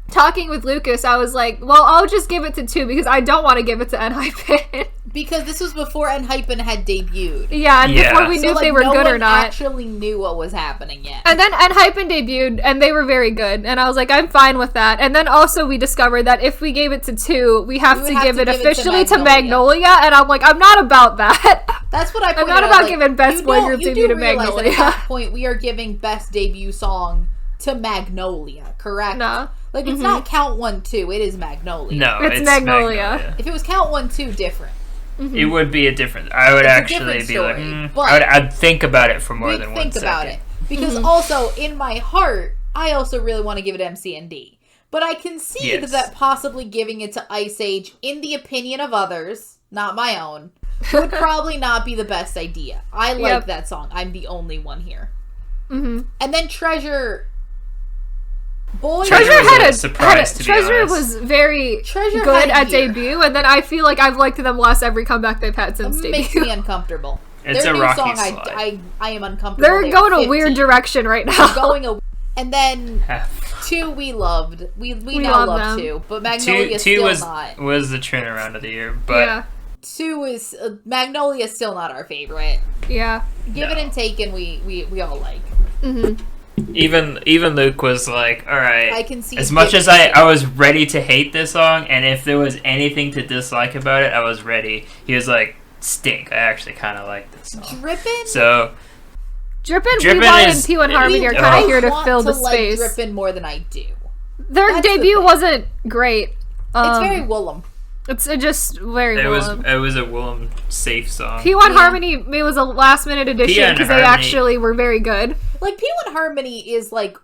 talking with Lucas, I was like, well, I'll just give it to 2 because I don't want to give it to ENHYPEN. Because this was before ENHYPEN had debuted. Yeah, and Yeah. before we knew if they were no good or one not. actually knew what was happening yet. And then ENHYPEN debuted, and they were very good. And I was like, I'm fine with that. And then also we discovered that if we gave it to 2, we have would to have give to it give it to officially to Magnolia. Magnolia. And I'm like, I'm not about that. That's what I I'm pointed not out, about like, giving best you boy don't- group you debut do to realize Magnolia. At that point, we are giving best debut song to Magnolia, correct? No. Like, it's not Count 1, 2, it is Magnolia. No, It's it's Magnolia. If it was Count 1, 2, different. It would be a different. I would It's a actually different be like, story, but I'd think about it for more We'd than 1 think second. about it. Because also, in my heart, I also really want to give it MCND. But I can see Yes. that possibly giving it to Ice Age, in the opinion of others, not my own, would probably not be the best idea. I like Yep. that song. I'm the only one here. Mm-hmm. And then Treasure... Boy, Treasure was had a a surprise, to be Treasure honest. was very Treasure good had at year. debut, and then I feel like I've liked them less every comeback they've had since It makes debut. me uncomfortable. It's Their a new rocky song, slide. I am uncomfortable. They're They going are a weird 15. direction right They're now. going a... And then 2 we loved. We now love love them. 2. But Magnolia's Two still was not. was the turnaround of the year, but Yeah. 2 is... Magnolia's still not our favorite. Yeah. Given No. and Taken we all like. Mm-hmm. even Luke was like, all right. I can see as much Given as and I was ready to hate this song, and if there was anything to dislike about it, I was ready. He was like, stink. I actually kind of like this song. Drippin'? So Drippin', Drippin' WeI, and is- P1 Harmony are we kind of don't here to want fill the like space. Drippin' more than I do. Their That's the debut thing. wasn't great. It's very Woolham. It's just very it was Willem. it was a Willem safe song. P1 Yeah. Harmony, it was a last minute addition P1 because they Harmony- actually were very good. Like, P1 Harmony is, like...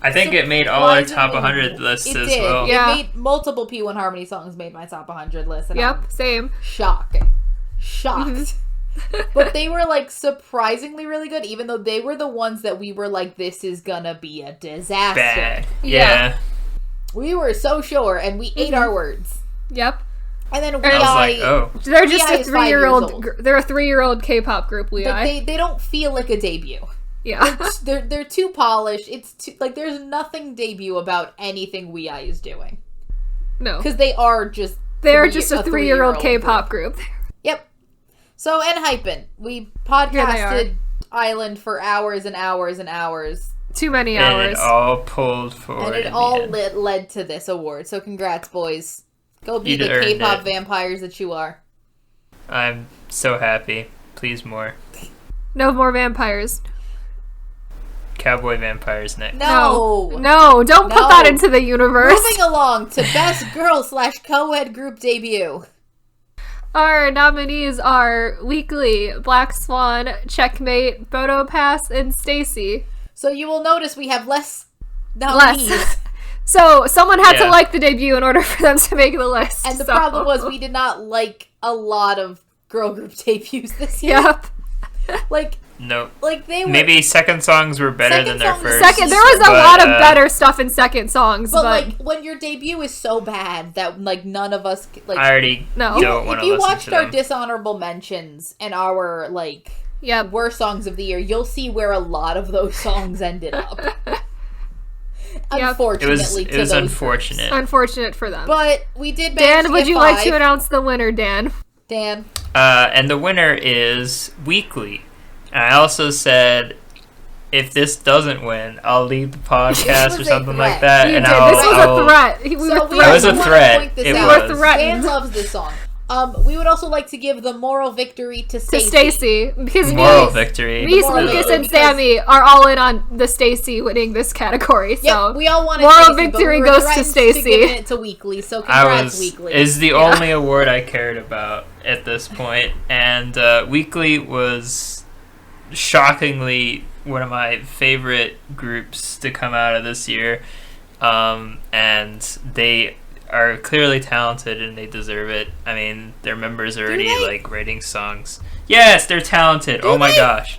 I think it made all our top surprisingly- 100 lists it as did. well. Yeah. It made multiple P1 Harmony songs made my top 100 list. And Yep, I'm same. shocked. But they were, like, surprisingly really good, even though they were the ones that we were like, this is gonna be a disaster. Bad. Yeah. Yeah. We were so sure, and we ate our words. Yep. And then I was like, oh. They're just WeI a is 5 years 3-year-old. old. They're a 3-year-old K-pop group. But WeI. they don't feel like a debut. Yeah. They're too polished. It's too, like, there's nothing debut about anything WeI is doing. No. Because they are just... They're just a 3-year-old three-year-old K-pop group. Yep. So, ENHYPEN. We Here they podcasted Island for hours and hours and hours. Too many And hours. it all pulled forward. And it in all the end. led to this award. So, congrats, boys. Go be You the earned K-pop it. vampires that you are. I'm so happy. Please more. No more vampires. Cowboy vampires next. No. No, don't put No. that into the universe. Moving along to best girl/co-ed group debut. Our nominees are Weekly, Black Swan, Checkmate, Photo Pass, and Stacy. So you will notice we have less nominees. Less. So someone had to Yeah. like the debut in order for them to make the list. And the so. problem was we did not like a lot of girl group debuts this year. Yep. Like No. they were Maybe second songs were better Second than their songs- first. Second, there was a but, lot of better stuff in second songs, but but like when your debut is so bad that like none of us like I already No. don't want if to you listen watched to our them. dishonorable mentions and our like yep. worst songs of the year, you'll see where a lot of those songs ended up. Unfortunately, it was to those unfortunate. Unfortunate for them. But we did manage Dan, to would get you 5. like to announce the winner, Dan? Dan, And the winner is Weekly. And I also said, if this doesn't win, I'll leave the podcast or was a something like threat. that. You and did. I'll, This was I'll- a threat. We So were we That threatened. was a also wanna threat. point this It out. We were was. threatened. Dan loves this song. We would also like to give the moral victory to To Stacey. Stacy. Because Moral me, victory. me, moral Lucas, victory, and because- Sammy are all in on the Stacy winning this category. Yep, So we all wanted moral Stacey, but victory we were goes to threatened Stacey. giving it to Weekly, so I congrats, was Weekly. is the only award I cared about at this point, and Weekly was shockingly one of my favorite groups to come out of this year, and they are clearly talented and they deserve it. I mean, their members are already they? like writing songs. Yes, they're talented. Do Oh my they? gosh.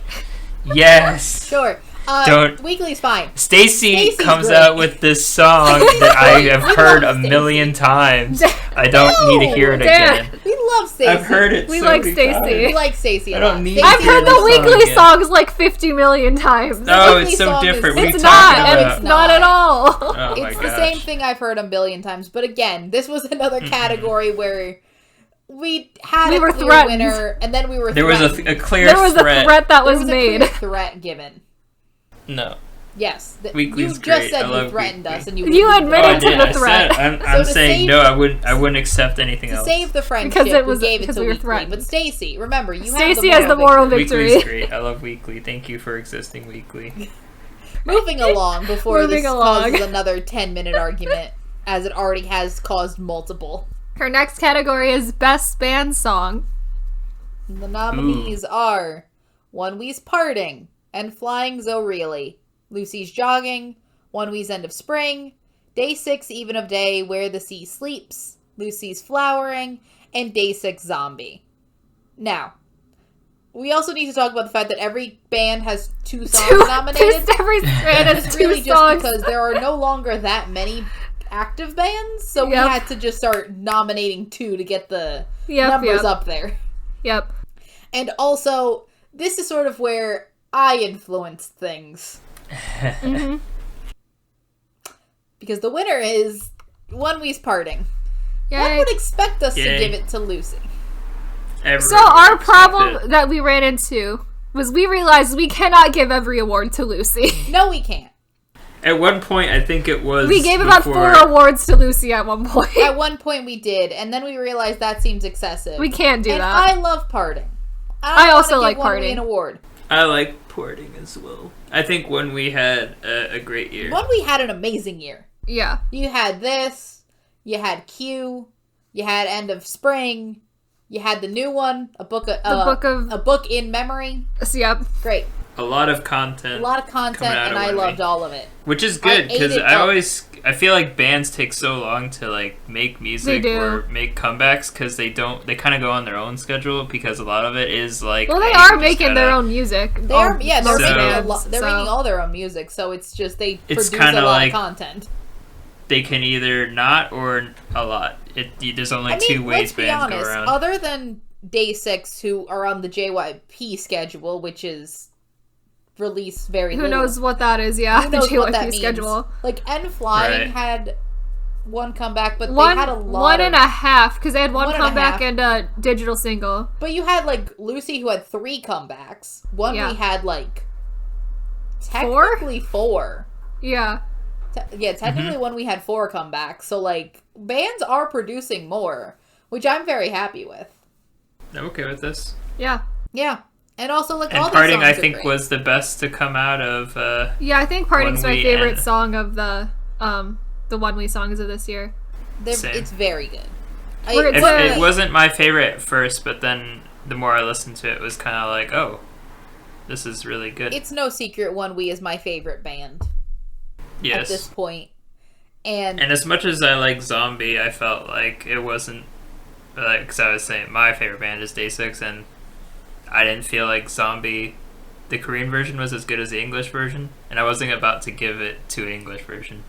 Yes. Sure. Don't- Weekly's fine. Stacy Stacey's comes great. out with this song that I have We heard a love Stacey. million times. I don't need to hear it Dan. again. We love Stacey. I've heard it. We so like many Stacey. We like Stacey a I don't lot. need Stacey I've heard this the song Weekly again. songs like 50 million times. No, Weekly it's so song is- different. We It's talked not, about- and it's not at all. Oh my It's gosh. the same thing I've heard a billion times. But again, this was another category where we had We a were clear threatened. winner, and then we were There was threatened. a clear There was threat. a threat that There was a made. clear threat given. No. Yes. Weekly's you just great. said I you love threatened Weekly. us, and you You wouldn't admitted Oh, I to did. the I threat. said, So I'm to saying save- no. I wouldn't accept anything To else. save the friendship, Because it was- we gave it because to we were Weekly. threatened. But Stacy, remember, you Stacy have has the moral victory. victory. Weekly's great. I love Weekly. Thank you for existing, Weekly. Moving along before Moving this along. causes another 10-minute argument, as it already has caused multiple. Her next category is Best Band Song. The nominees are One We's Parting and Flying So Really, Lucy's Jogging, One We's End of Spring, Day 6 Even of Day Where the Sea Sleeps, Lucy's Flowering, and Day 6 Zombie. Now, we also need to talk about the fact that every band has 2 songs nominated. Just every band has It's 2 really just songs. because there are no longer that many active bands, so we Yep. had to just start nominating 2 to get the Yep, numbers yep. up there. Yep. And also, this is sort of where I influenced things. Mm-hmm. Because the winner is One We's Parting. One Yay. would expect us to Yay. give it to Lucy. Everyone So our accept problem it. that we ran into was we realized we cannot give every award to Lucy. No, we can't. At one point, I think it was. We gave about before- 4 awards to Lucy at one point. At one point we did, and then we realized that seems excessive. We can't do and that. I love Parting. I also wanna like give One We Parting. an award. I like Porting as well. I think when we had a great year. One We had an amazing year. Yeah. You had this, you had Q, you had End of Spring, you had the new one, a book in memory. So, yep. Great. A lot of content. A lot of Coming content, out and of I One loved We. all of it. Which is good I because ate it I up. always I feel like bands take so long to like make music do. or make comebacks because they kind of go on their own schedule because a lot of it is like Well, they hey, are you just making their gotta- own music. They're Most making bands, they're so- making all their own music, so it's just they It's produce a kinda lot like- of content. They can either not or a lot. There's only I mean, two ways let's be bands honest. go around. Other than Day 6, who are on the JYP schedule, which is released very Who little. knows what that is, yeah. Who The knows what JYP that means? schedule. Like, N Flying Right. had one comeback, but One, they had a lot one of... and a half, because they had one One and a comeback half. and a digital single. But you had, like, Lucy, who had 3 comebacks. One Yeah. we had, like, technically 4. Yeah. Technically one we had 4 comebacks. So, like, bands are producing more, which I'm very happy with. I'm okay with this. Yeah. Yeah. And also, like, And all Parting, these I songs are think, great. was the best to come out of. Yeah, I think Parting's One my We favorite and- song of the One We songs of this year. Same. It's very good. Where it's It wasn't my favorite at first, but then the more I listened to it, it was kind of like, oh, this is really good. It's no secret One We is my favorite band Yes. at this point. And And as much as I like Zombie, I felt like it wasn't, like, because I was saying my favorite band is Day 6, and I didn't feel like Zombie, the Korean version, was as good as the English version, and I wasn't about to give it to an English version.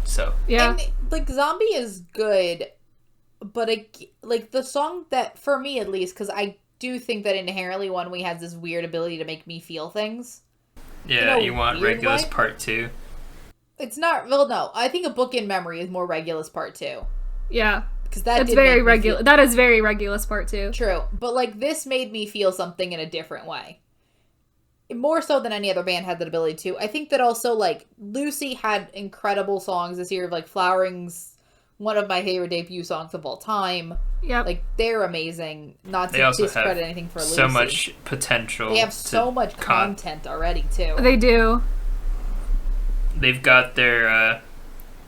So, Yeah. And, like, Zombie is good, but, like, the song that, for me at least, because I do think that inherently One We has this weird ability to make me feel things. yeah, In a you want weird Regulus way? Part 2. It's not, well, no. I think A Book in Memory is more Regulus Part 2. Yeah. Because that That's did very make me regular. feel- That is very Regulus part 2. True. But, like, this made me feel something in a different way. More so than any other band had that ability to. I think that also, like, Lucy had incredible songs this year. Like, Flowering's one of my favorite debut songs of all time. Yep. Like, they're amazing. Not They to also discredit have anything for Lucy. so much potential. They have to so much content already, too. They do. They've got their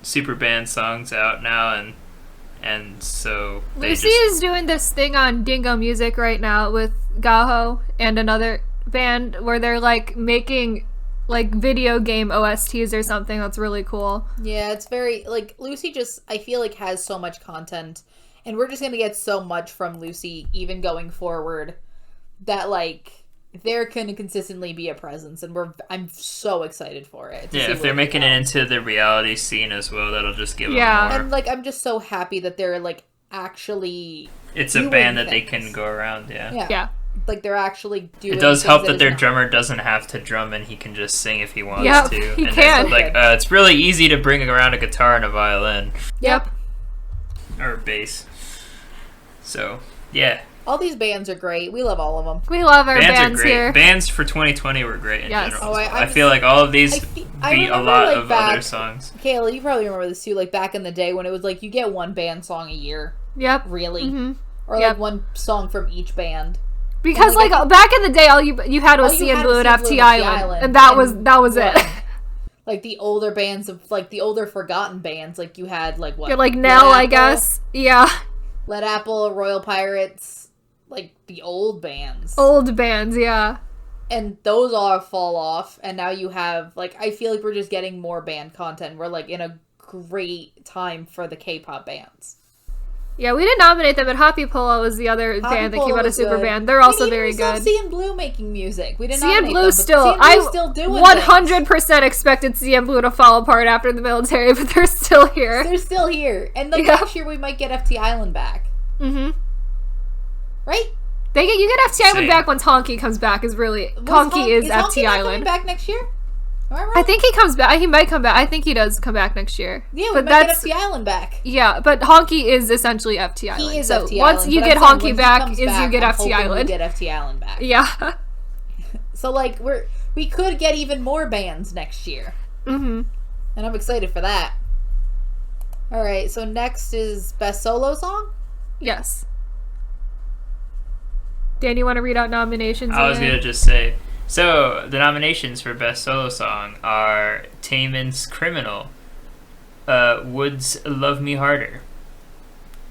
super band songs out now, and so they Lucy is doing this thing on Dingo Music right now with Gaho and another band where they're like making like video game OSTs or something. That's really cool. Yeah, it's very, like, Lucy just, I feel like, has so much content. And we're just going to get so much from Lucy, even going forward, that, like, they're going to consistently be a presence. And I'm so excited for it. to Yeah, see if where they're they making go. it into the reality scene as well, that'll just give Yeah. them more. And, like, I'm just so happy that they're, like, actually... It's a doing band that they things. can go around, yeah. Yeah. Like, they're actually doing It does things help that is their not- drummer doesn't have to drum and he can just sing if he wants Yep, to. he And can. It's like, it's really easy to bring around a guitar and a violin. Yep. Or a bass. So, yeah. All these bands are great. We love all of them. We love our Bands bands, are great. here. Bands for 2020 were great in Yes. general. Oh, I feel like all of these I beat a remember, lot like, of other back- songs. Kayla, you probably remember this too, like, back in the day when it was like, you get one band song a year, Yep. really. hmm Or, Yep. like, one song from each band. Because like, like back in the day, all you had was All you C and had Blue was and C and Blue FT and FT Island, and that was it. what? Like, the older bands of, like, the older forgotten bands, like, you had, like, what? You're like Nell, Red I Apple, guess. Yeah. Lead Apple, Royal Pirates, like, the old bands. Old bands, yeah. And those all fall off, and now you have, like, I feel like we're just getting more band content. We're, like, in a great time for the K-pop bands. Yeah, we didn't nominate them, but Happy Polo was the other band that Polo came out of was super good. band. They're also And even very we still have good. C and Blue making music. We didn't C and nominate Blue them, but still, C and Blue's still doing 100% expected C and Blue to fall apart after the military, but they're still here. things. They're still here. And like Yeah. next year we might get FT Island back. Mm-hmm. Right? You get FT Island Same. back when Honky comes back. Is Honky is Honky FT not Island. coming back next year? Am I wrong? I think he comes back. He might come back. I think he does come back next year. Yeah, we but might get that's FT Island back. yeah. But Honky is essentially FT Island. He is so FT once Island. you but get I'm saying Honky when he back, comes is back, you get I'm FT hoping Island. We get FT Island back. Yeah. So like we could get even more bands next year. Mm-hmm. And I'm excited for that. Alright, so next is Best Solo Song? Yes. Dan, you want to read out nominations? I was again? gonna just say, so the nominations for Best Solo Song are Taemin's Criminal, Wood's Love Me Harder,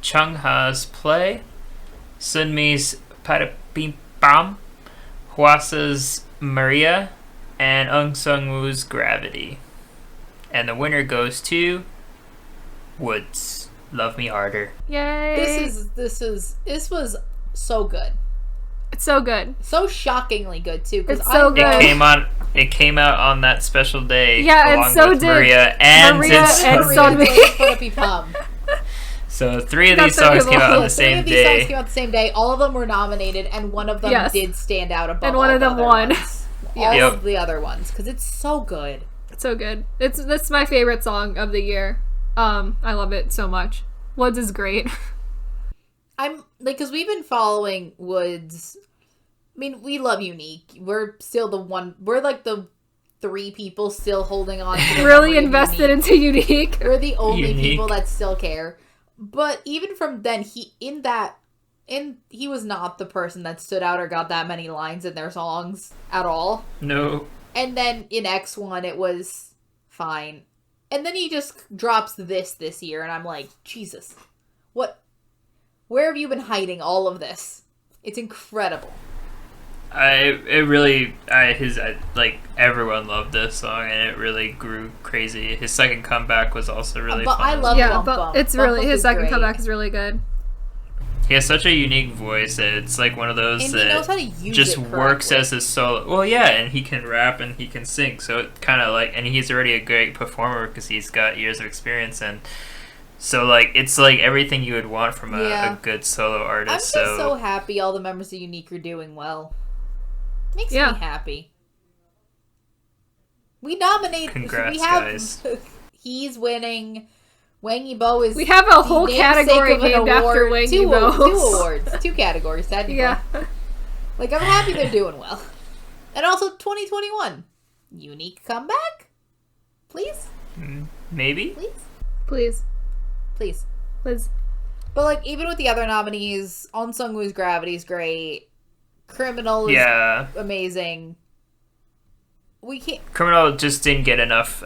Chungha's Play, Sunmi's Patapim Pam, Hwasa's Maria, and Eun Sung-woo's Gravity. And the winner goes to Wood's Love Me Harder. Yay! This was so good. It's so good. So shockingly good too. Because It's so good. It came out on that special day. Yeah, and along so with did Maria and Maria and Sunmi. Sunmi. So 3 of these That's songs came out on unbelievable. the Three same of these songs day. came out the same day. All of them were nominated, and one of them Yes. did stand out above And one all of the them other won. ones. Yeah. All Yep. of the other ones, because it's so good. It's so good. That's my favorite song of the year. I love it so much. Woods is great. I'm like, because we've been following Woods. I mean, we love Unique. We're still the one. We're like the 3 people still holding on to the Really memory of invested Unique. into Unique. We're the only Unique. people that still care. But even from then, in that And he was not the person that stood out or got that many lines in their songs at all. No. And then in X1, it was fine. And then he just drops this year, and I'm like, Jesus. What? Where have you been hiding all of this? It's incredible. Everyone loved this song, and it really grew crazy. His second comeback was also really But fun. I love Yeah, Bump but Bump. it's Bump really Bump his is second great. comeback is really good. He has such a unique voice that it's like one of those And he knows how to use just it works correctly. as his solo. Well, yeah, and he can rap and he can sing, so it kind of like, and he's already a great performer because he's got years of experience, and so like it's like everything you would want from Yeah. a good solo artist. I'm just so happy all the members of Unique are doing well. Makes Yeah. me happy. We nominate. Congrats, we have, guys. He's winning. Wang Yibo is. We have a the whole namesake category of an named after award. Wang Two Yibo. awards. 2 categories, technically. Yeah. Like, I'm happy they're doing well. And also 2021. Unique comeback? Please? Maybe. Please? Please. Please. Liz. But, like, even with the other nominees, On Sung-woo's Gravity is great. Criminal is Yeah, amazing. We can't... Criminal just didn't get enough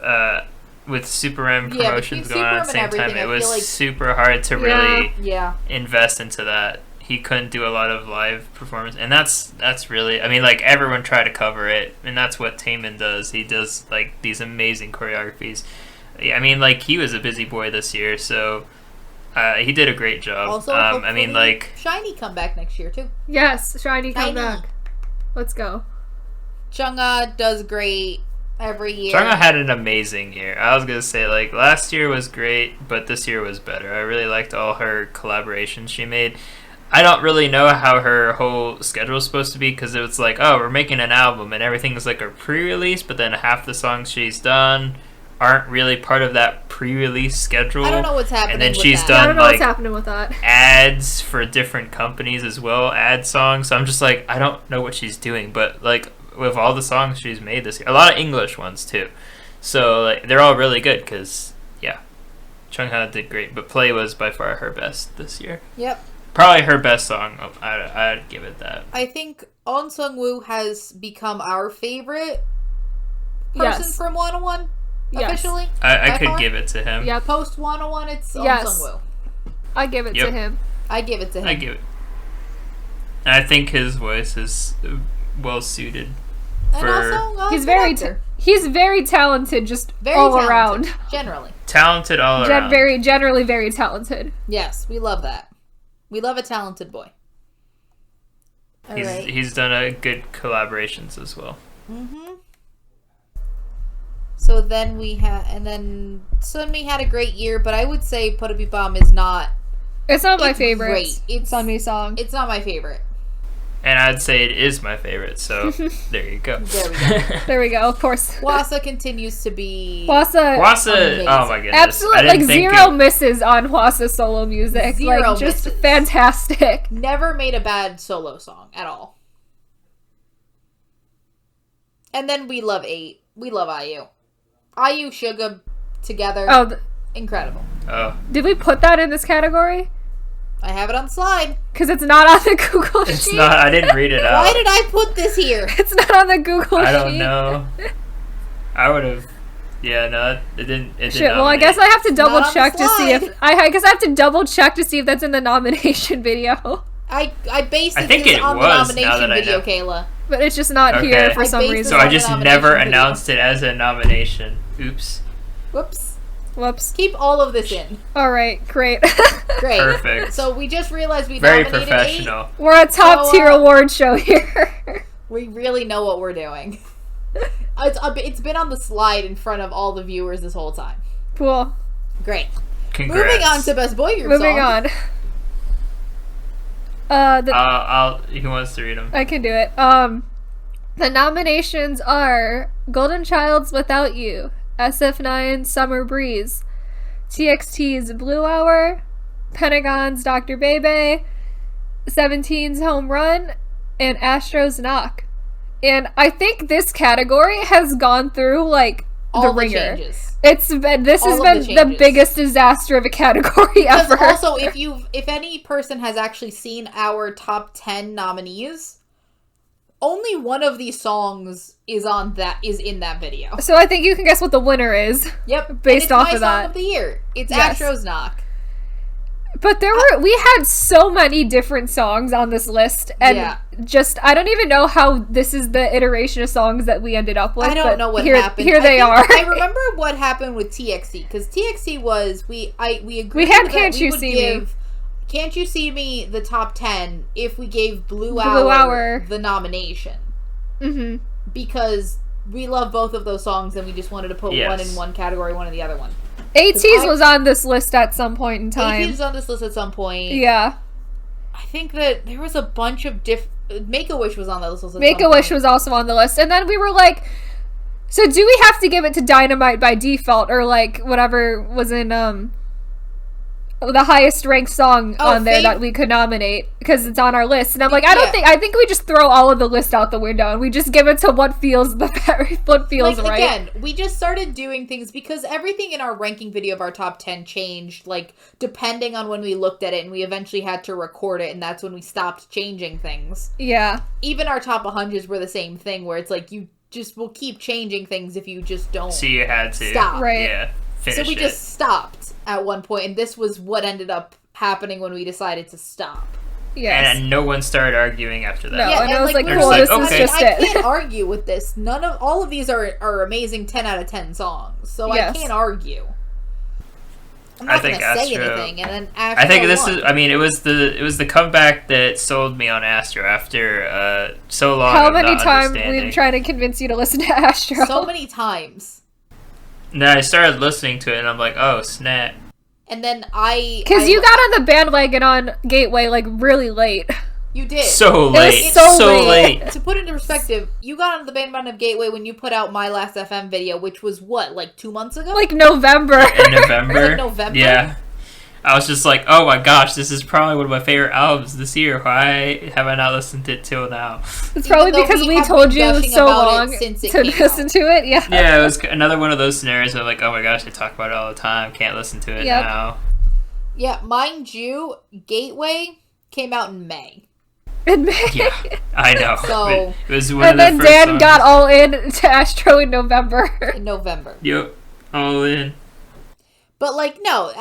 with Super M Yeah, promotions between going on at the Super M and same time. everything, It I was feel like- super hard to Yeah. really Yeah. invest into that. He couldn't do a lot of live performance, and that's really, I mean, like, everyone tried to cover it, and that's what Taemin does. He does like these amazing choreographies. Yeah, I mean, like, he was a busy boy this year, so he did a great job. Also, I mean, hopefully, like, Shiny comeback next year, too. Yes, Shiny come Shiny. back. Let's go. Chungha does great every year. Chungha had an amazing year. I was gonna say, like, last year was great, but this year was better. I really liked all her collaborations she made. I don't really know how her whole schedule is supposed to be, because it was like, oh, we're making an album and everything is like a pre-release, but then half the songs she's done aren't really part of that pre-release schedule. I don't know what's happening And then with she's that. I done don't know like what's happening with that. ads for different companies as well, ad songs. So I'm just like, I don't know what she's doing, but like with all the songs she's made this year, a lot of English ones too. So like they're all really good because yeah, Chungha did great, but Play was by far her best this year. Yep. Probably her best song. I'd give it that. I think On Sung-woo has become our favorite person Yes. from 101. Yes. Officially. I By could far? give it to him. Yep. Post 101, it's Yes. On Sung-woo. I give it Yep. to him. I give it to him. I give it. And I think his voice is well suited. And for- also, He's good very actor. he's very talented, just Very all talented, around. Generally. Talented all around. Generally very talented. Yes, we love that. We love a talented boy. All He's right. he's done a good collaborations as well. So then we had, and then Sunmi had a great year, but I would say Put Bomb is not. It's not my It's favorite. great. It's Sunmi song. It's not my favorite. And I'd say it is my favorite, so there you go. There we go. There we go. Of course. Wasa continues to be Wasa. Wasa, Amazing. oh my goodness. Absolutely, I didn't like think zero it- misses on Wasa solo music. Zero like just misses. fantastic. never made a bad solo song at all. And then we love 8. We love IU. IU Suga together. Oh, Incredible. Oh, did we put that in this category? I have it on the slide. Because it's not on the Google it's sheet. not. I didn't read it out. Why did I put this here? It's not on the Google sheet. I don't know. I would have. Yeah, no, it didn't. It Shit. didn't Well, I guess I have to double not on the check to see if slide. I guess I have to double check to see if that's in the nomination video. I based I think this it on was, the now nomination that I video, know. Kayla. But it's just not Okay. here for I some based reason. So I just nomination never video. announced it as a nomination. Oops. Whoops. Whoops. Keep all of this in. All right. Great. Great. Perfect. So we just realized we Very nominated 8. professional. We're a top So, tier award show here. We really know what we're doing. It's been on the slide in front of all the viewers this whole time. Cool. Great. Congrats. Moving on to Best Boy Group Moving song. on. He wants to read them. I can do it. The nominations are Golden Child's Without You, SF9's Summer Breeze, TXT's Blue Hour, Pentagon's Dr. Bebe, 17's Home Run, and Astro's Knock. And I think this category has gone through, like, all the ringer. changes. This has been the biggest disaster of a category Because ever. also, if any person has actually seen our top 10 nominees, only one of these songs is in that video. So I think you can guess what the winner is. Yep, Based off my of that. song of the year. It's Yes. Astro's Knock. But we had so many different songs on this list, and Yeah. just I don't even know how this is the iteration of songs that we ended up with. I don't know what here, happened. Here they are. I remember what happened with TXT, because TXT was we agreed We had that Can't we You would See give Me. Can't You See Me the top 10 if we gave Blue Hour. Hour the nomination. Mm-hmm. Because we love both of those songs and we just wanted to put one in one category, one in the other one. ATEEZ was on this list at some point in time. ATEEZ was on this list at some point. Yeah. I think that there was a bunch of Make-A-Wish was on that list. Make-A-Wish was also on the list. And then we were like, so do we have to give it to Dynamite by default, or like whatever was in the highest ranked song on there that we could nominate because it's on our list? And I'm like, I think we just throw all of the list out the window and we just give it to what feels right. Again, we just started doing things because everything in our ranking video of our top 10 changed, like, depending on when we looked at it, and we eventually had to record it, and that's when we stopped changing things. Yeah. Even our top 100s were the same thing, where it's like, you just will keep changing things if you just don't So you had to stop. Right. Yeah. So we just stopped at one point, and this was what ended up happening when we decided to stop. Yes. And no one started arguing after that. No, Yeah, and I was like, they're cool, just this like, is okay. just I it. can't argue with this. All of these are amazing 10 out of 10 songs, so Yes. I can't argue. I'm I not think gonna say Astro- anything, and then Astro I think this won. is. I mean, it was the comeback that sold me on Astro after so long. How of many not times understanding. we've tried to convince you to listen to Astro? so many times. And then I started listening to it, and I'm like, oh snap! And then Because you got on the bandwagon on Gateway like really late. you did So was late, so late. To put it into perspective, you got on the bandwagon of Gateway when you put out My Last FM video, which was what, like 2 months ago? Like November. In November. Like November? Yeah. I was just like, oh my gosh, this is probably one of my favorite albums this year. Why have I not listened to it till now? It's probably Even though because we have told been you gushing so about it long since it to came listen out. to it. Yeah. Yeah, it was another one of those scenarios where like, oh my gosh, I talk about it all the time. Can't listen to it Yep. now. Yeah, mind you, Gateway came out in May. In May. Yeah, I know. So- It was one And of then the first Dan songs. got all in to Astro in November. In November. Yep, all in. But, like, no,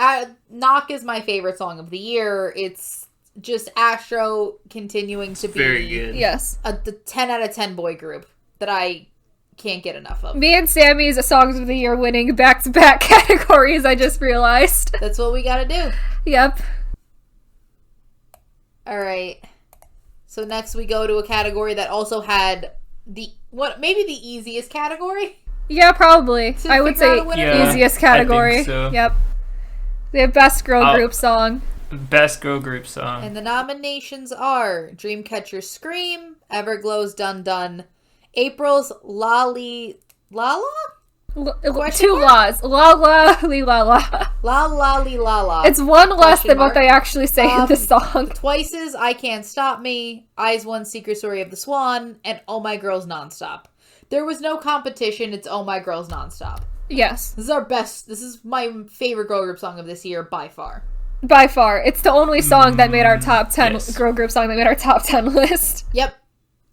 Knock is my favorite song of the year. It's just Astro continuing to be Very good. Yes. the 10 out of 10 boy group that I can't get enough of. Me and Sammy's Songs of the Year winning back-to-back categories, I just realized. That's what we gotta do. Yep. Alright. So next we go to a category that also had maybe the easiest category? Yeah, probably. To I would figure out say a winner? Yeah, easiest I category. think so. Yep. We have Best Girl Oh. Group Song. Best girl group song. And the nominations are Dreamcatcher's Scream, Everglow's Dun Dun, April's Lala? Question Two mark? laws. La la li la la. La La Li La La. It's one less Question than mark. what they actually say in the song. Twice's I Can't Stop Me, Eyes One Secret Story of the Swan, and Oh My Girls Nonstop. There was no competition, it's Oh My Girls Nonstop. Yes. This is my favorite girl group song of this year by far. By far. It's the only song that made our top 10 yes. girl group song that made our top 10 list. Yep.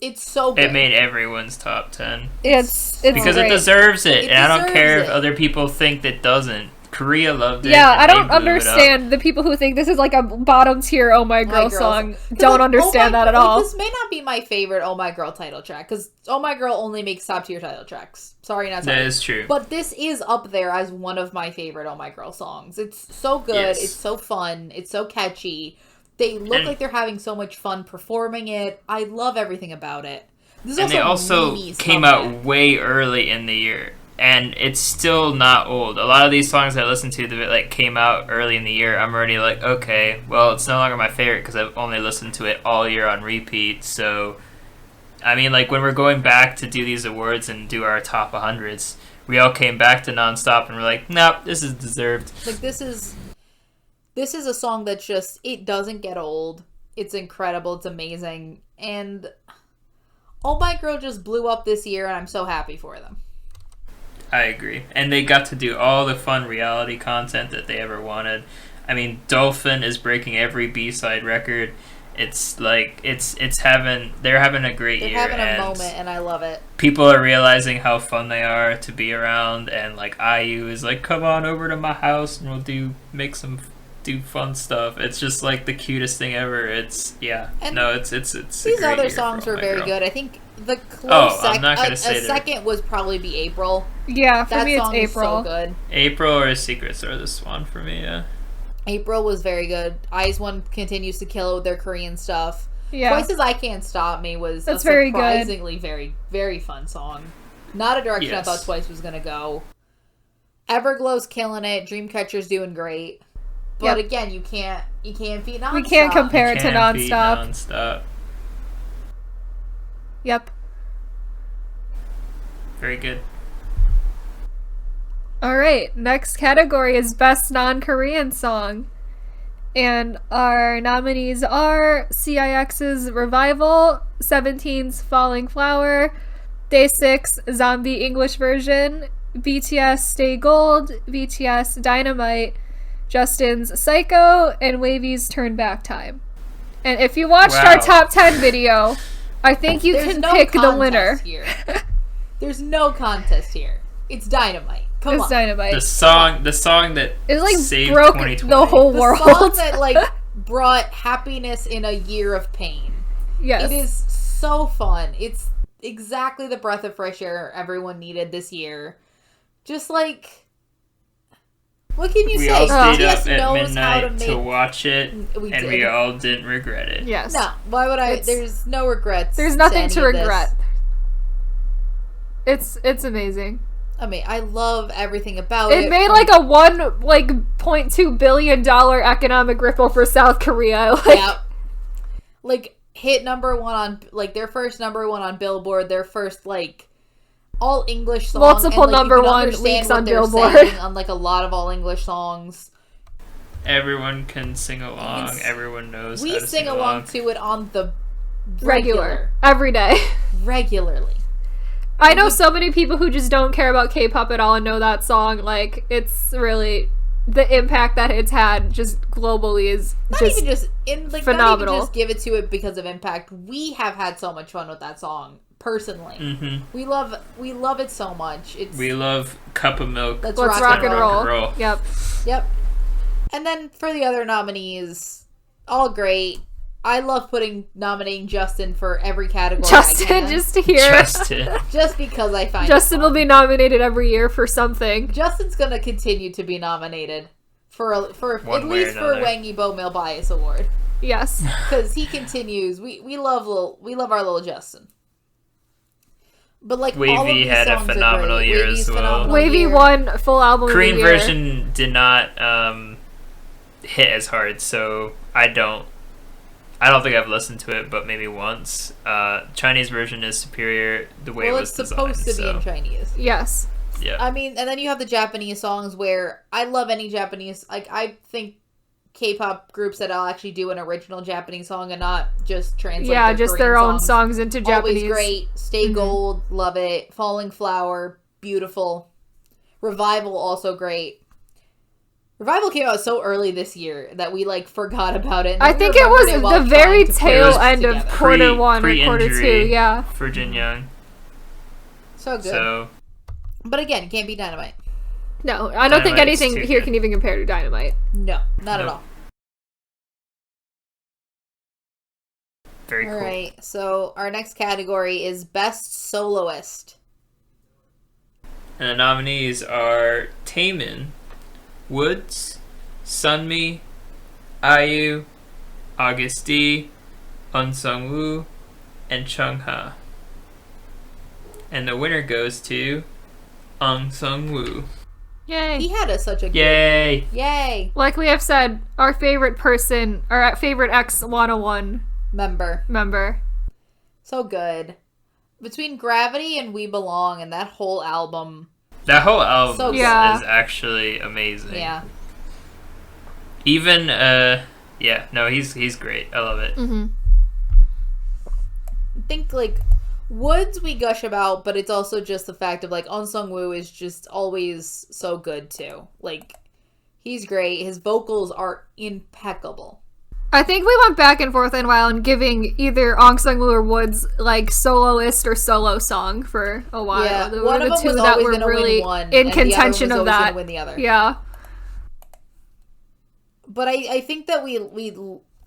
It's so good. It made everyone's top 10. It's Because great. it deserves it. It And I don't deserves care it. if other people think that doesn't. Korea loved it. Yeah, and I they don't blew it up. understand the people who think this is like a bottom tier Oh My Girl Girl song. 'Cause, Don't like, understand that at all. This may not be my favorite Oh My Girl title track, because Oh My Girl only makes top tier title tracks. Sorry, not sorry. That is true. But this is up there as one of my favorite Oh My Girl songs. It's so good. Yes. It's so fun. It's so catchy. They look And- like they're having so much fun performing it. I love everything about it. This is And they also Mimi's came comeback. out way early in the year. And it's still not old. A lot of these songs I listened to that like came out early in the year, I'm already like, okay, well, it's no longer my favorite because I've only listened to it all year on repeat. So, I mean, like when we're going back to do these awards and do our top 100s, we all came back to Nonstop and we're like, nope, this is deserved. Like this is a song that just it doesn't get old. It's incredible. It's amazing. And Oh My Girl just blew up this year, and I'm so happy for them. I agree. And they got to do all the fun reality content that they ever wanted. I mean, Dolphin is breaking every B-side record. It's like they're having a great year. They're having a and moment, and I love it. people are realizing how fun they are to be around, and like IU is like, come on over to my house and we'll do fun stuff. It's just like the cutest thing ever. It's And it's These other songs were very good. I think the I'm not gonna say second was probably be April. Yeah, for That me it's song is April. so good. April or Secrets are the swan for me. Yeah. April was very good. Eyes One continues to kill it with their Korean stuff. Yeah. Voices I Can't Stop Me was That's a very good. surprisingly very, very fun song. Not a direction Yes. I thought Twice was gonna go. Everglow's killing it. Dreamcatcher's doing great. But Yep. again, you can't beat nonstop. We can't compare it to Can't beat Nonstop. Nonstop. Yep. Very good. Alright, next category is Best Non-Korean Song. And our nominees are CIX's Revival, 17's Falling Flower, Day 6 Zombie English Version, BTS Stay Gold, BTS Dynamite, Justin's Psycho, and Wavy's Turn Back Time. And if you watched our Wow. top 10 video, I think you There's can no pick the contest winner. Here. There's no contest here. It's Dynamite. Come It's on. Dynamite. The song that It like saved broke 2020. the whole The world. song that like brought happiness in a year of pain. Yes. It is so fun. It's exactly the breath of fresh air everyone needed this year. Just like, what can you We say? all stayed BTS up at knows how to midnight make. to watch it, We and did. we all didn't regret it. Yes. No, why would I? It's- There's no regrets. There's nothing any to of this. regret. It's amazing. I mean, I love everything about it. It made like a $1.2 billion economic ripple for South Korea. Like, Yeah. Like hit number one on like their first number one on Billboard, their first like all English song. Multiple and, like, number you can one understand weeks what on they're Billboard. saying on like a lot of all English songs. Everyone can sing along. s- Everyone knows We how to sing along to it on the regular. Every day. regularly. I know so many people who just don't care about K-pop at all and know that song. Like, it's really... The impact that it's had just globally is Not just... even just in like phenomenal. not even just give it to it because of impact. We have had so much fun with that song personally. Mm-hmm. We love it so much. It's We love Cup of Milk. Let's Let's rock and roll. Yep. Yep. And then for the other nominees, all great. I love nominating Justin for every category. Justin, I can, just to hear. Just just because I find Justin it will fun. be nominated every year for something. Justin's gonna continue to be nominated for One at way or least for another. Wang Yibo Male Bias Award Yes. because he continues. We love our little Justin. But like all of Wavy these had a songs are phenomenal great. year Wavy's as well. phenomenal Wavy year. won full album Korean of the year. version did not hit as hard, so I don't think I've listened to it, but maybe once. Chinese version is superior the way Well, it was it's supposed designed. to be in Chinese. Yes. Yeah. I mean, and then you have the Japanese songs where I love any Japanese. Like, I think K-pop groups that I'll actually do an original Japanese song and not just translate. Yeah, their just Korean their own songs into Japanese. Always great. Stay Mhm. Gold, love it. Falling Flower, beautiful. Revival, also great. Revival came out so early this year that we like forgot about it. And I then think we it was remembered while the very trying to put tail it end of together. quarter one or quarter pre-injury two. Yeah. for Jin Young. So good. So But again, can't be Dynamite. No, I don't think Dynamite's anything too here good. can even compare to Dynamite. No, not at Nope. all. very cool. All right, so our next category is Best Soloist. And the nominees are Taemin, Woods, Sunmi, IU, August D, Unsung Woo, and Chung Ha. And the winner goes to Unsung Woo. Yay. He had such a good... Yay! Yay! Like we have said, our favorite person, our favorite X101 Member. member. So good. Between Gravity and We Belong and that whole album. That whole album So is, good. is actually amazing. Yeah. Even he's great. I love it. Mm-hmm. I think, like, Woods we gush about, but it's also just the fact of like On Sung-woo is just always so good too. Like, he's great. His vocals are impeccable. I think we went back and forth in a while on giving either Ong Sung-woo or Woods like soloist or solo song for a while. Yeah, There one were of the them two was that always were gonna win really one, in and the other contention was of always gonna that. win the other. Yeah. But I think that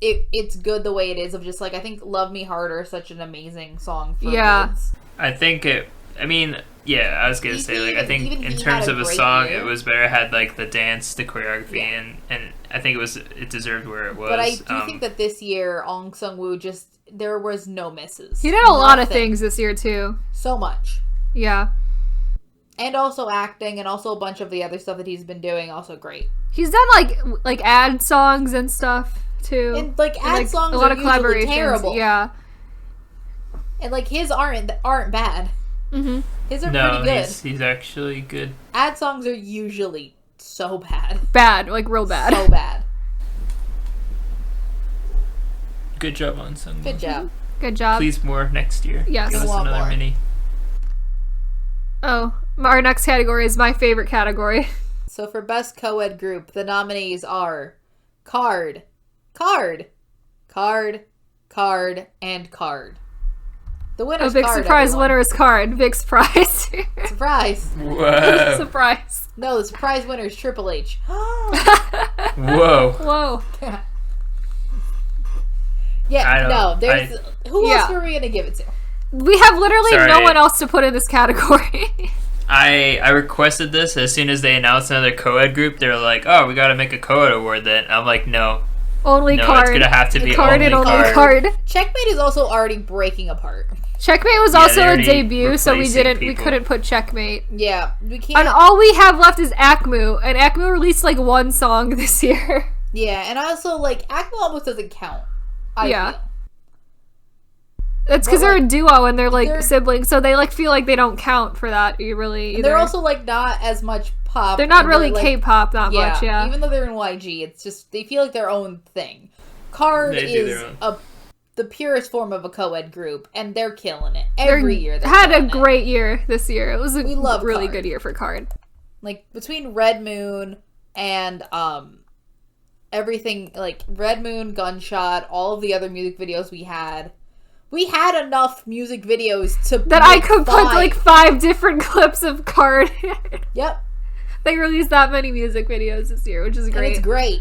it's good the way it is of just like, I think Love Me Harder is such an amazing song for Yeah. Woods. I think it. I mean, yeah, I was gonna say like I think even in he terms had a of a great song, year. it was better. It had like the dance, the choreography, Yeah. and I think it deserved where it was. But I do think that this year Ong Sung-woo just, there was no misses. He did a lot of Nothing. things this year too. So much. Yeah. And also acting, and also a bunch of the other stuff that he's been doing, also great. He's done like ad songs and stuff too. And like ad like, songs a lot are of usually collaborations. terrible. Yeah. And like his aren't bad. Mm-hmm. His are no, pretty good. he's actually good. Ad songs are usually so bad. Bad, like real bad. So bad. Good job on some. Good job. Good job. Please more next year. Yes. Give us Want another more. mini. Oh, our next category is my favorite category. So for best co-ed group, the nominees are Card, Card, Card, Card, and Card. The winner's A big Card, surprise everyone. winner is Card. Big surprise. Surprise. Whoa. Surprise. No, the surprise winner is Triple H. Whoa. Whoa. Yeah, no, there's... Who Yeah. else were we going to give it to? We have literally no Sorry. one else to put in this category. I requested this as soon as they announced another co-ed group. They were like, "Oh, we got to make a co-ed award." Then I'm like, "No, Only no, Card. it's gonna have to be Card only and only Card." Card. Checkmate is also already breaking apart. Checkmate was Yeah, also they a already debut, so we replacing we people. couldn't put Checkmate. Yeah, we can't... And all we have left is Acmu, and Acmu released like one song this year. Yeah, and also, like, Acme almost doesn't count. I Yeah. feel. It's because But, they're like, a duo and they're like they're- siblings, so they like feel like they don't count for that really either. And they're also, like, not as much pop. They're not and really like, K-pop that much, yeah. Even though they're in YG, it's just, they feel like their own thing. Card They do is their own. the purest form of a co-ed group, and they're killing it. They're- Every year they're had a killing it. great year this year. It was a We love really Card. good year for Card. Like, between Red Moon and, everything, like, Red Moon, Gunshot, all of the other music videos we had enough music videos to That I make could put 5. like 5 different clips of Card. Yep, They released that many music videos this year, which is and great. it's great.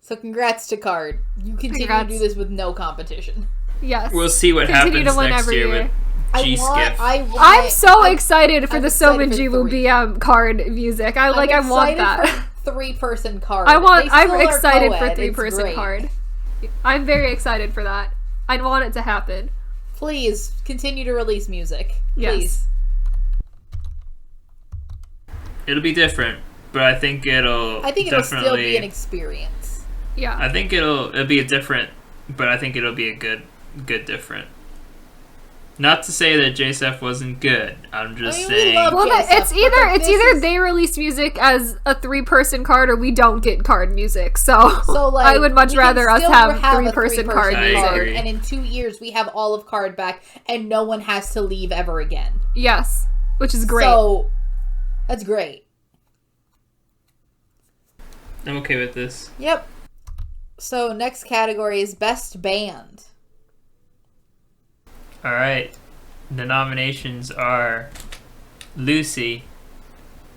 So congrats to Card. You continue Congrats. to do this with no competition. Yes. We'll see what Continue happens to win next every year year. with G-Skiff. I'm so excited for I'm the excited Somin for Jiwoo 3. BM Card music. I want that. For 3-person Card. I'm They still excited are for co-ed. It's 3-person great. Card. I'm very excited for that. I want it to happen. Please continue to release music. Yes. Please. It'll be different, but I think it'll. I think it'll definitely, still be an experience. Yeah. I think it'll be a different, but I think it'll be a good different. Not to say that JSF wasn't good. I'm just I mean, we saying. love Well, JSF, it's but, either like, it's this either is- they release music as a 3-person Card or we don't get Card music. So, So, like, I would much we can rather us still have a 3-person Card I music. agree. And in 2 years, we have all of Card back, and no one has to leave ever again. Yes, which is great. So, that's great. I'm okay with this. Yep. So, next category is Best Band. All right. The nominations are Lucy,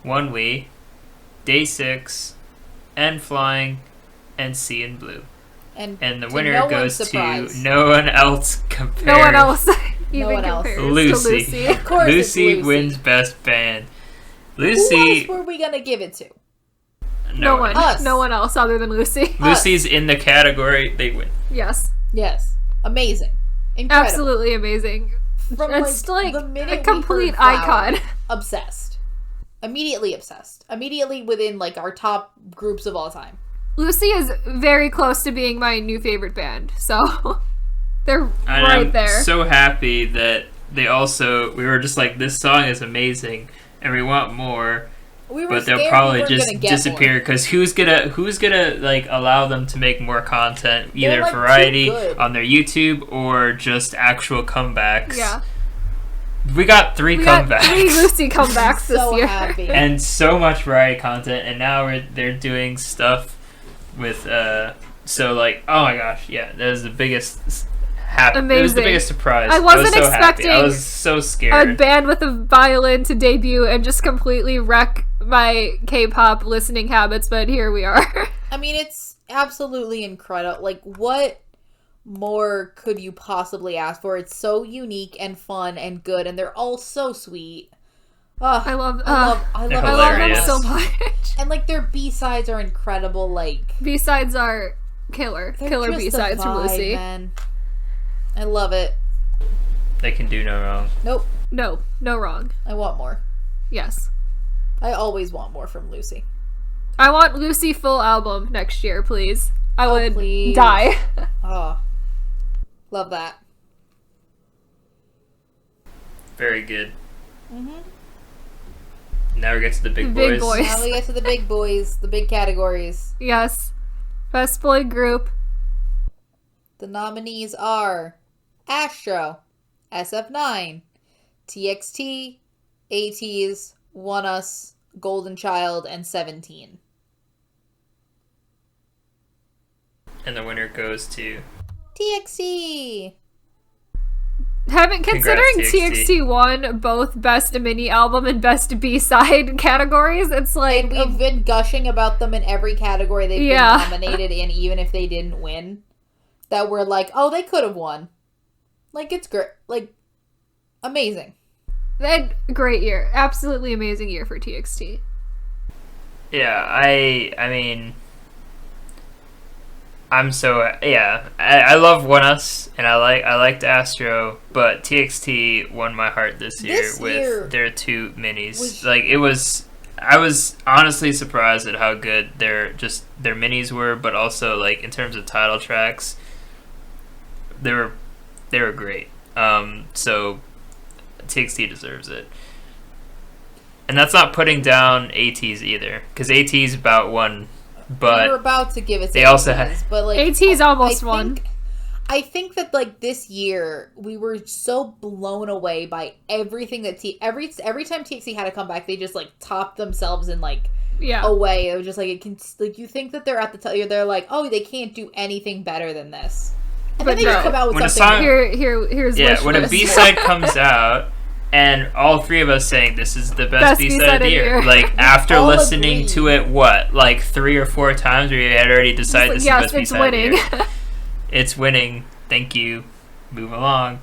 One We, Day 6, and Flying, and Sea and Blue. And And the to winner no one's goes to surprise, no one else compared. No one else even one else. compares to Lucy. Lucy. Of course it's Lucy wins Best Band. Who Lucy. else were we going to give it to? No one. Us. No one else other than Lucy. Lucy's in the category. They win. Yes. Yes. Amazing. Incredible. Absolutely amazing. From, It's like the minute a we complete heard Flower, icon. Obsessed. Immediately obsessed. Immediately within, like, our top groups of all time. Lucy is very close to being my new favorite band. So they're And right I'm there. so happy that we were just like, this song is amazing and we want more. We were but they'll scared probably we weren't just gonna get disappear more. because who's gonna like allow them to make more content, They're, either like, too variety good. on their YouTube or just actual comebacks. Yeah. We got 3 We comebacks. got 3 Lucy comebacks this So year. happy. And so much variety content, and now they're doing stuff with so like, oh my gosh, yeah, that was the biggest It was the Amazing. biggest surprise. I wasn't was so happy. I expecting was so A scared. band with a violin to debut and just completely wreck my K-pop listening habits, but here we are. I mean, it's absolutely incredible. Like, what more could you possibly ask for? It's so unique and fun and good, and they're all so sweet. Ugh, I love I They're love I love them hilarious. so much. And like their B-sides are incredible. Like B-sides are killer. they're Killer just a B-sides from vibe, Lucy. man. I love it. They can do no wrong. Nope, No wrong. I want more. Yes. I always want more from Lucy. I want Lucy full album next year, please. I would please. die. Oh, love that. Very good. Mm-hmm. Now we get to the big Big boys. boys. Now we get to the big boys, the big categories. Yes. Best boy group. The nominees are Astro, SF9, TXT, ATEEZ, ONEUS, Golden Child, and 17. And the winner goes to TXT! Considering Congrats, TXT won both best mini album and best B-side categories, it's like And we've been gushing about them in every category they've Yeah. been nominated in, even if they didn't win. That we're like, oh, they could have won. Like, it's great. Like, amazing. they had a great year. Absolutely amazing year for TXT. Yeah, I mean, I'm so yeah. I love ONEUS and I liked Astro, but TXT won my heart this year This with year their 2 minis. was- Like it was, I was honestly surprised at how good their minis were, but also like in terms of title tracks, they were great. So TXT deserves it. And that's not putting down ATEEZ either, because ATEEZ about won, We were but about to give it to they also ATEEZ, but like ATEEZ almost I won. think- I think that like this year we were so blown away by everything that every time TXT had to come back, they just like topped themselves in like Yeah. a way. It was just like it can like you think that they're at the top. They're like, oh, they can't do anything better than this, and But then they just no. come out with When a something. song- Here's yeah, wish when a list. B-side comes out, and all 3 of us saying this is the best B-side of the year, like after all listening agree. to it, what, like 3 or 4 times, we had already decided this Yes, is the it's best B-side winning. of the year. It's winning. Thank you. Move along.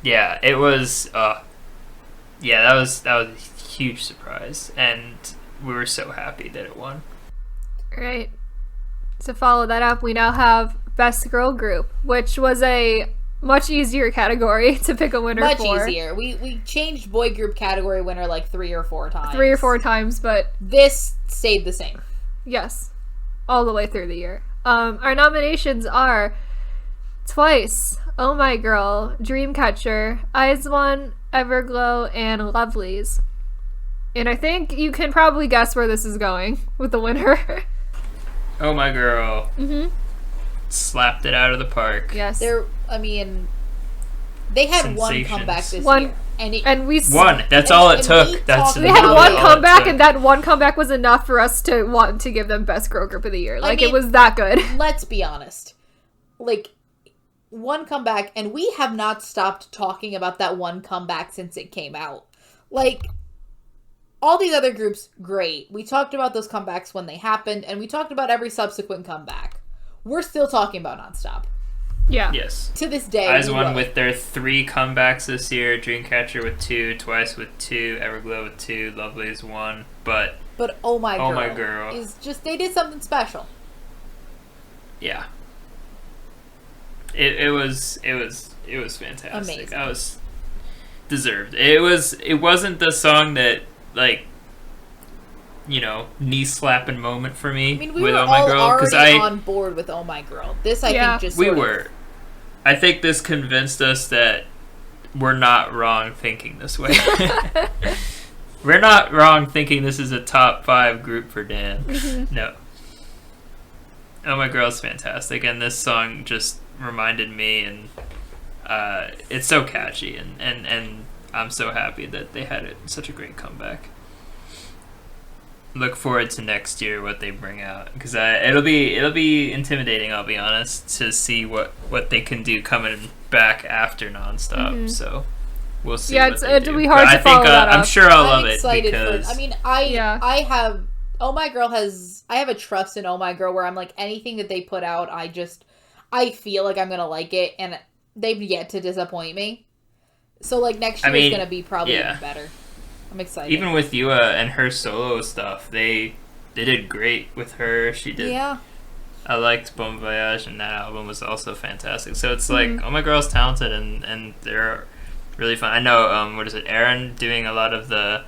Yeah, it was. Yeah, that was a huge surprise, and we were so happy that it won. Right. To follow that up, we now have Best Girl Group, which was a much easier category to pick a winner Much for. easier. We changed boy group category winner like 3 or 4 times. 3 or 4 times, but This stayed the same. yes, all the way through the year. Our nominations are Twice, Oh My Girl, Dreamcatcher, Eyes One, Everglow, and Lovelies. And I think you can probably guess where this is going with the winner. Oh my girl. Mm-hmm. Slapped it out of the park. Yes. They had one Sensations. comeback this One- year. And we One. That's all it and took. we That's talked We had about one it. comeback, and that one comeback was enough for us to want to give them Best Girl Group of the Year. Like, it mean- was that good. Let's be honest. Like, one comeback, and we have not stopped talking about that one comeback since it came out. Like, all these other groups, great. We talked about those comebacks when they happened, and we talked about every subsequent comeback. We're still talking about nonstop. Yeah. Yes. To this day. Eyes we One will. with their 3 comebacks this year. Dreamcatcher with 2, Twice with 2, Everglow with 2, Lovely's 1. But But Oh My Girl. Oh My Girl. Is just, they did something special. yeah, it was fantastic. Amazing. That was deserved. It wasn't the song that like knee slapping moment for me I mean, we with were Oh My all Girl already on board with Oh My Girl. This, I Yeah. think, just we sort of- were. I think this convinced us that we're not wrong thinking this way. we're not wrong thinking this is a top 5 group for Dan. No. Oh My Girl's fantastic, and this song just reminded me, and it's so catchy, and I'm so happy that they had such a great comeback. Look forward to next year what they bring out, because it'll be intimidating, I'll be honest, to see what they can do coming back after Nonstop. So we'll see. Yeah, what it'll do. be hard But to follow that I'm up. sure I'll love I'm it excited because for. I mean, I have. Oh My Girl has. I have a trust in Oh My Girl where I'm like, anything that they put out, I feel like I'm gonna like it, and they've yet to disappoint me. So like next year is gonna be probably even better. I'm excited. even with Yua and her solo stuff, they did great with her. She did. Yeah. I liked Bon Voyage, and that album was also fantastic. So it's like, Oh My Girl's talented, and they're really fun. I know, what is it, Aaron doing a lot of the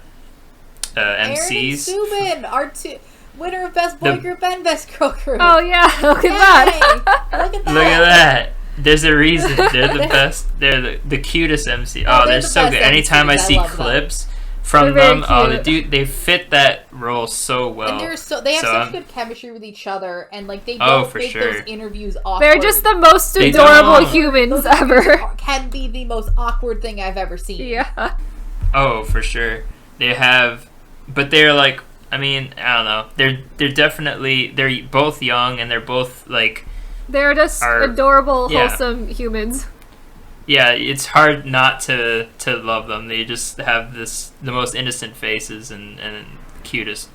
MCs. Aaron and Subin, our winner of Best Boy Group and Best Girl Group. Oh yeah, look at that. Look at that. Look at that. There's a reason. They're the best. They're the cutest MC. Oh, Oh, they're they're the so best good. Anytime I MCs. I see love them. clips from They're very them, cute. they fit that role so well. And they have So, such good chemistry with each other, and like they Oh, don't for make sure. those interviews awkward. They're just the most They adorable don't. humans Those interviews ever. can be the most awkward thing I've ever seen. Yeah. Oh, for sure. They have, but they're like, I mean, I don't know. They're definitely, they're both young, and they're both like, They're just adorable, wholesome humans. yeah, it's hard not to love them. They just have the most innocent faces and cutest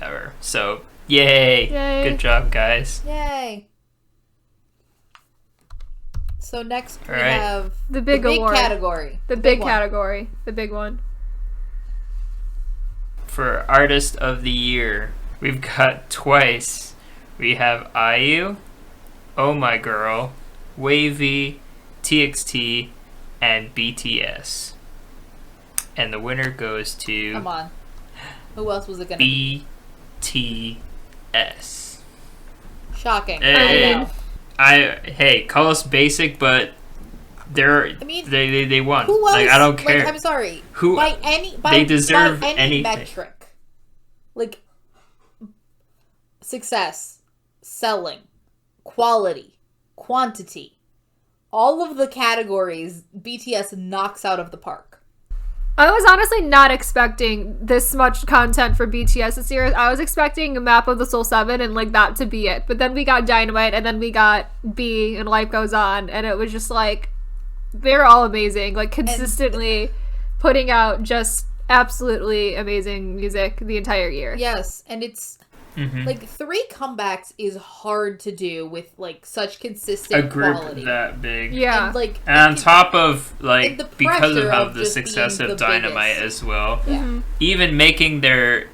ever. So, yay. Yay. Good job, guys. Yay. So next we All right. have The big award. category. The big one. category. The big one. For Artist of the Year, we've got twice. We have IU, Oh My Girl, Wavy, TXT, and BTS. And the winner goes to Come on. Who else was it gonna be? BTS. Shocking. Hey. I know. Hey, call us basic, but they won. Who else? Like, I don't care. Like, I'm sorry. Who They deserve by any anything. metric, like success, selling, quality, quantity, all of the categories, BTS knocks out of the park. I was honestly not expecting this much content for BTS this year. I was expecting Map of the Soul 7 and like that to be it. But then we got Dynamite, and then we got B and Life Goes On, and it was just like they're all amazing. Like consistently putting out just absolutely amazing music the entire year. Yes, and it's like 3 comebacks is hard to do with like such consistent A group quality. that big. Yeah. And, like, And on top of, like, and the because pressure of of the just success being of the Dynamite biggest. as well, Yeah. even making their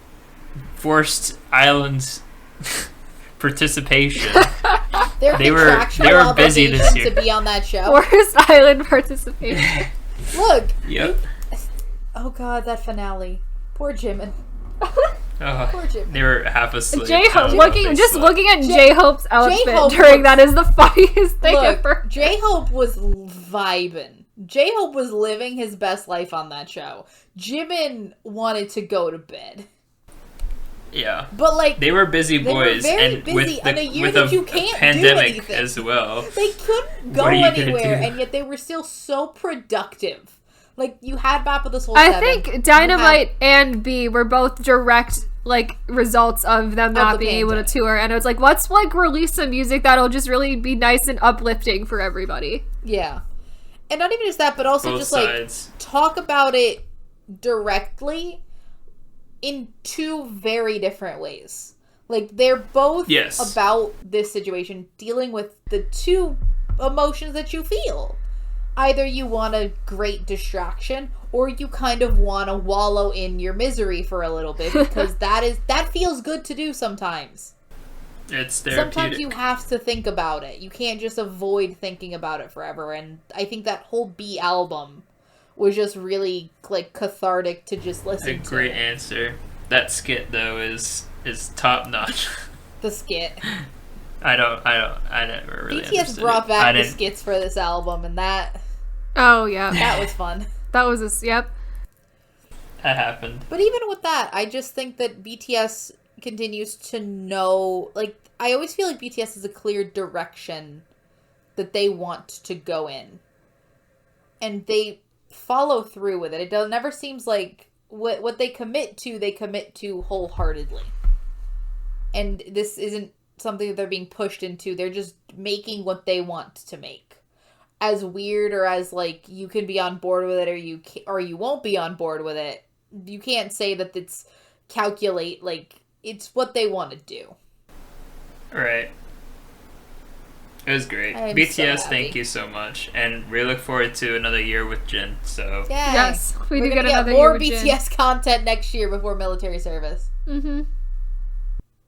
Forced Islands participation. Their They were contractual busy this obligation year. to be on that show. Forest Island participation. Look. Yep. Oh god, that finale. Poor Jimin. Poor Jimin. They were half asleep. J-Hope, I don't know if they just slept. looking at J-Hope's outfit J-Hope during looks- that is the funniest thing Look, ever. J-Hope was vibing. J-Hope was living his best life on that show. Jimin wanted to go to bed. Yeah. But like They were busy They were boys, very and busy with on a year with that you can't do pandemic anything. as well. they couldn't go What are you gonna anywhere, do? and yet they were still so productive. Like you had Map of the Soul. I 7, think you Dynamite and B were both direct like results of them not the being able to pandemic. tour, and it was like, let's like release some music that'll just really be nice and uplifting for everybody. Yeah. And not even just that, but also Both just sides. like talk about it directly in 2 very different ways. Like they're both Yes. about this situation, dealing with the 2 emotions that you feel. Either you want a great distraction, or you kind of want to wallow in your misery for a little bit, because that feels good to do sometimes. It's therapeutic. Sometimes you have to think about it. You can't just avoid thinking about it forever. And I think that whole B album was just really like cathartic to just listen A to. great answer. That skit though is top notch. The skit. I never really BTS understood brought it. back I the didn't- skits for this album, and that Oh yeah, was fun. that was yep. That happened. But even with that, I just think that BTS continues to know, like, I always feel like BTS has a clear direction that they want to go in. And they follow through with it. It never seems like what they commit to wholeheartedly. And this isn't something that they're being pushed into. They're just making what they want to make. As weird or as, like, you can be on board with it or you won't be on board with it, you can't say that it's it's what they want to do. Right. It was great. I am BTS, so thank happy. you so much. And we look forward to another year with Jin, so... Yay. Yes, we We're do gonna get another more year with Jin. BTS content next year before military service. Mm-hmm.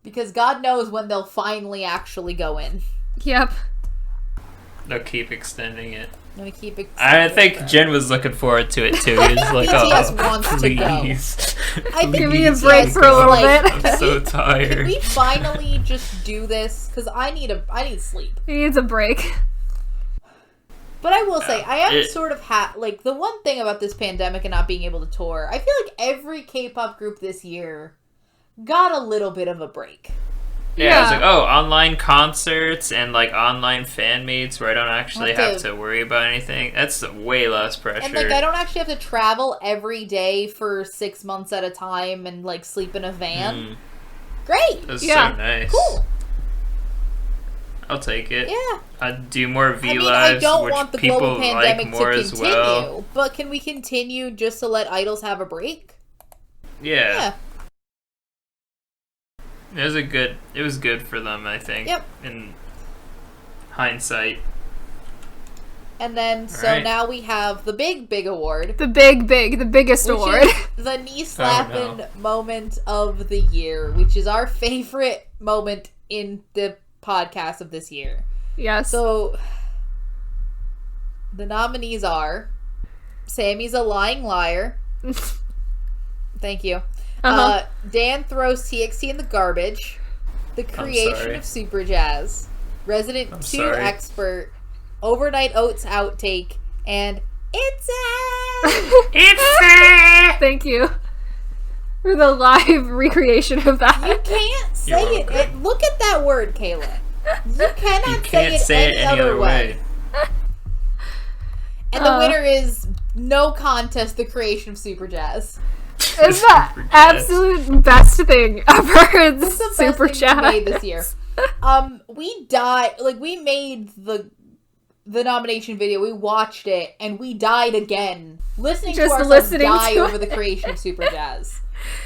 Because God knows when they'll finally actually go in. Yep. They'll keep extending it. I'm gonna keep it. I think Jin was looking forward to it too. He was like, BTS oh, wants to go. please. I think Give me a BTS break for a little like, bit. I'm so Can tired. we finally just do this? Because I need sleep. He needs a break. But I will say, I am It- sort of like, the one thing about this pandemic and not being able to tour, I feel like every K-pop group this year got a little bit of a break. Yeah, it's Yeah. like, oh, online concerts and like online fan meets where I don't actually Have have to- to worry about anything. That's way less pressure. And, like, I don't actually have to travel every day for 6 months at a time and, like, sleep in a van. Great! That's Yeah. so nice. Cool! I'll take it. Yeah. I'd do more V I mean, lives, I don't which want the people global like pandemic more to as continue, well. but can we continue just to let idols have a break? Yeah. Yeah. It was good for them, I think. Yep. In hindsight. And then, so Alright. now we have the big award. The biggest Which award. is the knee slapping moment of the year, which is our favorite moment in the podcast of this year. Yes. So, the nominees are Sammy's a lying liar. Thank you. Uh-huh. Dan throws TXT in the garbage. The creation sorry. of Super Jazz. Resident 2 sorry. expert. Overnight Oats outtake. And it's a... Thank you for the live recreation of You that. can't say You're it. welcome. Look at that word, Kayla. You cannot You can't say it any other way. And the winner is no contest, the creation of Super Jazz. It's the Super Jazz. absolute best thing ever. It's This is the Super best thing we Chat. made this year. We died, like, we made the nomination video, we watched it, and we died again. Listening Just to ourselves listening die to over it. the creation of Super Jazz.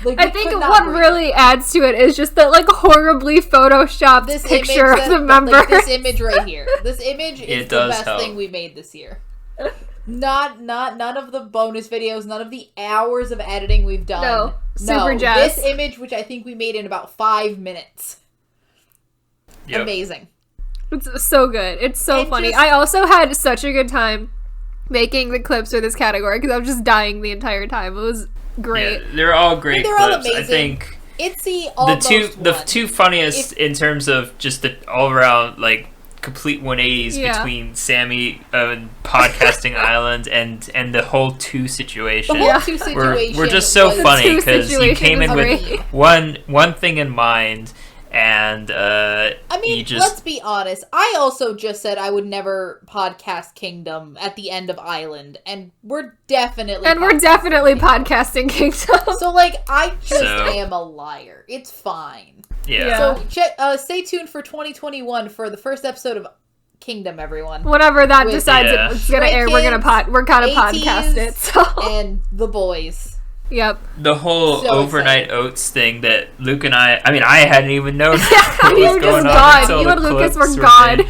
Like, I we think could not what breathe. really adds to it is just that, like, horribly photoshopped This picture image of the that- members. like, this image right here. This image is It the does best help. thing we made this year. None of the bonus videos, none of the hours of editing we've done. No, Super Jazz. This image, which I think we made in about 5 minutes. Yep. Amazing. It's so good. It's so And funny. just- I also had such a good time making the clips for this category because I was just dying the entire time. It was great. Yeah, they're all great They're all clips. I amazing. think Itsy the almost won. two funniest in terms of just the all around like complete 180s Yeah. between Sammy podcasting Island and the whole two situation. The whole Yeah. two We're situation just so was- funny two because you situation came in is with great. one thing in mind, and I mean, you just let's be honest. I also just said I would never podcast Kingdom at the end of Island, and we're definitely podcasting Kingdom. So, like, I just So- am a liar. It's fine. yeah. So, stay tuned for 2021 for the first episode of Kingdom, everyone. Whenever that With- decides Yeah. it's gonna Stray air, we're gonna Kids, podcast it. 80s, So And the boys. yep. The whole So overnight oats thing that Luke and I hadn't even known Yeah, what you was were going just on gone. until You the and Lucas clips were gone. made.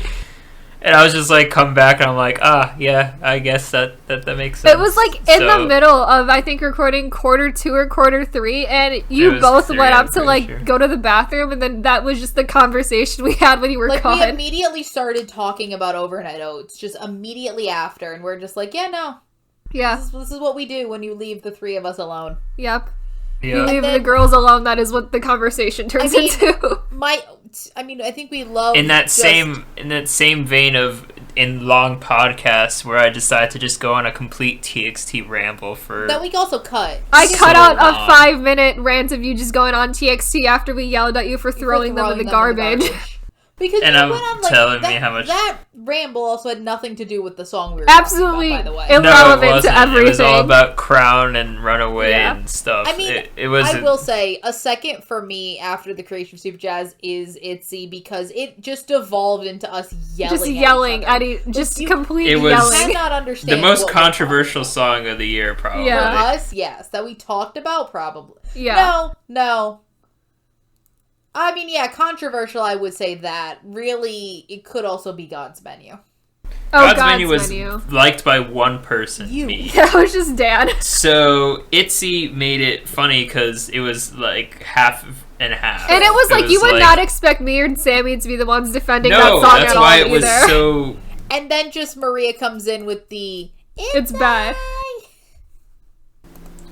And I was just like, come back, and I'm like, yeah, I guess that makes sense. It was like in the So- middle of I think recording quarter 2 or quarter 3, and you was both 3, went I'm up to pretty like sure. go to the bathroom, and then that was just the conversation we had when you were Like, we gone. immediately started talking about overnight oats, just immediately after, and we're just like, yeah, no. Yeah. This is what we do when you leave the three of us alone. Yep. You Yeah. leave the then- girls alone. That is what the conversation turns I mean, into. I think we love in that just- same vein of in long podcasts where I decide to just go on a complete TXT ramble for. That we also cut. I We cut can- out long. a 5-minute rant of you just going on TXT after we yelled at you for throwing them in the garbage. Because And you I'm went on, like, telling me that, how much- that ramble also had nothing to do with the song we were Absolutely talking about, by the way. ill- No, irrelevant it to wasn't. It was all everything. about Crown and Runaway Yeah. and stuff. I mean, it was. I will say a second for me after the creation of Super Jazz is ITZY because it just devolved into us yelling. Just yelling at at each each, just you- completely It was- other. I yelling. cannot the understand most what we're controversial talking song of the year, probably. Yeah. about. For us, yes, that we talked about probably. Yeah. No. I mean, yeah, controversial. I would say that. Really, it could also be God's Menu. Oh, God's Menu was Menu. liked by one person, You. me. That was just Dan. So ITZY made it funny because it was like half and half. And it was like, you would like- not expect me and Sammy to be the ones defending No, that song that's at all why it was either. so. And then just Maria comes in with the. It's bad.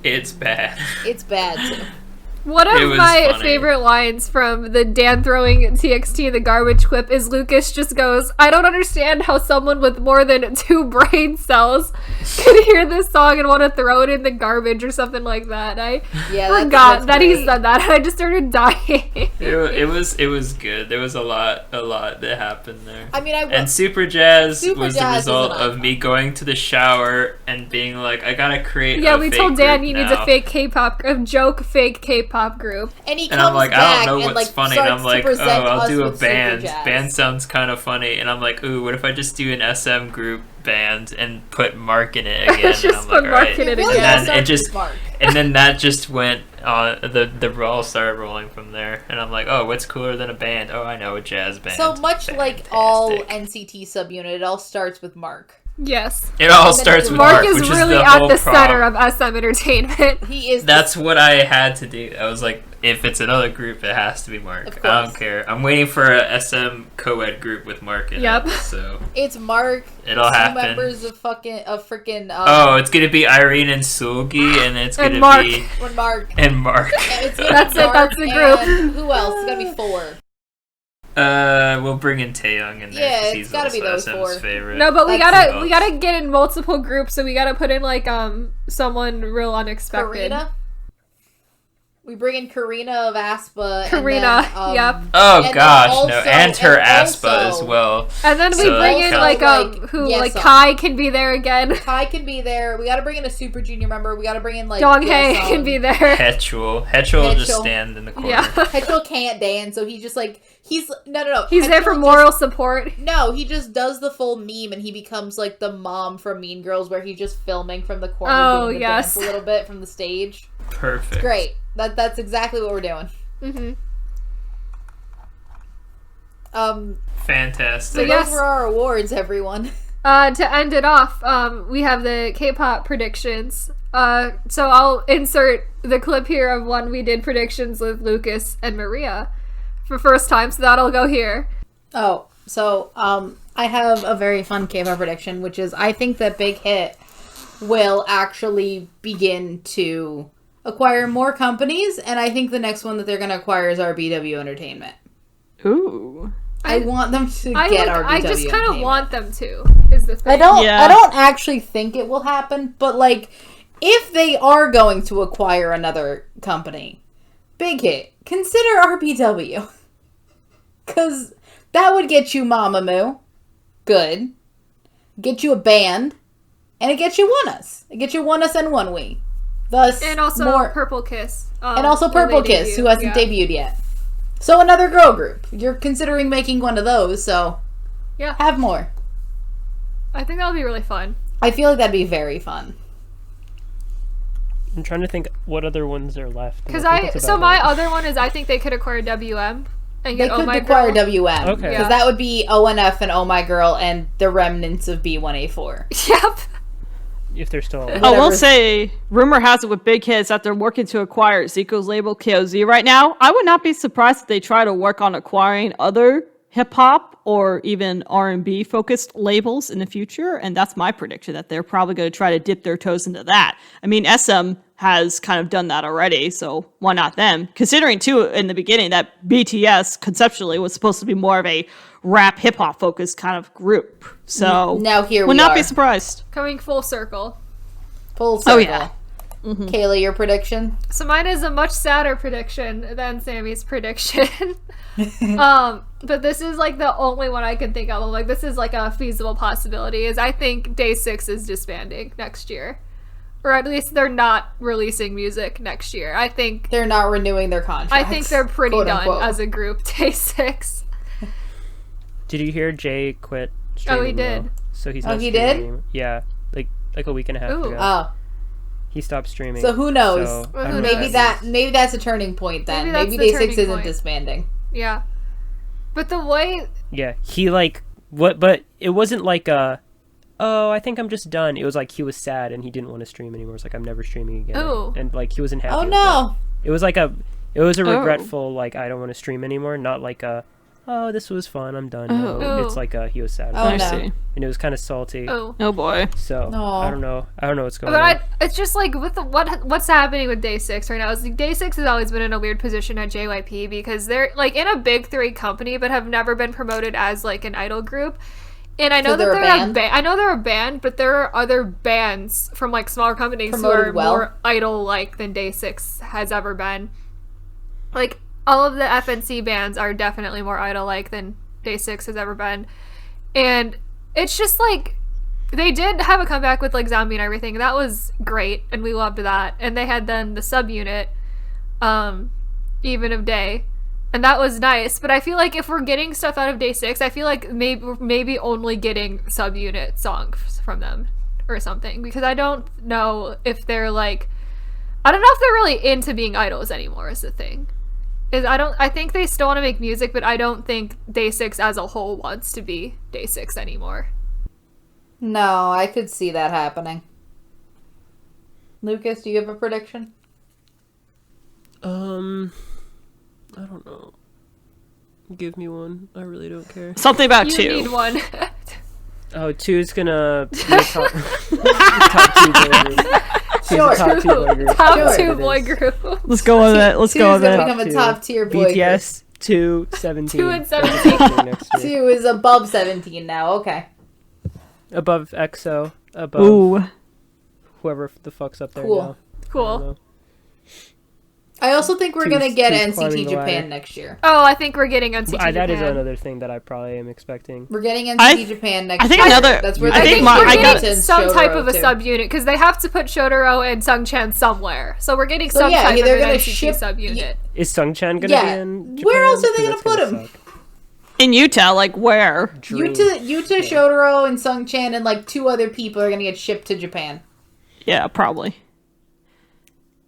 It's bad. It's bad too. One It of was my funny. favorite lines from the Dan throwing TXT in the garbage clip is Lucas just goes, I don't understand how someone with more than 2 brain cells could hear this song and want to throw it in the garbage or something like that. I forgot that he said that and I just started dying. It was good. There was a lot that happened there. I mean, And Super Jazz Super was Jazz the is result an of icon. me going to the shower and being like, I gotta create. Yeah, a we fake told Dan group he needs now. a fake K-pop, a joke fake K-pop group. And he And comes I'm like, I back don't know and, what's like, funny. And I'm starts like, to oh, present I'll us do a with Super band. Jazz. Band sounds kind of funny. And I'm like, ooh, what if I just do an SM group band and put Mark in it again? Just and I'm put like, Mark alright. in it It really again. all And then starts it just with Mark. and then that just went on. The ball started rolling from there. And I'm like, oh, what's cooler than a band? Oh, I know, a jazz band. So much like all Fantastic. NCT subunit, it all starts with Mark. Yes. It all And then starts with Mark Mark, is which really is the at whole the center problem. of SM Entertainment. He is. That's what I had to do. I was like, if it's another group, it has to be Mark. Of I don't course. care. I'm waiting for a SM co-ed group with Mark in Yep. it. So It's Mark. it'll 2 happen. members of freaking. Oh, it's gonna be Irene and Sulgi, and it's And gonna Mark. be when Mark. and Mark. It's gonna That's be it, Mark that's the group. and Who else? It's gonna be 4. We'll bring in Taeyong in there. Yeah, 'cause it's he's gotta be also those SM's 4. favorite. No, but we That's gotta get in multiple groups, so we gotta put in like someone real unexpected. Karina. We bring in Karina of Aspa. Karina, yep. Oh and gosh, then no, also- and her and Aspa also- as well. And then we So- bring in Also, like yes, like Kai can be there again. Kai can be there. We gotta bring in a Super Junior member. We gotta bring in like Dong Hae Yeosung. can be there. Hetchel will just Hetchel. stand in the corner. Yeah. Hetchel can't dance, so he's just like he's no. He's there Hetchel for just- moral support. No, he just does the full meme and he becomes like the mom from Mean Girls where he's just filming from the corner Oh, doing the yes. dance a little bit from the stage. Perfect. Great. That's exactly what we're doing. hmm Fantastic. So yes. those were our awards, everyone. To end it off, we have the K-pop predictions. So I'll insert the clip here of one we did predictions with Lucas and Maria for first time, so that'll go here. Oh, so I have a very fun K-pop prediction, which is I think that Big Hit will actually begin to acquire more companies, and I think the next one that they're going to acquire is RBW Entertainment. Ooh. I want them to I get would- RBW I just kind of Entertainment. want them to. Is the thing. Yeah. I don't actually think it will happen, but like if they are going to acquire another company, Big Hit, consider RBW. Cuz that would get you Mamamoo. Good. Get you a band, and it gets you One Us. It gets you One Us and One We. Thus And also more Purple Kiss. and also when Purple they Kiss, debut. who hasn't Yeah. debuted yet. So another girl group. You're considering making one of those, so Yeah. have more. I think that'll be really fun. I feel like that'd be very fun. I'm trying to think what other ones are left. and Because I think that's about my it. other one is I think they could acquire WM and They get Oh could My acquire Girl. WM. Okay. Because Yeah. that would be ONF and Oh My Girl and the remnants of B1A4. Yep. if they're still alive. I will Whatever. say, rumor has it with Big Hits that they're working to acquire Zico's label KOZ right now. I would not be surprised if they try to work on acquiring other hip hop or even R&B focused labels in the future, and that's my prediction that they're probably going to try to dip their toes into that. I mean, SM has kind of done that already, so why not them? Considering too in the beginning that BTS conceptually was supposed to be more of a rap hip hop focused kind of group. So now here would we not are. be surprised. Coming full circle. Full circle. Oh yeah. Kayla, your prediction? So mine is a much sadder prediction than Sammy's prediction. But this is like the only one I can think of. Like, this is like a feasible possibility. Is I think Day 6 is disbanding next year, or at least they're not releasing music next year. I think They're not renewing their contracts. I think they're pretty quote, done unquote. as a group. Day 6. Did you hear Jay quit streaming? Oh, he did. Though? So he's Oh, not he streaming did? anymore. Yeah, like a week and a half Ooh. ago. Oh, He stopped streaming. so who knows? So, Well, I who don't know knows? if Maybe that's a turning point then. Maybe that's Maybe the Day 6 turning isn't point. disbanding. Yeah. But the way Yeah, he like what? But it wasn't like a. Oh, I think I'm just done. It was like he was sad and he didn't want to stream anymore. It's like I'm never streaming again. Ooh. And like he wasn't happy. Oh with no. that. It was like a. It was a Oh. regretful like I don't want to stream anymore. Not like a. Oh, this was fun. I'm done. Oh. No, Oh. it's like a he was sad. Oh, I no. see. And it was kind of salty. oh. Oh boy. So Aw. I don't know. I don't know what's going But on. it's just like with what's happening with Day 6 right now is like Day 6 has always been in a weird position at JYP because they're like in a big 3 company but have never been promoted as like an idol group. And I know So that they're a they're band? I know they're a band, but there are other bands from like smaller companies who Promoted are well. more idol like than Day 6 has ever been. Like all of the FNC bands are definitely more idol like than Day 6 has ever been. And it's just like they did have a comeback with like Zombie and everything, and that was great, and we loved that. And they had then the subunit, Even of Day, and that was nice. But I feel like if we're getting stuff out of Day 6, I feel like maybe only getting subunit songs from them or something, because I don't know if they're like, I don't know if they're really into being idols anymore is the thing. I think they still want to make music, but I don't think Day 6 as a whole wants to be Day 6 anymore. No, I could see that happening. Lucas, do you have a prediction? I don't know. Give me one. I really don't care. Something about You 2. need one. Oh, 2's gonna be a top, top 2 boy group. Sure. Top 2 boy group. Top Sure. 2 It boy is. group. Let's go with it. Let's go Two's with gonna it. become a Two. top tier boy BTS 2 17. 2 and 17. Next group. year. 2 is above 17 now. Okay. Above EXO. Above Ooh. whoever the fuck's up there Cool. now. I don't Cool. know. I also think we're Two's- gonna get two's NCT climbing the Japan ladder. next year. Oh, I think we're getting NCT Japan. That is another thing that I probably am expecting. We're getting NCT I- Japan next I think year. another- That's where I I think think my- we're I got- getting some type Shotaro of a too. subunit because they have to put Shotaro and Sungchan somewhere. So we're getting So some yeah, type they're of an gonna NCT ship- subunit. Is Sungchan gonna Yeah. be in Japan? Where else are they 'Cause gonna that's put him? suck. In Utah, like where? Dream. Yuta, Shotaro, and Sungchan, and like 2 other people are gonna get shipped to Japan. Yeah, probably.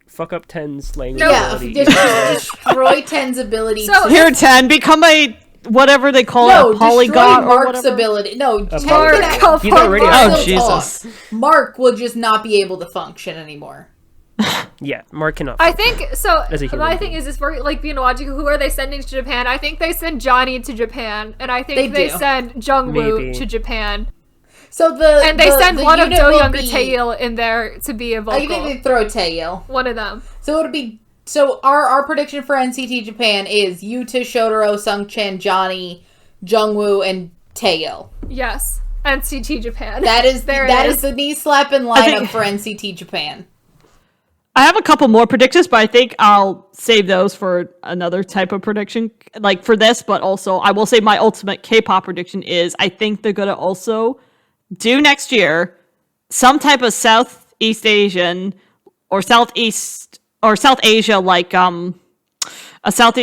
Fuck up 10's language Yeah, ability. destroy Ten's ability. So- to... Here, 10, become a whatever they call No, it, a polygon destroy or Mark's whatever. ability. No, Ten Mark, can act- He's already Mark Oh, will Jesus. talk. Mark will just not be able to function anymore. Yeah, Mark cannot. I think so. As a human My thing being. is, if we're like being logical, who are they sending to Japan? I think they send Johnny to Japan, and I think They they do. send Jungwoo Maybe. to Japan, So and they send the one of unit Do will Young or be- Taeil in there to be a I vocal. think they throw Taeil. One of them. So it'll be our prediction for NCT Japan is Yuta, Shotaro, Sungchan, Johnny, Jungwoo, and Taeil. Yes, NCT Japan. That is There it that is. is the knee slapping I lineup think- for NCT Japan. I have a couple more predictions, but I think I'll save those for another type of prediction, like for this, but also I will say my ultimate K-pop prediction is I think they're going to also do next year some type of Southeast Asian or Southeast or South Asia, like a South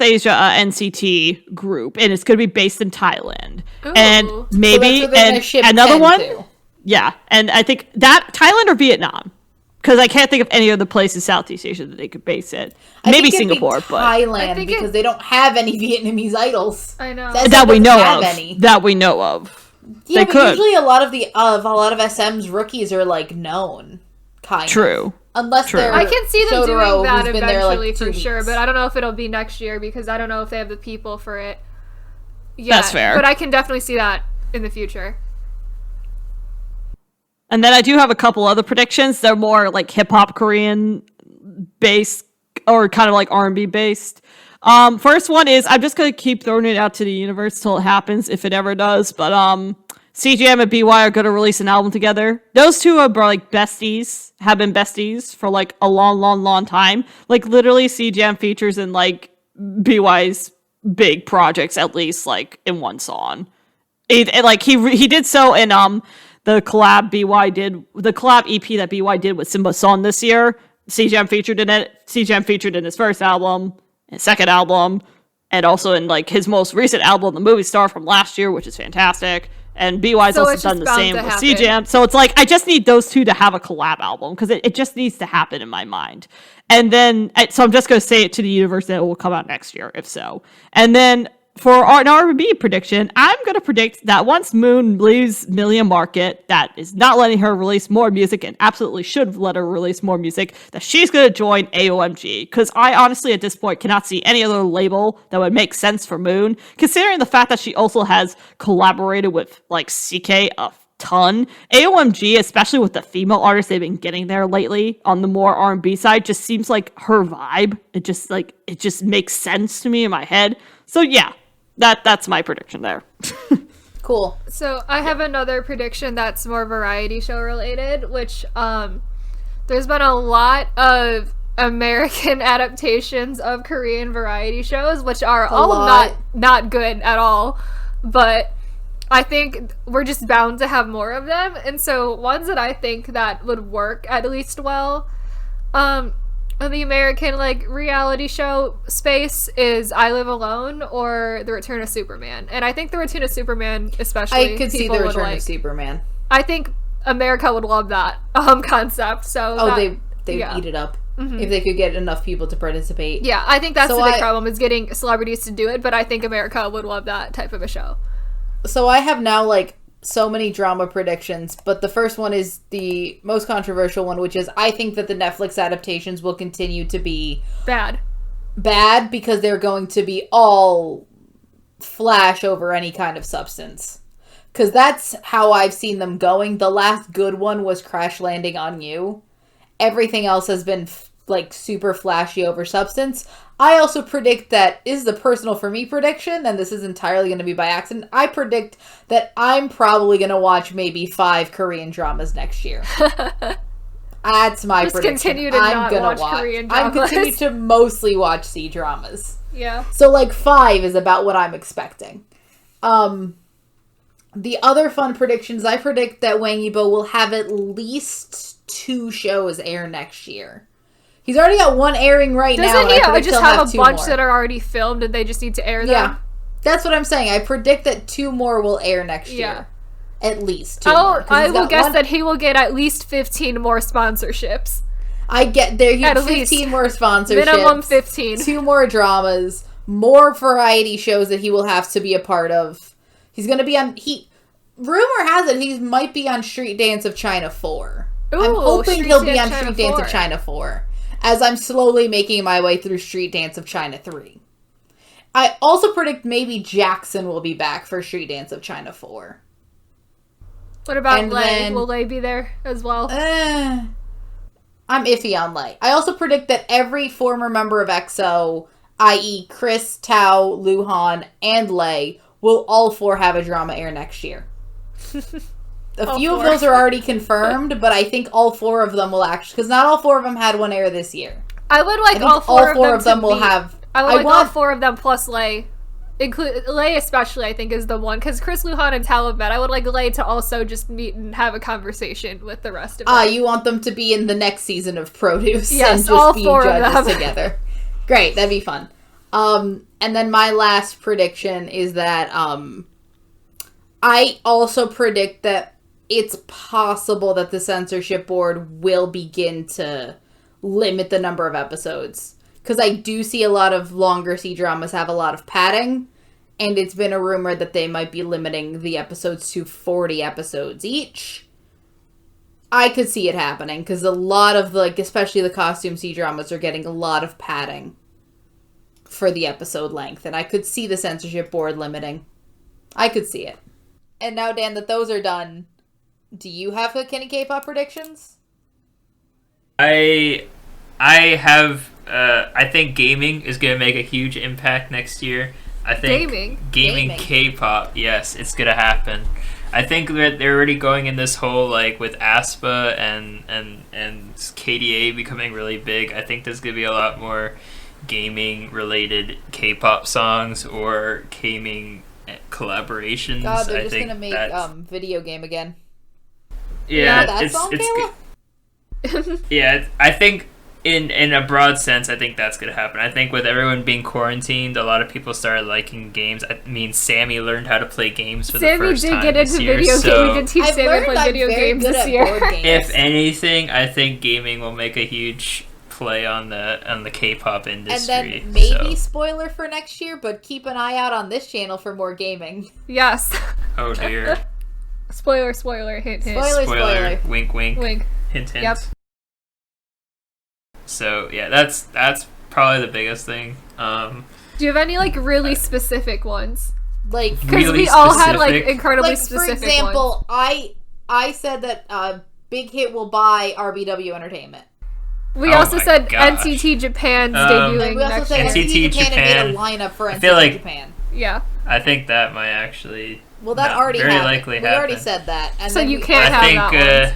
Asia NCT group, and it's going to be based in Thailand. And Ooh. maybe So that's where they're gonna and ship another 10 one. to. Yeah, and I think that Thailand or Vietnam, because I can't think of any other place in Southeast Asia that they could base it. I Maybe think it'd be Singapore, but Thailand I think because it- they don't have any Vietnamese idols. I know. that we doesn't know have of. any. That we know of. Yeah, They but could. usually a lot of SM's rookies are like known, kind of. True. Unless True. they're I can see them Shotaro, doing that who's been there, eventually like, 2 for sure, weeks. but I don't know if it'll be next year because I don't know if they have the people for it. Yeah, That's fair. But I can definitely see that in the future. And then I do have a couple other predictions. They're more like hip hop Korean based or kind of like R&B based. First one is I'm just gonna keep throwing it out to the universe till it happens if it ever does. But CJM and BY are gonna release an album together. Those two are like besties, have been besties for like a long time. Like literally, CJM features in like BY's big projects at least like in one song. Like he did so in the collab EP that BY did with Simba Son this year. CJM featured in it. CJM featured in his first album, his second album, and also in like his most recent album, The Movie Star from last year, which is fantastic. And BY's So also it's done just the bound same to with happen. CJM. So it's like I just need those two to have a collab album because it just needs to happen in my mind. And then so I'm just gonna say it to the universe that it will come out next year, if so. And then for an R&B prediction, I'm going to predict that once Moon leaves Million Market, that is not letting her release more music and absolutely should let her release more music, that she's going to join AOMG. Because I honestly, at this point, cannot see any other label that would make sense for Moon, considering the fact that she also has collaborated with, like, CK a ton. AOMG, especially with the female artists they've been getting there lately on the more R&B side, just seems like her vibe. It just makes sense to me in my head. So yeah. That's my prediction there. Cool. So I have another prediction that's more variety show related, which there's been a lot of American adaptations of Korean variety shows, which are all not good at all. But I think we're just bound to have more of them. And so ones that I think that would work at least well, the American like reality show space is I Live Alone or The Return of Superman. And I think The Return of Superman especially I could see The Return of Superman. I think America would love that concept. So they'd eat it up if they could get enough people to participate. Yeah, I think that's the big problem is getting celebrities to do it, but I think America would love that type of a show. So I have now like so many drama predictions, but the first one is the most controversial one, which is I think that the Netflix adaptations will continue to be bad because they're going to be all flash over any kind of substance. Because that's how I've seen them going. The last good one was Crash Landing on You. Everything else has been like super flashy over substance. I also predict that is the personal for me prediction, and this is entirely going to be by accident. I predict that I'm probably going to watch maybe 5 Korean dramas next year. That's my Just prediction. Continue to not watch Korean dramas. I'm continue to mostly watch C-dramas. Yeah. So like 5 is about what I'm expecting. The other fun predictions, I predict that Wang Yibo will have at least 2 shows air next year. He's already got 1 airing right now. Doesn't he just have a bunch more that are already filmed and they just need to air them? Yeah. That's what I'm saying. I predict that 2 more will air next year. At least 2 more. I will guess that he will get at least 15 more sponsorships. I get there. He at 15 least. More sponsorships. Minimum 15. 2 more dramas. More variety shows that he will have to be a part of. He's going to be on... Rumor has it he might be on Street Dance of China 4. Ooh, I'm hoping he'll be on China Street Dance of China 4. As I'm slowly making my way through Street Dance of China 3. I also predict maybe Jackson will be back for Street Dance of China 4. What about Lay? Will Lay be there as well? I'm iffy on Lay. I also predict that every former member of EXO, i.e. Chris, Tao, Luhan, and Lay, will all 4 have a drama air next year. A few of those are already confirmed, but I think all 4 of them will actually... Because not all 4 of them had one air this year. I would like all 4 of them will have... I would like all 4 of them plus Lay. Lay especially, I think, is the one. Because Chris, Luhan, and Tal have met. I would like Lay to also just meet and have a conversation with the rest of them. You want them to be in the next season of Produce yes, and just all be 4 judges of them. together. Great, that'd be fun. And then my last prediction is that I also predict that it's possible that the censorship board will begin to limit the number of episodes. Because I do see a lot of longer C-dramas have a lot of padding, and it's been a rumor that they might be limiting the episodes to 40 episodes each. I could see it happening, because a lot of, especially the costume C-dramas are getting a lot of padding for the episode length, and I could see the censorship board limiting. I could see it. And now, Dan, that those are done, Do you have a Kenny K-pop predictions? I have. I think gaming is gonna make a huge impact next year. I think gaming K-pop. Yes, it's gonna happen. I think that they're already going in this whole like with aespa and KDA becoming really big. I think there's gonna be a lot more gaming related K-pop songs or gaming collaborations. God, they're I just think gonna make video game again. Yeah, that song, Kayla? Yeah, I think in a broad sense, I think that's gonna happen. I think with everyone being quarantined, a lot of people started liking games. I mean, Sammy learned how to play games for the first time get into this year. video So games. We did teach I've Sammy to learned play I'm video very games good this at year. board games. if anything, I think gaming will make a huge play on the K-pop And industry. then maybe so. spoiler for next year, but keep an eye out on this channel for more gaming. Yes. Oh dear. Spoiler, hint, hint. Spoiler. Wink, wink. Wink. Hint, hint. Yep. So yeah, that's probably the biggest thing. Do you have any like really specific ones? Like, Because Really we all had like specific? incredibly like for specific example, ones. I said that Big Hit will buy RBW Entertainment. We Oh also my said gosh. NCT Japan's Um, debuting And we also next said year. NCT NCT Japan and made a Japan. lineup for I NCT feel like- Japan. Yeah. I think that might actually. Well, that No, already very happened. likely we already happened. said that. And So then you we- can't I have think that one.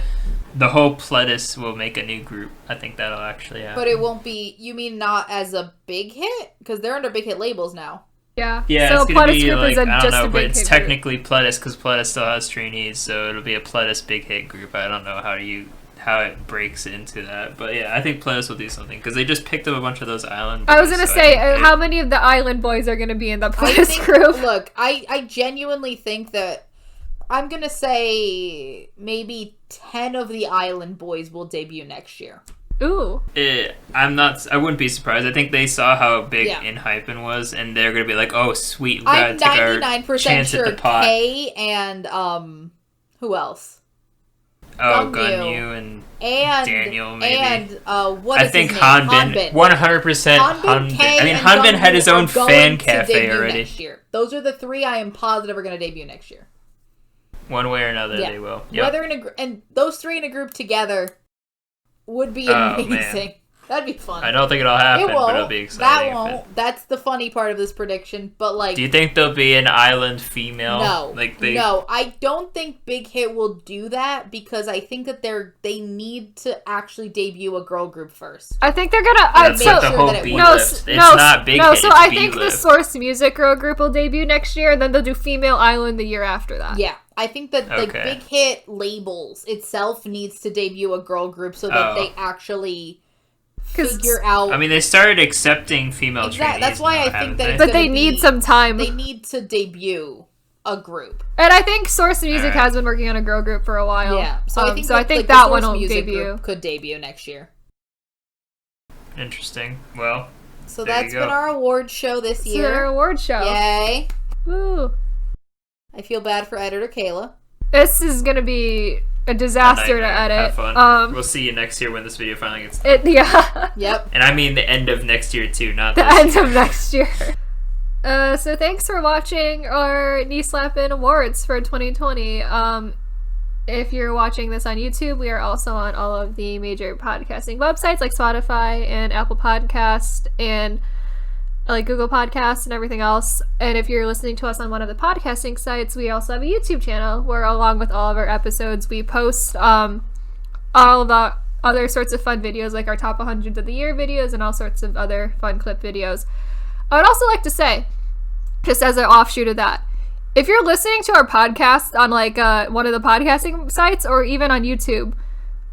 the whole Pledis will make a new group. I think that'll actually happen. But it won't be. You mean not as a Big Hit? Because they're under Big Hit labels now. Yeah. Yeah, So it's gonna Pledis be Group like is I don't just know, a but big it's hit group. technically Pledis because Pledis still has trainees, so it'll be a Pledis big hit group. I don't know how it breaks into that, but yeah, I think Pledis will do something because they just picked up a bunch of those island. I was boys, gonna so say, I think how many of the island boys are gonna be in the I Pledis think, group? look, I genuinely think that I'm gonna say maybe 10 of the Island Boys will debut next year. Ooh. I wouldn't be surprised. I think they saw how big Yeah. InHypen was, and they're gonna be like, "Oh, sweet, we I'm gotta take our 99% chance sure at the pot." Kay and who else? Oh, Gunyu. Gunyu and And Daniel, maybe. And what I is think his name? Hanbin, 100% Hanbin, Hanbin. Kay, I mean, and Hanbin had Gunyu his own are going fan to cafe debut already. next year. Those are the three I am positive are going to debut next year. One way or another, Yeah. they will. Yep. Whether in and those three in a group together would be Oh, amazing. man. That'd be fun. I don't think it'll happen, It won't. but it'll be exciting. That if won't. That's the funny part of this prediction. But like, Do you think there'll be an island female? no, Like no, I don't think Big Hit will do that because I think that they need to actually debut a girl group first. I think they're gonna. That's make like the sure whole that it B works. lift. It's not Big Hit, so it's I think the B-lift. Source Music girl group will debut next year, and then they'll do Female Island the year after that. Yeah, I think that like Okay. Big Hit labels itself needs to debut a girl group so that Oh. they actually 'Cause- figure out. I mean, they started accepting female trainees. That's why now, I think haven't that they? it's But they gonna need be- some time. They need to debut a group. And I think Source Music Alright. has been working on a girl group for a while. Yeah, so I think like, the that Source one will Music debut. group could debut next year. Interesting. Well, So There you that's go. been our award show this It's their year. award show. Yay! Woo. I feel bad for editor Kayla. This is gonna be a disaster to nightmare. edit. Have fun. We'll see you next year when this video finally gets done. Yeah. Yep. And I mean the end of next year too, not The this end year. of next year. So thanks for watching our Knee Slappin Awards for 2020. If you're watching this on YouTube, we are also on all of the major podcasting websites like Spotify and Apple Podcast and like Google Podcasts and everything else. And if you're listening to us on one of the podcasting sites, we also have a YouTube channel where, along with all of our episodes, we post all of the other sorts of fun videos like our top 100 of the year videos and all sorts of other fun clip videos. I would also like to say, just as an offshoot of that, if you're listening to our podcast on like one of the podcasting sites or even on YouTube,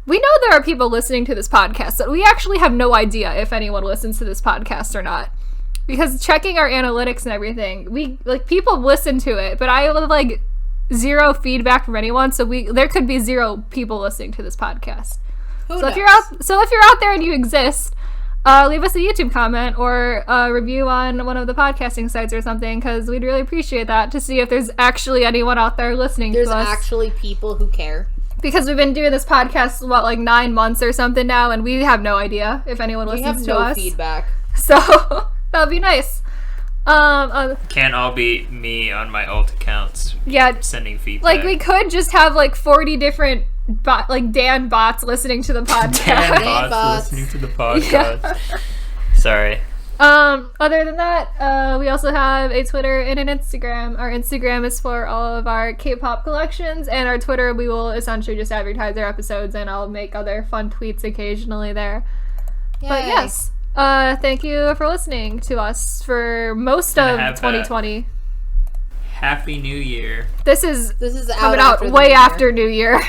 we know there are people listening to this podcast, but we actually have no idea if anyone listens to this podcast or not. Because checking our analytics and everything, we like people listen to it, but I have like zero feedback from anyone, so there could be zero people listening to this podcast. Who So knows? if you're out there and you exist, leave us a YouTube comment or a review on one of the podcasting sites or something, because we'd really appreciate that to see if there's actually anyone out there listening There's to us. actually people who care. Because we've been doing this podcast, like 9 months or something now, and we have no idea if anyone We listens have to no us. feedback. So that would be nice. Can't all be me on my alt accounts Yeah, sending feedback. like we could just have like 40 different Dan bots listening to the podcast. Dan Dan bots bots. listening to the podcast. Sorry. Other than that, we also have a Twitter and an Instagram. Our Instagram is for all of our K-pop collections, and our Twitter we will essentially just advertise our episodes, and I'll make other fun tweets occasionally there. But Yay. yes, thank you for listening to us for most of have 2020. Happy New Year. This is coming out after the way New Year. after New Year.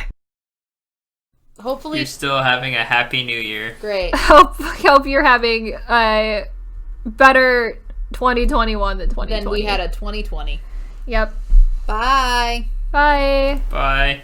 Hopefully, You're still having a Happy New Year. great. Hope you're having a better 2021 than 2020. Then we had a 2020. Yep. Bye. Bye. Bye.